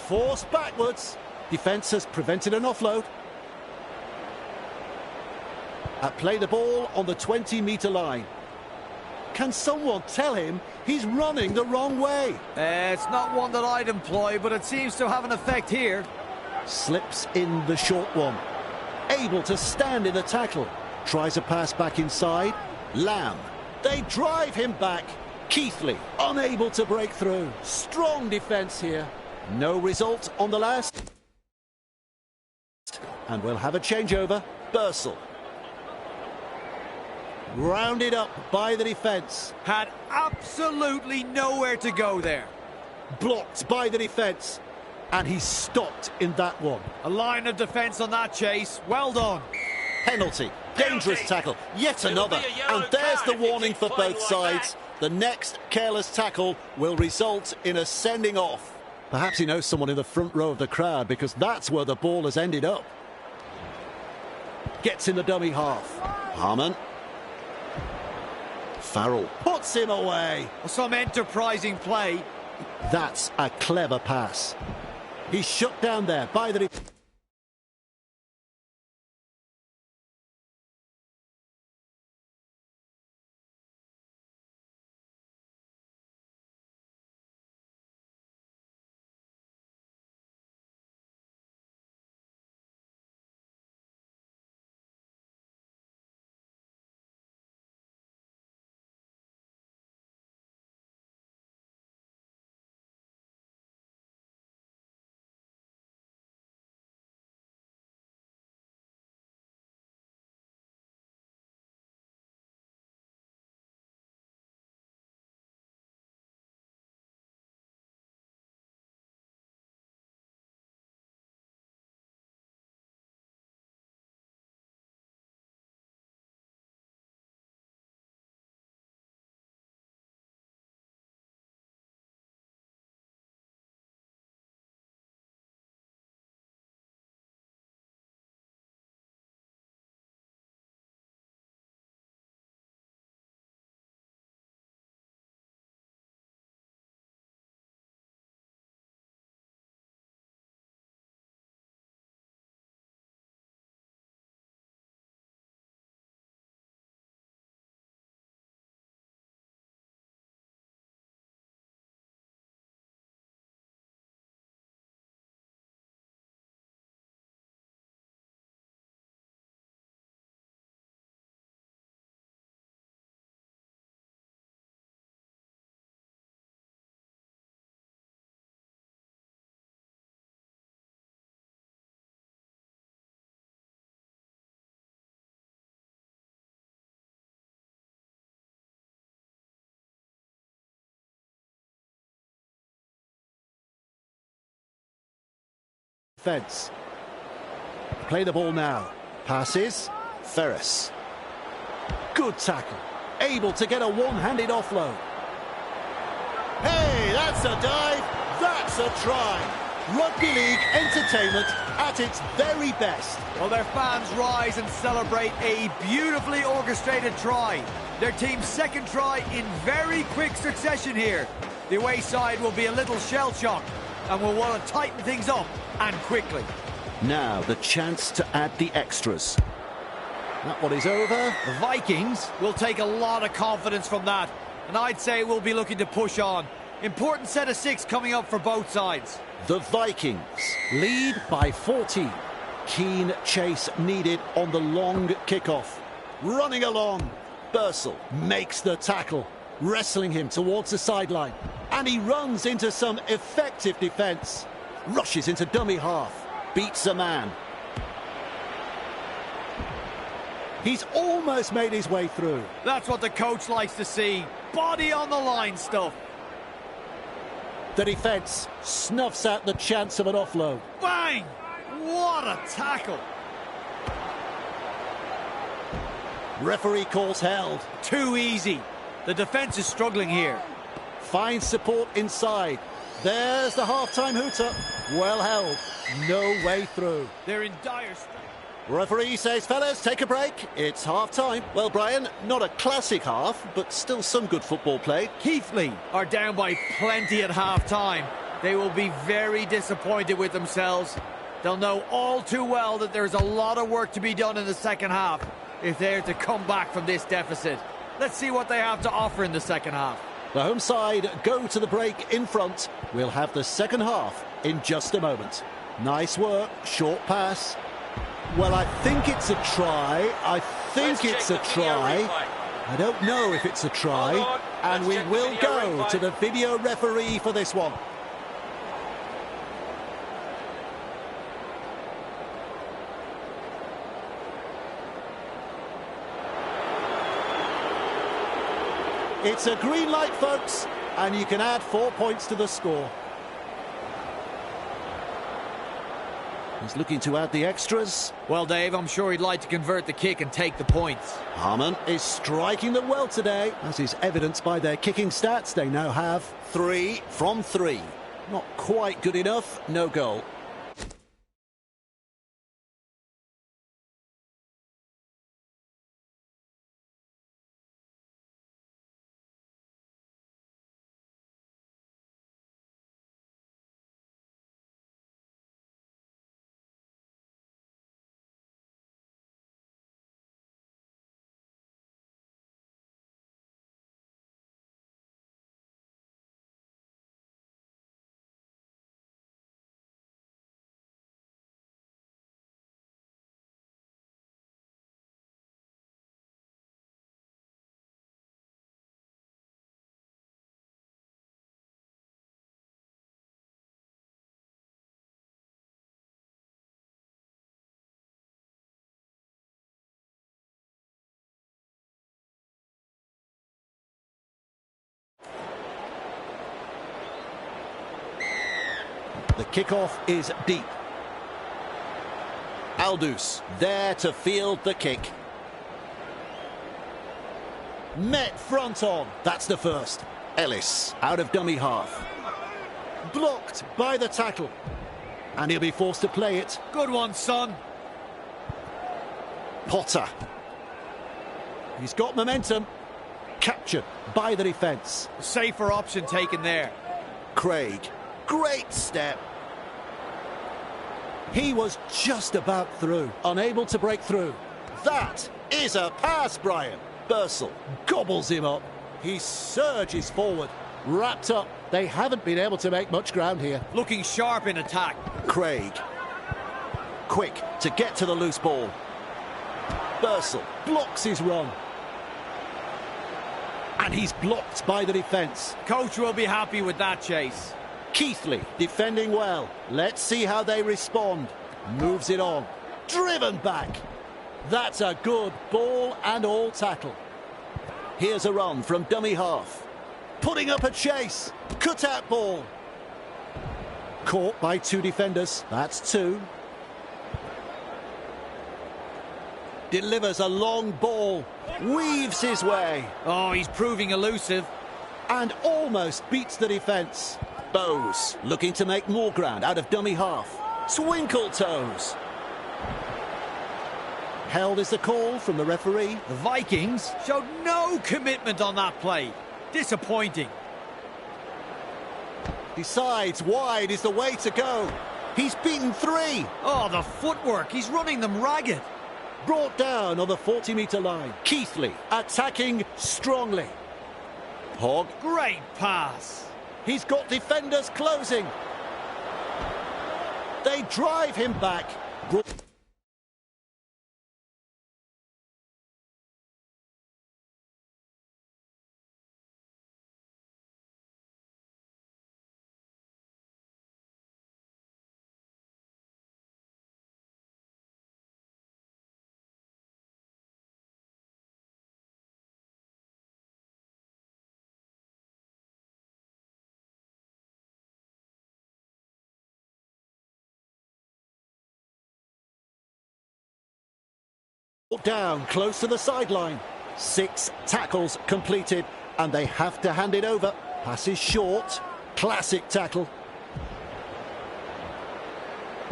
Forced backwards. Defence has prevented an offload. Play the ball on the 20-metre line. Can someone tell him he's running the wrong way? It's not one that I'd employ, but it seems to have an effect here. Slips in the short one. Able to stand in the tackle. Tries a pass back inside. Lamb. They drive him back. Keighley unable to break through. Strong defence here. No result on the last. And we'll have a changeover. Bursell. Rounded up by the defence. Had absolutely nowhere to go there. Blocked by the defence. And he's stopped in that one. A line of defence on that chase. Well done. Penalty. Dangerous tackle. Yet another. And there's the warning for both sides. The next careless tackle will result in a sending off. Perhaps he knows someone in the front row of the crowd, because that's where the ball has ended up. Gets in the dummy half. Harmon. Farrell puts him away. Some enterprising play. That's a clever pass. He's shut down there by the... Fence. Play the ball now. Passes. Ferris. Good tackle. Able to get a one-handed offload. That's a dive. That's a try. Rugby league entertainment at its very best. Well, their fans rise and celebrate a beautifully orchestrated try. Their team's second try in very quick succession here. The away side will be a little shell-shocked and will want to tighten things up, and quickly. Now the chance to add the extras. That one is over. The Vikings will take a lot of confidence from that, and I'd say we'll be looking to push on. Important set of 6 coming up for both sides. The Vikings lead by 14. Keen chase needed on the long kickoff. Running along. Bursell makes the tackle, wrestling him towards the sideline. And he runs into some effective defence. Rushes into dummy half. Beats a man. He's almost made his way through. That's what the coach likes to see. Body on the line stuff. The defence snuffs out the chance of an offload. Bang! What a tackle! Referee calls held. Too easy. The defence is struggling here. Finds support inside. There's the half-time hooter. Well held. No way through. They're in dire straits. Referee says, fellas, take a break. It's half-time. Well, Brian, not a classic half, but still some good football played. Keighley are down by plenty at half-time. They will be very disappointed with themselves. They'll know all too well that there's a lot of work to be done in the second half if they're to come back from this deficit. Let's see what they have to offer in the second half. The home side go to the break in front. We'll have the second half in just a moment. Nice work, short pass. Well, I think it's a try. I think it's a try. I don't know if it's a try. And we will go to the video referee for this one. It's a green light, folks, and you can add 4 points to the score. He's looking to add the extras. Well, Dave, I'm sure he'd like to convert the kick and take the points. Harmon is striking them well today, as is evidenced by their kicking stats. They now have 3 from 3. Not quite good enough, no goal. The kickoff is deep. Aldous there to field the kick. Met front on. That's the first. Ellis out of dummy half. Blocked by the tackle. And he'll be forced to play it. Good one, son. Potter. He's got momentum. Captured by the defence. Safer option taken there. Craig. Great step. He was just about through, unable to break through. That is a pass, Brian. Bursell gobbles him up. He surges forward, wrapped up. They haven't been able to make much ground here. Looking sharp in attack. Craig. Quick to get to the loose ball. Bursell blocks his run. And he's blocked by the defence. Coach will be happy with that chase. Keighley defending well. Let's see how they respond. Moves it on. Driven back. That's a good ball and all tackle. Here's a run from dummy half. Putting up a chase. Cut out ball. Caught by 2 defenders. That's 2. Delivers a long ball. Weaves his way. Oh, he's proving elusive. and almost beats the defence. Bowes looking to make more ground out of dummy half. Twinkle toes. Held is the call from the referee. The Vikings showed no commitment on that play. Disappointing. Decides wide is the way to go. He's beaten 3. Oh, the footwork. He's running them ragged. Brought down on the 40-metre line. Keighley attacking strongly. Hogg. Great pass. He's got defenders closing. They drive him back. Down close to the sideline. 6 tackles completed and they have to hand it over. Passes short. Classic tackle.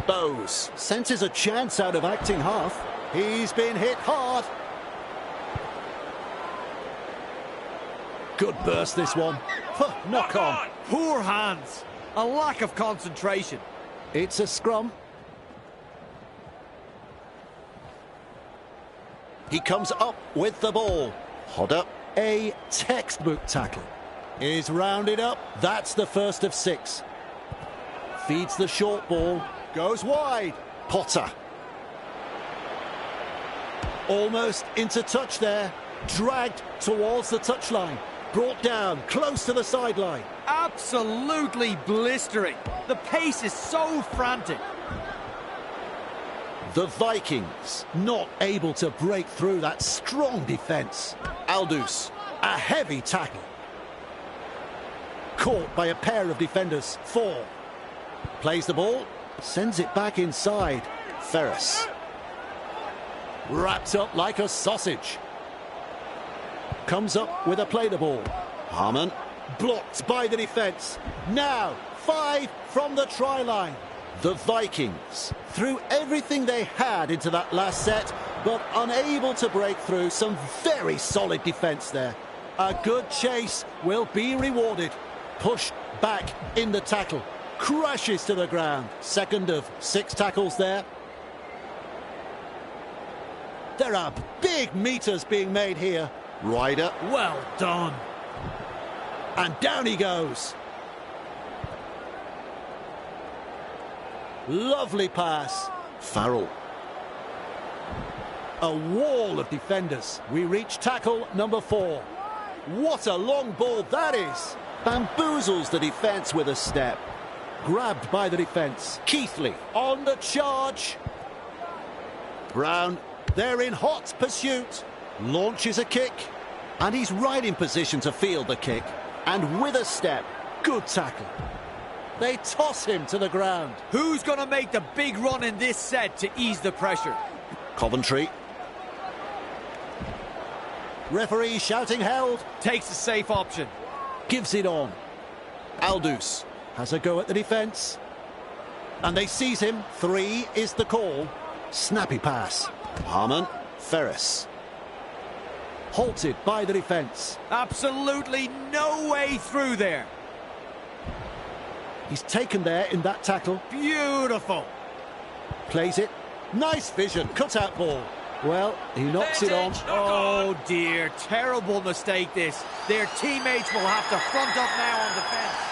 Bowes senses a chance out of acting half. He's been hit hard. Good burst this one. Knock on. Poor hands. A lack of concentration. It's a scrum. He comes up with the ball. Hodder, a textbook tackle. Is rounded up. That's the first of 6. Feeds the short ball. Goes wide. Potter. Almost into touch there. Dragged towards the touchline. Brought down close to the sideline. Absolutely blistering. The pace is so frantic. The Vikings not able to break through that strong defence. Aldous, a heavy tackle. Caught by a pair of defenders. 4. Plays the ball, sends it back inside. Ferris. Wrapped up like a sausage. Comes up with a play the ball. Harmon, blocked by the defence. Now, 5 from the try line. The Vikings threw everything they had into that last set, but unable to break through. Some very solid defence there. A good chase will be rewarded. Pushed back in the tackle. Crashes to the ground. Second of 6 tackles there. There are big meters being made here. Ryder. Well done. And down he goes. Lovely pass. Farrell. A wall of defenders. We reach tackle number 4. What a long ball that is. Bamboozles the defence with a step. Grabbed by the defence. Keighley on the charge. Brown, they're in hot pursuit. Launches a kick. And he's right in position to field the kick. And with a step, good tackle. They toss him to the ground. Who's going to make the big run in this set to ease the pressure? Coventry. Referee shouting held. Takes a safe option. Gives it on. Aldous has a go at the defence. And they seize him. 3 is the call. Snappy pass. Harmon. Ferris. Halted by the defence. Absolutely no way through there. He's taken there in that tackle. Beautiful. Plays it. Nice vision. Cut out ball. Well, he knocks it on. Oh dear, terrible mistake this. Their teammates will have to front up now on defence.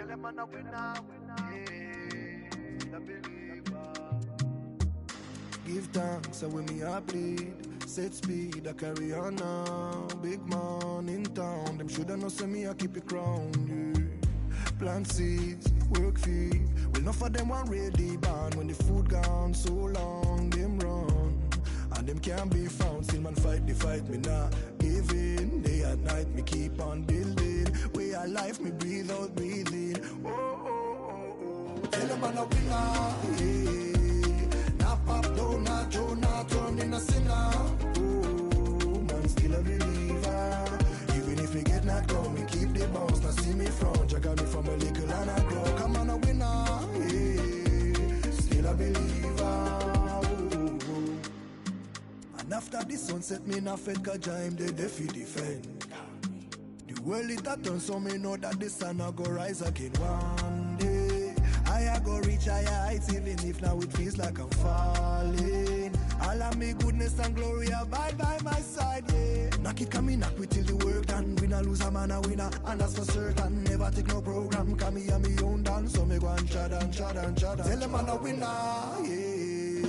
them I'm a winner. Yeah, still a believer. Give thanks, so when me a bleed. Set speed, I carry on now. Big man in town, them shoulda know say me I keep it crown. Yeah. Plant seeds, work feed. Well, enough of them want ready band. When the food gone so long, them run. And them can't be found. Still man fight the fight, me not give in. Day and night, me keep on building. Way of life, me breathe out, breathe in. Oh, oh, oh, oh. Tell them I'm a winner, yeah. Pop down, not Jonah, turn in a sinner. Oh, man, still a believer. Even if we get knocked down, we keep the bounce. Now see me front, you got me from a little and I grow. Come on, a winner, yeah. Still a believer. Oh. And after the sunset, me not fed, cause I'm the deaf defend. The world it a turn, so me know that the sun a go rise again one day. I go reach higher heights, even if now it feels like I'm falling. All of me goodness and glory abide by my side, yeah. Knock it, come in, knock we till the work done. Win or lose, a man a winner, and that's for certain. Never take no program, come me and me own dance. So me go and chad and chad and chad. Tell them I'm a winner, yeah.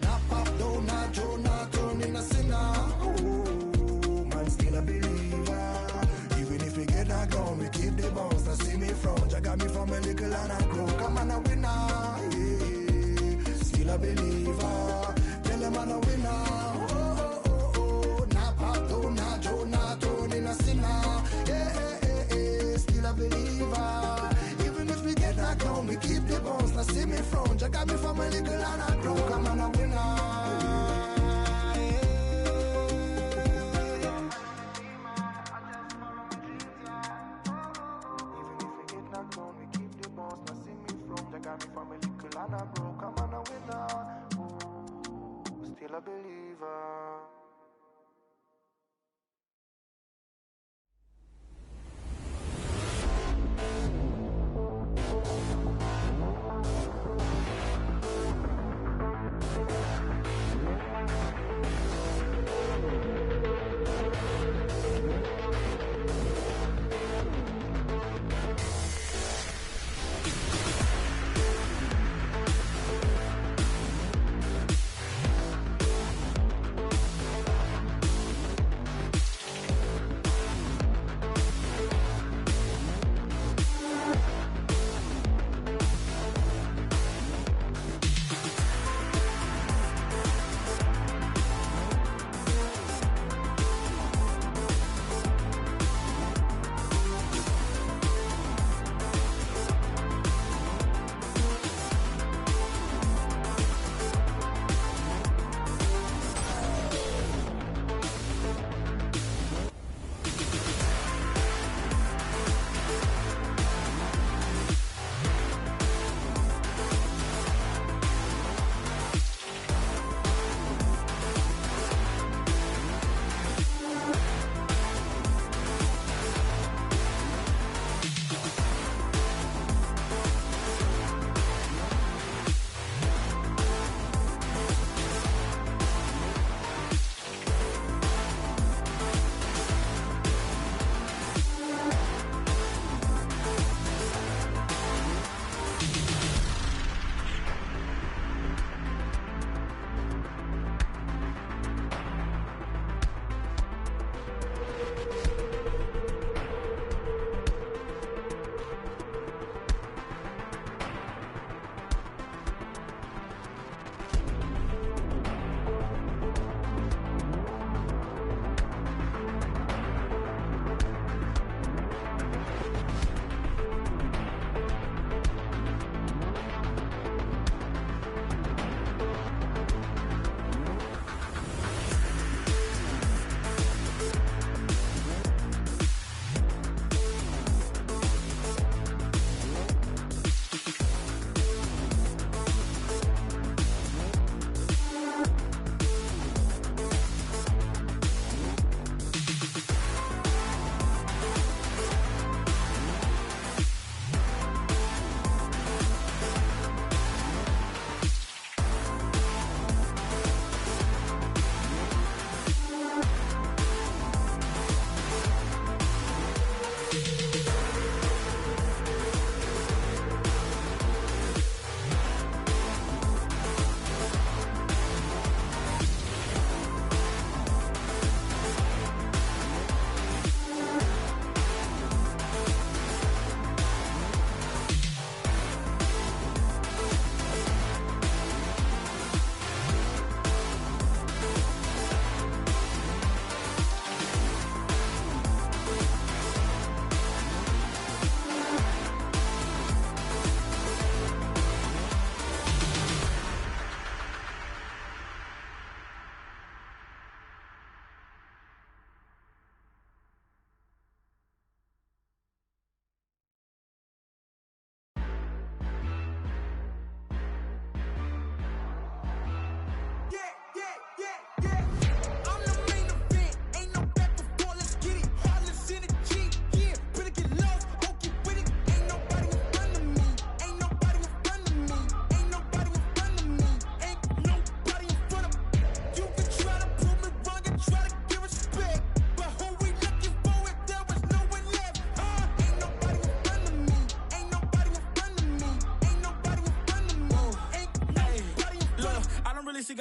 Not pop down, not Jonah, turn in a sinner. Oh, man, still a believer. Even if we get knocked down, we keep the bounce. Now see me front, you got me from a little and I grow. Come on, a winner, yeah. Still a believer. Tell them I'm a winner. Oh, oh, oh, oh. Not pop down, not Jonah, turn in a sinner. Yeah, still a believer. Even if we get knocked down, we keep the bounce. Now see me front, you got me from a little and I grow. Come on, a winner. Got me from a little and I broke. I'm on a winner. Ooh, still a believer.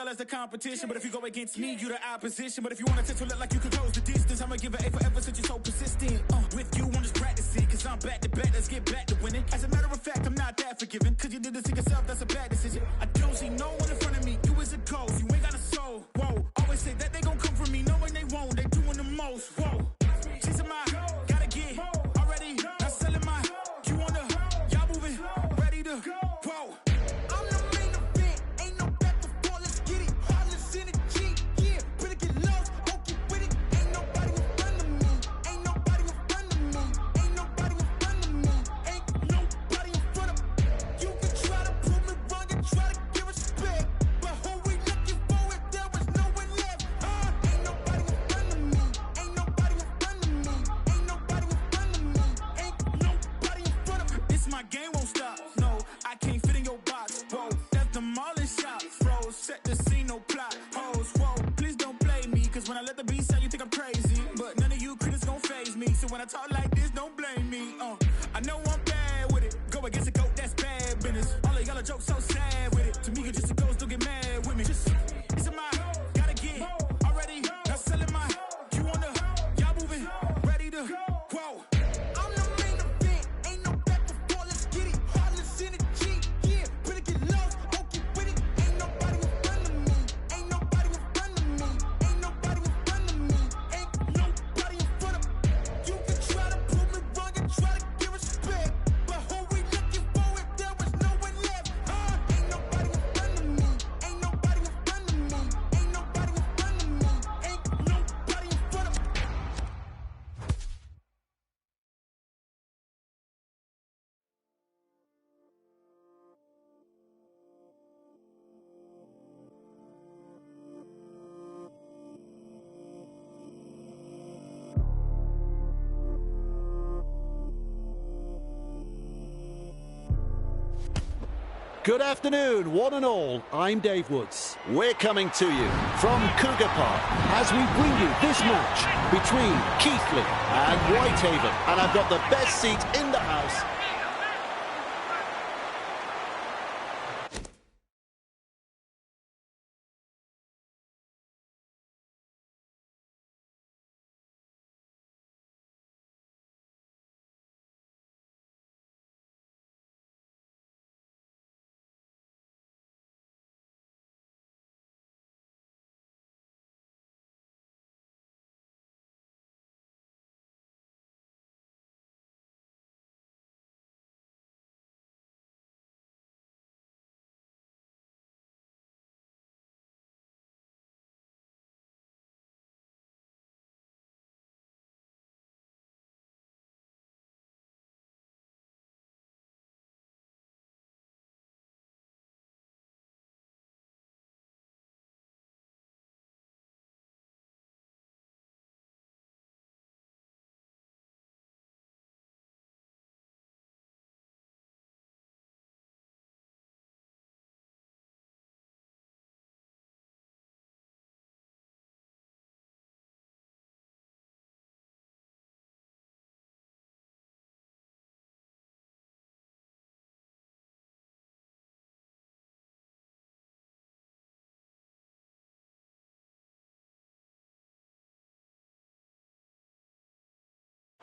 as the competition. But if you go against me, you the opposition. But if you want to look like you can close the distance, I'ma give it A forever since you're so persistent. With you, I'm just practicing, cause I'm back to back, let's get back to winning. As a matter of fact, I'm not that forgiving, cause you did this to yourself, that's a bad decision. I don't see no one in front of me, you is a ghost, you ain't got a soul. Whoa, always say that they gon' come for me, knowing they won't, they doing the most. Whoa, chasing my, gotta get already, not selling my, you on the, y'all moving, ready to, whoa. I'm the main event, ain't no back before, let's get it. Heartless energy, yeah, better get lost, hope you with it. Ain't nobody in front of me, ain't nobody in front of me, ain't nobody in front of me, ain't nobody in front of me. You can try to prove me wrong and try to give respect, but who we looking for if there was no one left? Ain't nobody in front of me, ain't nobody in front of me, ain't nobody in front of me, ain't nobody in front of me. This my game won't stop, no, I can't fit in your box, whoa, that's demolish shop, froze, set the scene, no plot, hoes, whoa, please don't play me, cause when I let the beat sound, you think I'm crazy, but none of you critics gon' faze me, so when I talk like this, don't blame me, I know I'm bad with it, go against a goat, that's bad business, all of y'all are jokes so sad with it, to me, you just a ghost, don't get mad with me, just, it's a my, gotta get, already, not selling my, you on the, y'all moving, ready to, whoa. I'm the main event, ain't no back before, let's get it. Heartless energy, yeah, better get lost, hope you with it. Ain't nobody in front of me, ain't nobody in front of me, ain't nobody in front of me, ain't nobody in front of me. You can try to prove me wrong and try to give respect, but who we looking for if there was no one left? Ain't nobody in front of me, ain't nobody in front of me, ain't nobody in front of me, ain't nobody in front of me. Good afternoon, one and all. I'm Dave Woods. We're coming to you from Cougar Park as we bring you this match between Keighley and Whitehaven. And I've got the best seat in the house.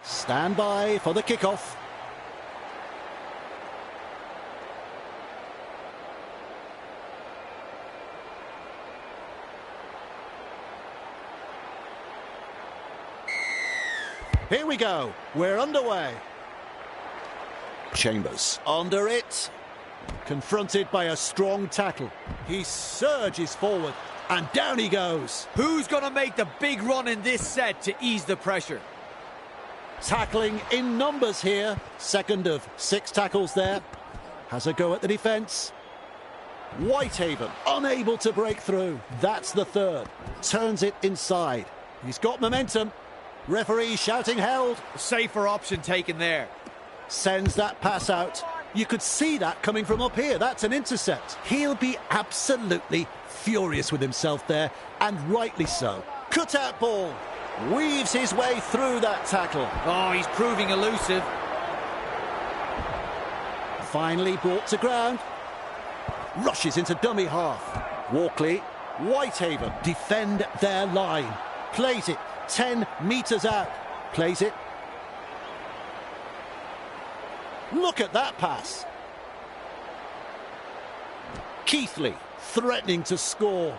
Stand by for the kickoff. Here we go. We're underway. Chambers under it. Confronted by a strong tackle. He surges forward and down he goes. Who's going to make the big run in this set to ease the pressure? Tackling in numbers here. Second of 6 tackles there. Has a go at the defence. Whitehaven unable to break through. That's the third. Turns it inside. He's got momentum. Referee shouting held. Safer option taken there. Sends that pass out. You could see that coming from up here. That's an intercept. He'll be absolutely furious with himself there, and rightly so. Cut-out ball. Weaves his way through that tackle. Oh, he's proving elusive. Finally brought to ground. Rushes into dummy half. Walkley Whitehaven defend their line. Plays it 10 metres out. Plays it. Look at that pass. Keighley threatening to score.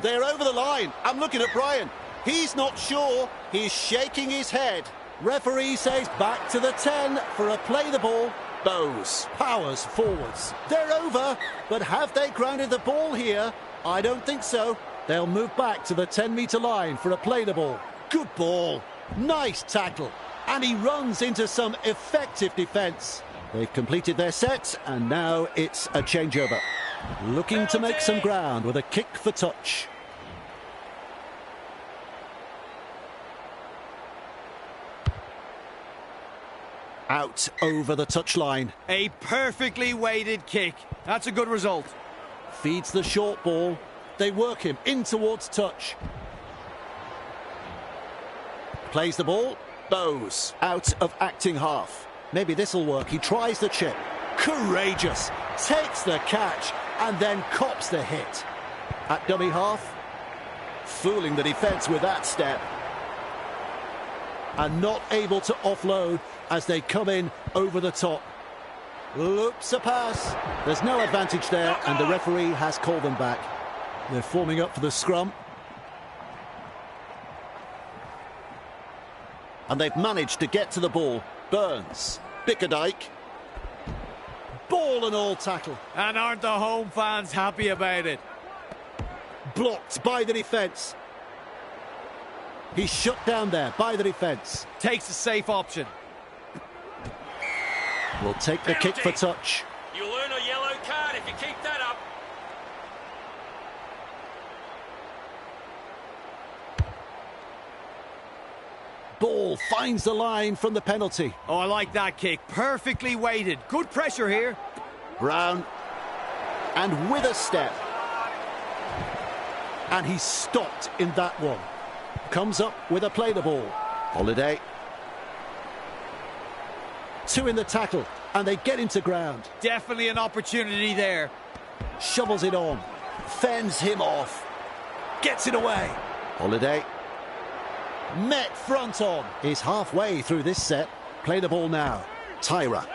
They're over the line. I'm looking at Brian. He's not sure. He's shaking his head. Referee says back to the 10 for a play the ball. Bowes powers forwards. They're over, but have they grounded the ball here? I don't think so. They'll move back to the 10-metre line for a play the ball. Good ball. Nice tackle. And he runs into some effective defence. They've completed their set, and now it's a changeover. Looking to make some ground with a kick for touch. Out over the touchline. A perfectly weighted kick. That's a good result. Feeds the short ball. They work him in towards touch. Plays the ball. Bowes out of acting half. Maybe this'll work. He tries the chip. Courageous. Takes the catch and then cops the hit. At dummy half. Fooling the defence with that step. And not able to offload as they come in over the top. Loops a pass. There's no advantage there, and the referee has called them back. They're forming up for the scrum. And they've managed to get to the ball. Burns. Bickerdike. Ball and all tackle. And aren't the home fans happy about it? Blocked by the defence. He's shut down there by the defence. Takes a safe option. Will take the kick for touch. You'll earn a yellow card if you keep that up. Ball finds the line from the penalty. Oh, I like that kick. Perfectly weighted. Good pressure here. Brown. And with a step. And he's stopped in that one. Comes up with a play the ball. Holiday. Two in the tackle, and they get into ground. Definitely an opportunity there. Shovels it on. Fends him off. Gets it away. Holiday. Met front on. Is halfway through this set. Play the ball now. Tyra.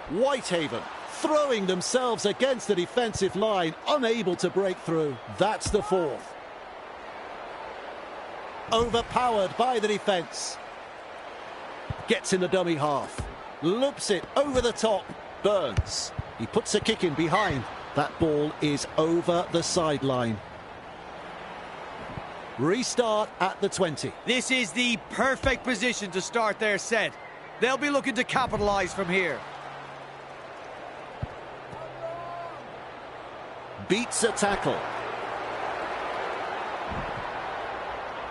Whitehaven throwing themselves against the defensive line, unable to break through. That's the fourth. Overpowered by the defence. Gets in the dummy half. Loops it over the top. Burns. He puts a kick in behind. That ball is over the sideline. Restart at the 20. This is the perfect position to start their set. They'll be looking to capitalise from here. Beats a tackle.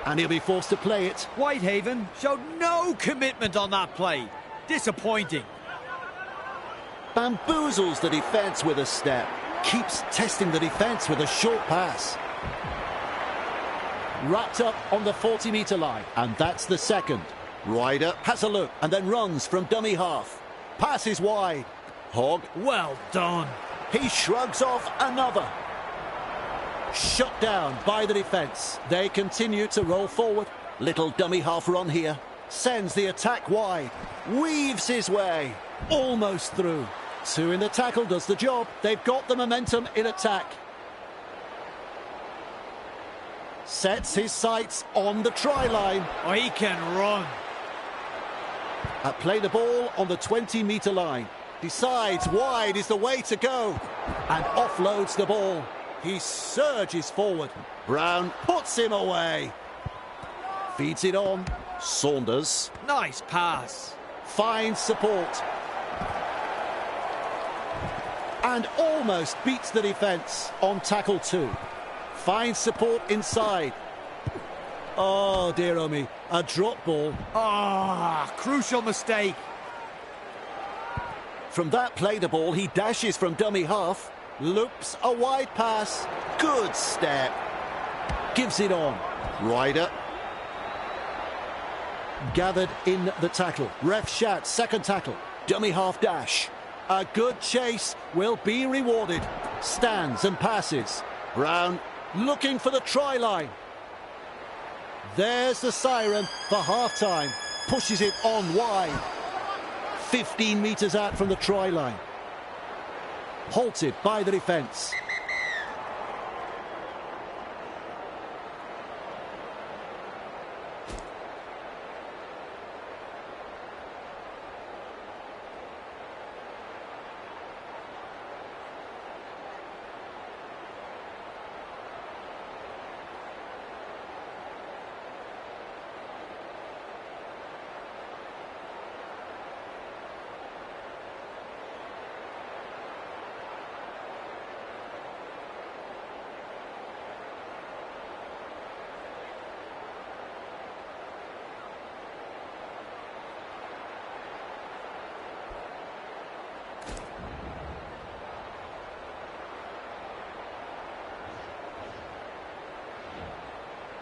And he'll be forced to play it. Whitehaven showed no commitment on that play. Disappointing. Bamboozles the defence with a step. Keeps testing the defence with a short pass. Wrapped up on the 40-metre line. And that's the second. Ryder has a look and then runs from dummy half. Passes wide. Hogg. Well done. He shrugs off another. Shut down by the defence. They continue to roll forward. Little dummy half run here. Sends the attack wide. Weaves his way. Almost through. Two in the tackle does the job. They've got the momentum in attack. Sets his sights on the try line. Oh, he can run. Play the ball on the 20-metre line. Decides wide is the way to go. And offloads the ball. He surges forward. Brown puts him away. Feeds it on. Saunders. Nice pass. Finds support. And almost beats the defence on tackle 2. Finds support inside. Oh, dear oh me. A drop ball. Ah, crucial mistake. From that play the ball, he dashes from dummy half. Loops a wide pass. Good step. Gives it on. Ryder. Gathered in the tackle. Ref Shat, second tackle. Dummy half dash. A good chase will be rewarded. Stands and passes. Brown looking for the try line. There's the siren for half-time. Pushes it on wide. 15 metres out from the try line. Halted by the defence.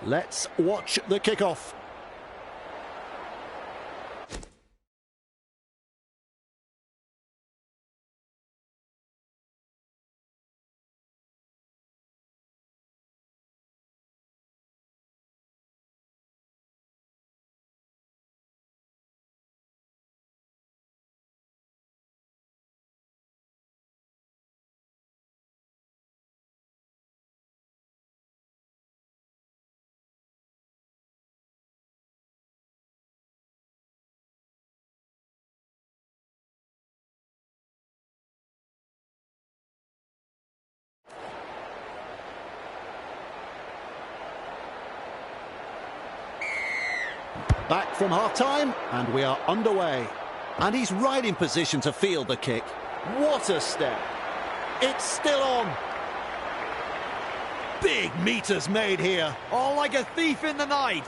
Let's watch the kickoff. Back from half-time, and we are underway. And he's right in position to field the kick. What a step. It's still on. Big meters made here. Oh, like a thief in the night.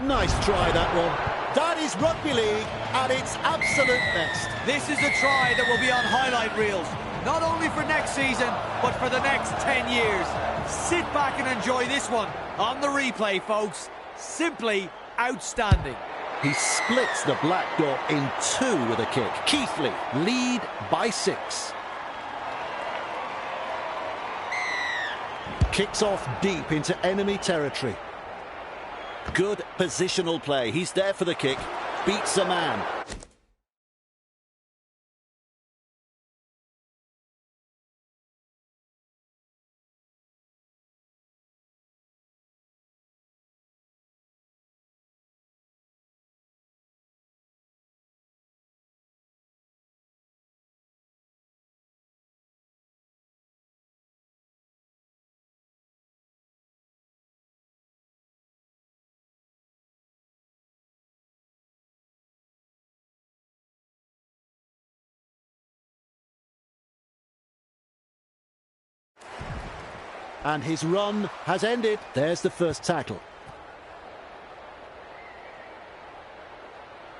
Nice try, that one. That is rugby league at its absolute best. This is a try that will be on highlight reels. Not only for next season, but for the next 10 years. Sit back and enjoy this one on the replay, folks. Simply outstanding. He splits the black dot in two with a kick. Keighley lead by 6. Kicks off deep into enemy territory. Good positional play. He's there for the kick. Beats a man. And his run has ended. There's the first tackle.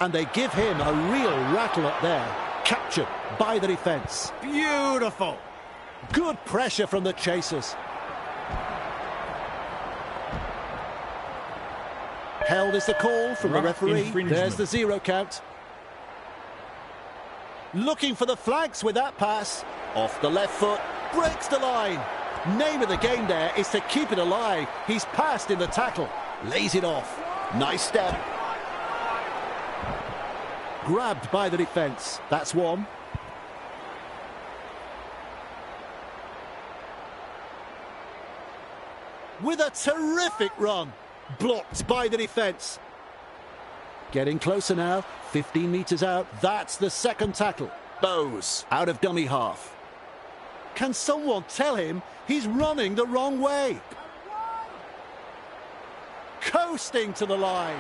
And they give him a real rattle up there. Captured by the defence. Beautiful. Good pressure from the chasers. Held is the call from the referee. There's the 0 count. Looking for the flanks with that pass. Off the left foot. Breaks the line. Name of the game there is to keep it alive. He's passed in the tackle. Lays it off. Nice step. Grabbed by the defence. That's one. With a terrific run. Blocked by the defence. Getting closer now. 15 metres out. That's the second tackle. Bowes out of dummy half. Can someone tell him he's running the wrong way? Coasting to the line.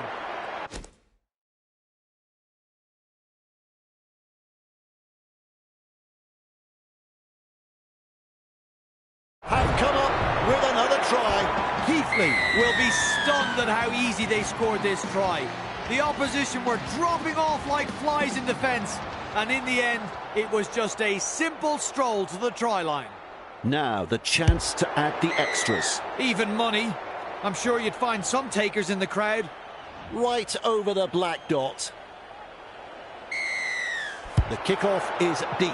Have come up with another try. Keighley will be stunned at how easy they scored this try. The opposition were dropping off like flies in defence, and in the end, it was just a simple stroll to the try line. Now the chance to add the extras. Even money. I'm sure you'd find some takers in the crowd. Right over the black dot. The kickoff is deep.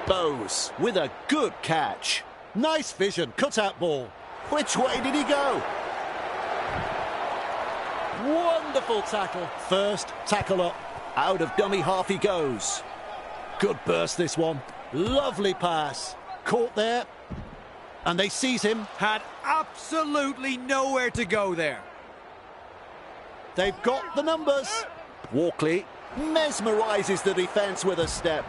Bowes with a good catch. Nice vision, cut-out ball. Which way did he go? Wonderful tackle. First tackle up. Out of dummy half he goes. Good burst, this one. Lovely pass. Caught there. And they seize him. Had absolutely nowhere to go there. They've got the numbers. Walkley mesmerises the defence with a step.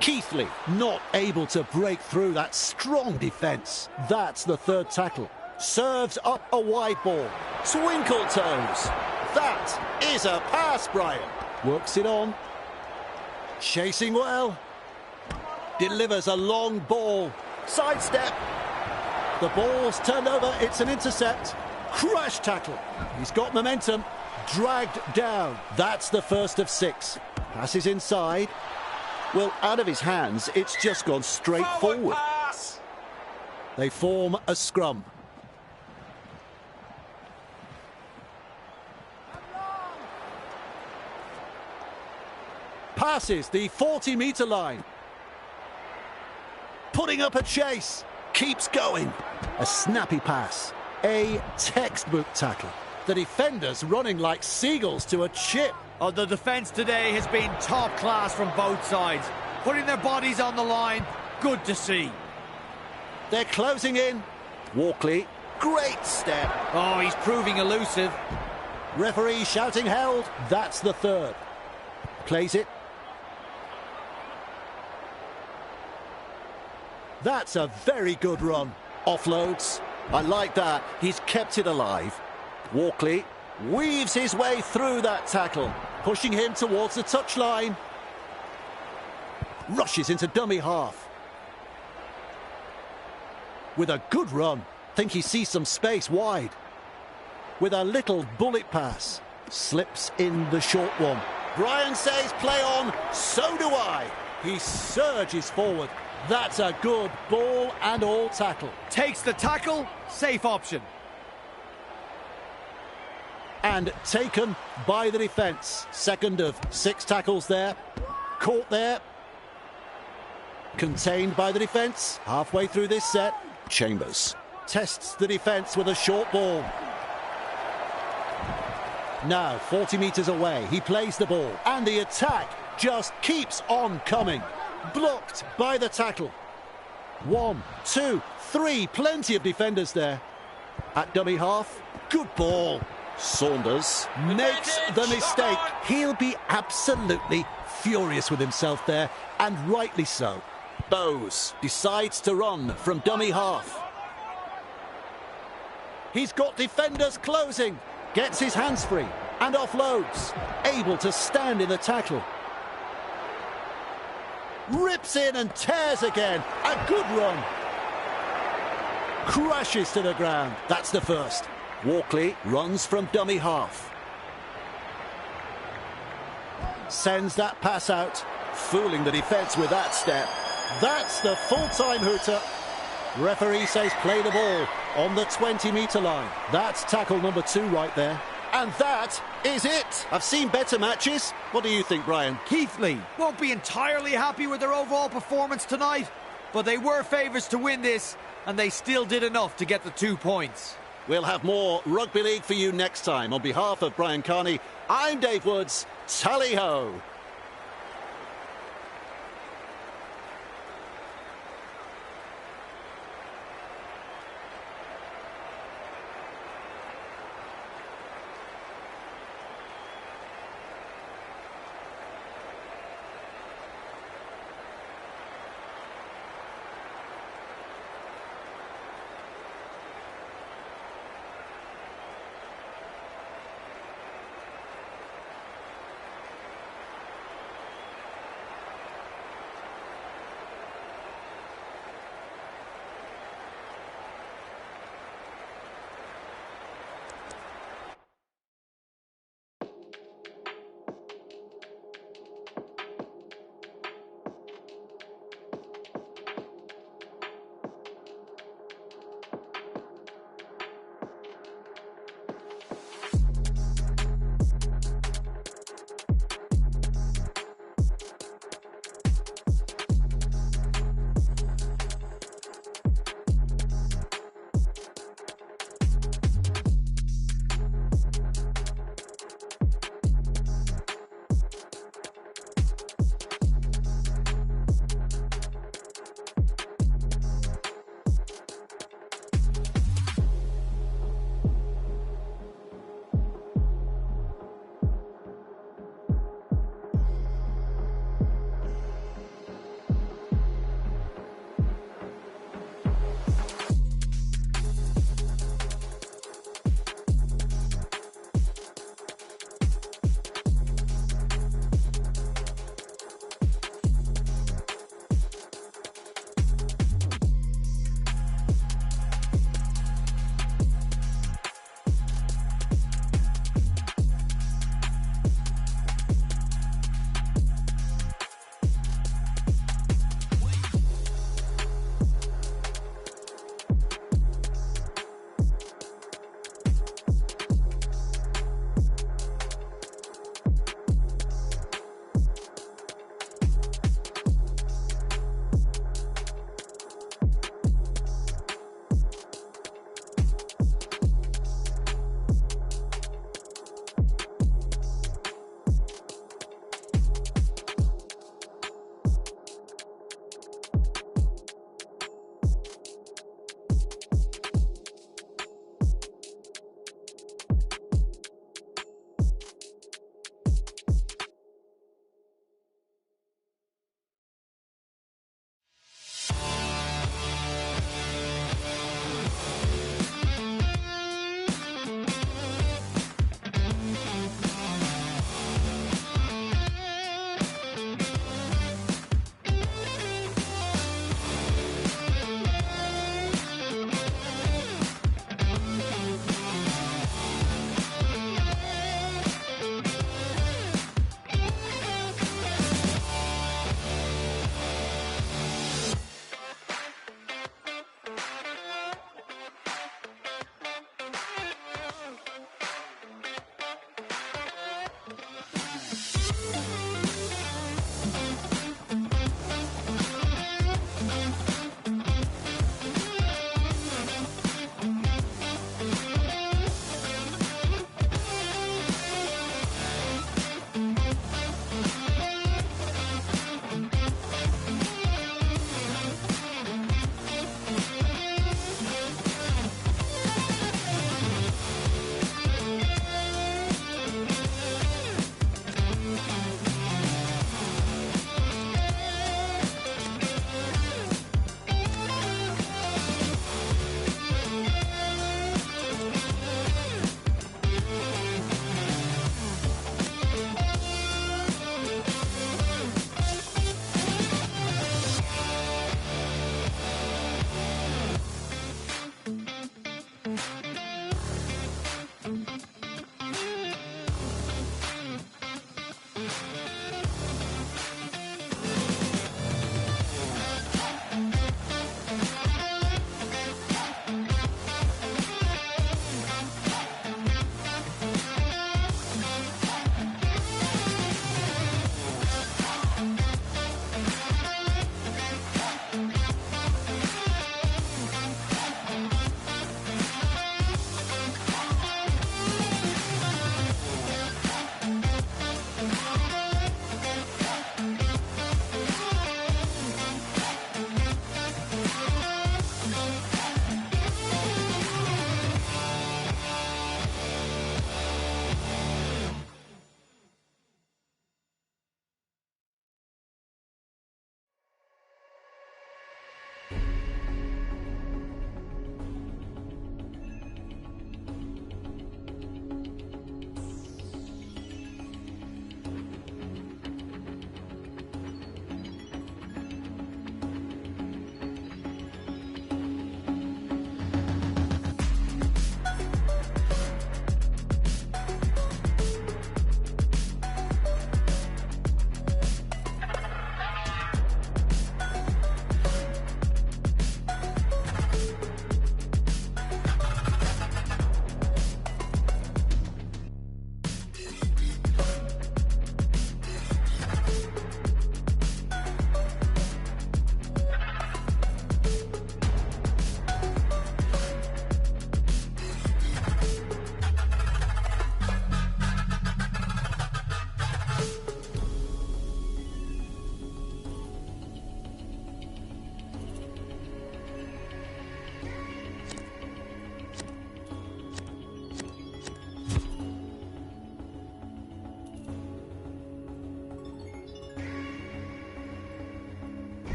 Keighley not able to break through that strong defence. That's the third tackle. Serves up a wide ball. Twinkle toes. That is a pass, Brian. Works it on. Chasing well. Delivers a long ball. Sidestep. The ball's turned over. It's an intercept. Crash tackle. He's got momentum. Dragged down. That's the first of 6. Passes inside. Well, out of his hands, it's just gone straight forward. Pass. They form a scrum. Passes the 40-metre line. Putting up a chase. Keeps going. A snappy pass. A textbook tackle. The defenders running like seagulls to a chip. Oh, the defence today has been top class from both sides. Putting their bodies on the line. Good to see. They're closing in. Walkley. Great step. Oh, he's proving elusive. Referee shouting held. That's the third. Plays it. That's a very good run. Offloads. I like that. He's kept it alive. Walkley weaves his way through that tackle, pushing him towards the touchline. Rushes into dummy half. With a good run. Think he sees some space wide. With a little bullet pass. Slips in the short one. Brian says play on. So do I. He surges forward. That's a good ball and all tackle. Takes the tackle, safe option. And taken by the defence. Second of 6 tackles there. Caught there. Contained by the defence. Halfway through this set. Chambers tests the defence with a short ball. Now 40 metres away. He plays the ball. And the attack just keeps on coming. Blocked by the tackle. 1, 2, 3. Plenty of defenders there. At dummy half. Good ball. Saunders makes the mistake. He'll be absolutely furious with himself there, and rightly so. Bowes decides to run from dummy half. He's got defenders closing. Gets his hands free and offloads. Able to stand in the tackle. Rips in and tears again. A good run. Crashes to the ground. That's the first. Walkley runs from dummy half. Sends that pass out. Fooling the defence with that step. That's the full-time hooter. Referee says play the ball on the 20-metre line. That's tackle number 2 right there. And that is it. I've seen better matches. What do you think, Brian? Keighley won't be entirely happy with their overall performance tonight, but they were favourites to win this, and they still did enough to get the 2 points. We'll have more Rugby League for you next time. On behalf of Brian Carney, I'm Dave Woods. Tally-ho!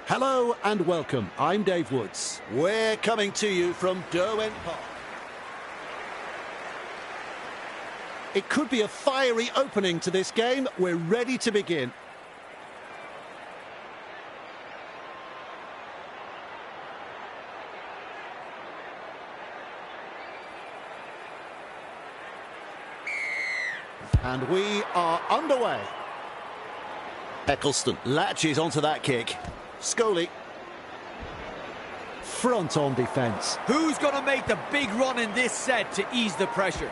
Hello and welcome. I'm Dave Woods. We're coming to you from Derwent Park. It could be a fiery opening to this game. We're ready to begin. And we are underway. Eccleston latches onto that kick. Keighley. Front on defence. Who's going to make the big run in this set to ease the pressure?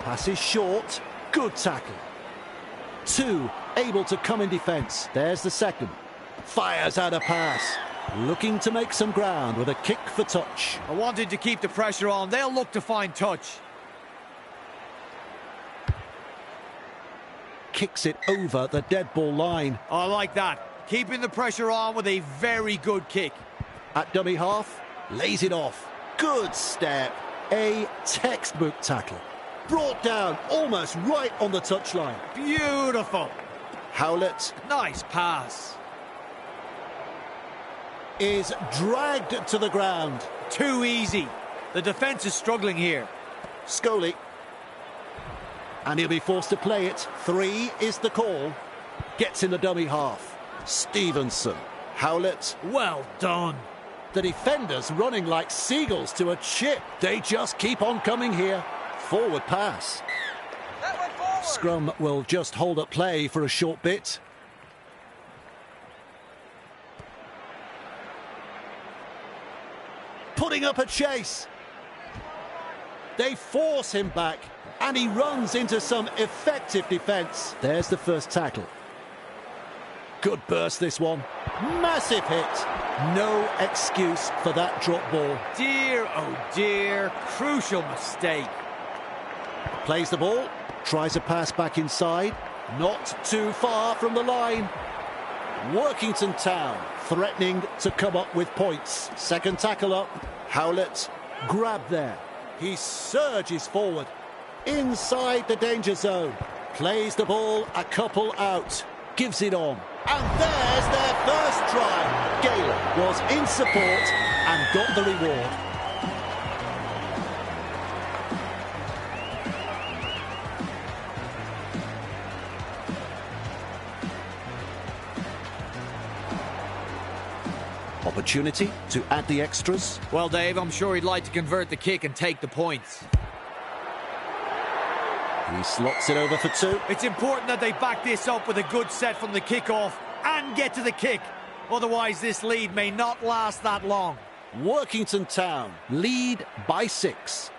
Passes short. Good tackle. 2 able to come in defence. There's the second. Fires out a pass. Looking to make some ground with a kick for touch. I wanted to keep the pressure on. They'll look to find touch. Kicks it over the dead ball line. I like that. Keeping the pressure on with a very good kick. At dummy half, lays it off. Good step. A textbook tackle. Brought down almost right on the touchline. Beautiful. Howlett. Nice pass. Is dragged to the ground. Too easy. The defence is struggling here. Keighley. And he'll be forced to play it. 3 is the call. Gets in the dummy half. Stevenson. Howlett. Well done. The defenders running like seagulls to a chip. They just keep on coming here. Forward pass. Forward. Scrum will just hold at play for a short bit. Putting up a chase. They force him back. And he runs into some effective defence. There's the first tackle. Good burst, this one. Massive hit. No excuse for that drop ball. Dear, oh dear. Crucial mistake. Plays the ball. Tries a pass back inside. Not too far from the line. Workington Town threatening to come up with points. Second tackle up. Howlett. Grab there. He surges forward. Inside the danger zone. Plays the ball a couple out. Gives it on. And there's their first try. Keighley was in support and got the reward. Opportunity to add the extras. Well, Dave, I'm sure he'd like to convert the kick and take the points. He slots it over for 2. It's important that they back this up with a good set from the kickoff and get to the kick. Otherwise, this lead may not last that long. Workington Town lead by 6.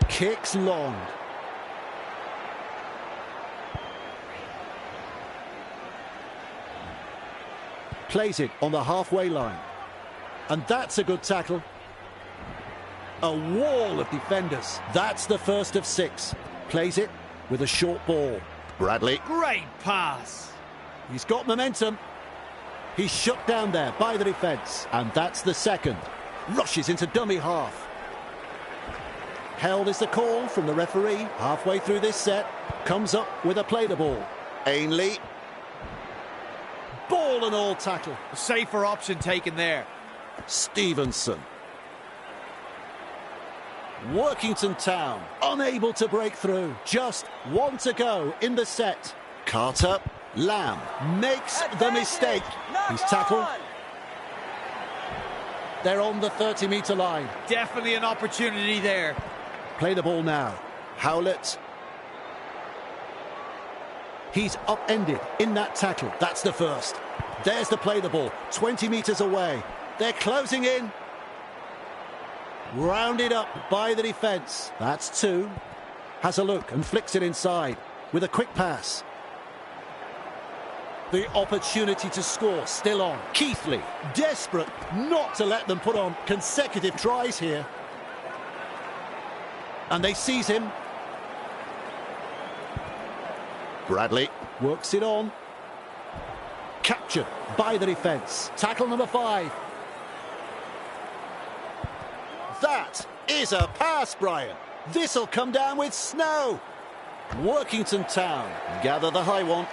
Kicks long. Plays it on the halfway line. And that's a good tackle. A wall of defenders. That's the first of 6. Plays it with a short ball. Bradley. Great pass. He's got momentum. He's shut down there by the defence. And that's the second. Rushes into dummy half. Held is the call from the referee. Halfway through this set. Comes up with a play the ball. Ainley. Ball and all tackle. A safer option taken there. Stevenson. Workington Town unable to break through. Just 1 to go in the set. Carter. Lamb makes the mistake. He's tackled. They're on the 30-metre line. Definitely an opportunity there. Play the ball now. Howlett. He's upended in that tackle. That's the first. There's the play the ball. 20 metres away. They're closing in. Rounded up by the defence. That's 2. Has a look and flicks it inside with a quick pass. The opportunity to score still on. Keighley, desperate not to let them put on consecutive tries here. And they seize him. Bradley works it on. Captured by the defence. Tackle number 5. That is a pass, Brian. This'll come down with snow. Workington Town gather the high one.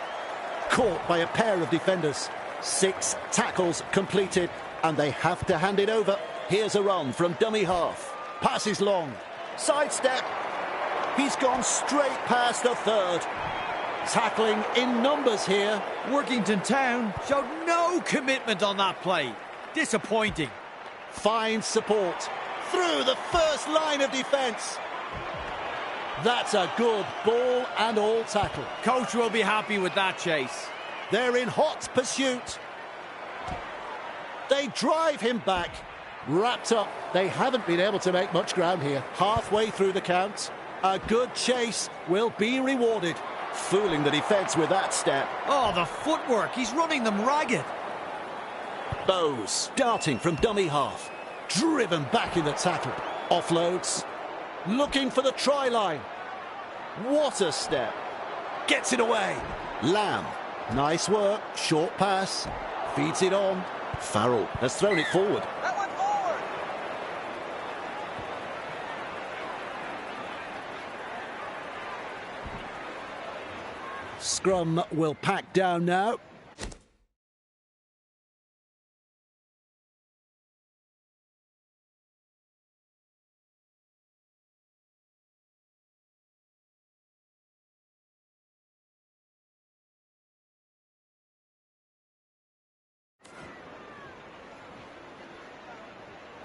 Caught by a pair of defenders. 6 tackles completed, and they have to hand it over. Here's a run from dummy half. Passes long. Sidestep. He's gone straight past the third. Tackling in numbers here. Workington Town showed no commitment on that play. Disappointing. Finds support through the first line of defence. That's a good ball and all tackle. Coach will be happy with that chase. They're in hot pursuit. They drive him back. Wrapped up. They haven't been able to make much ground here. Halfway through the count. A good chase will be rewarded. Fooling the defence with that step. Oh, the footwork. He's running them ragged. Bowes darting from dummy half. Driven back in the tackle. Offloads. Looking for the try line. What a step. Gets it away. Lamb. Nice work. Short pass. Feeds it on. Farrell has thrown it forward. That went forward. Scrum will pack down now.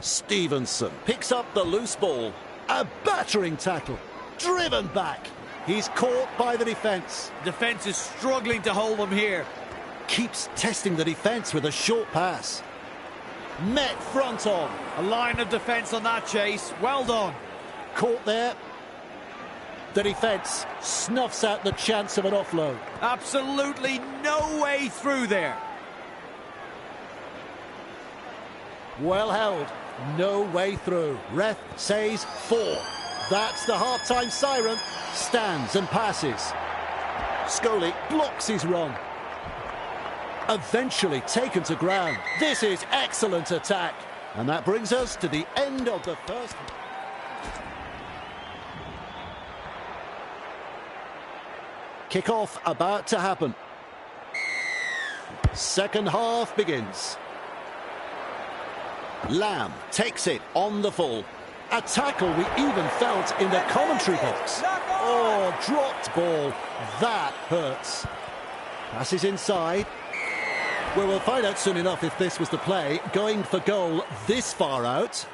Stevenson picks up the loose ball. A battering tackle. Driven back. He's caught by the defence. Defence is struggling to hold him here. Keeps testing the defence with a short pass. Met front on. A line of defence on that chase. Well done. Caught there. The defence snuffs out the chance of an offload. Absolutely no way through there. Well held. No way through. Ref says 4. That's the half-time siren. Stands and passes. Scully blocks his run. Eventually taken to ground. This is excellent attack. And that brings us to the end of the first. Kick-off about to happen. Second half begins. Lamb takes it on the full. A tackle we even felt in the commentary box. Oh, dropped ball. That hurts. Passes inside. Well, we'll find out soon enough if this was the play. Going for goal this far out.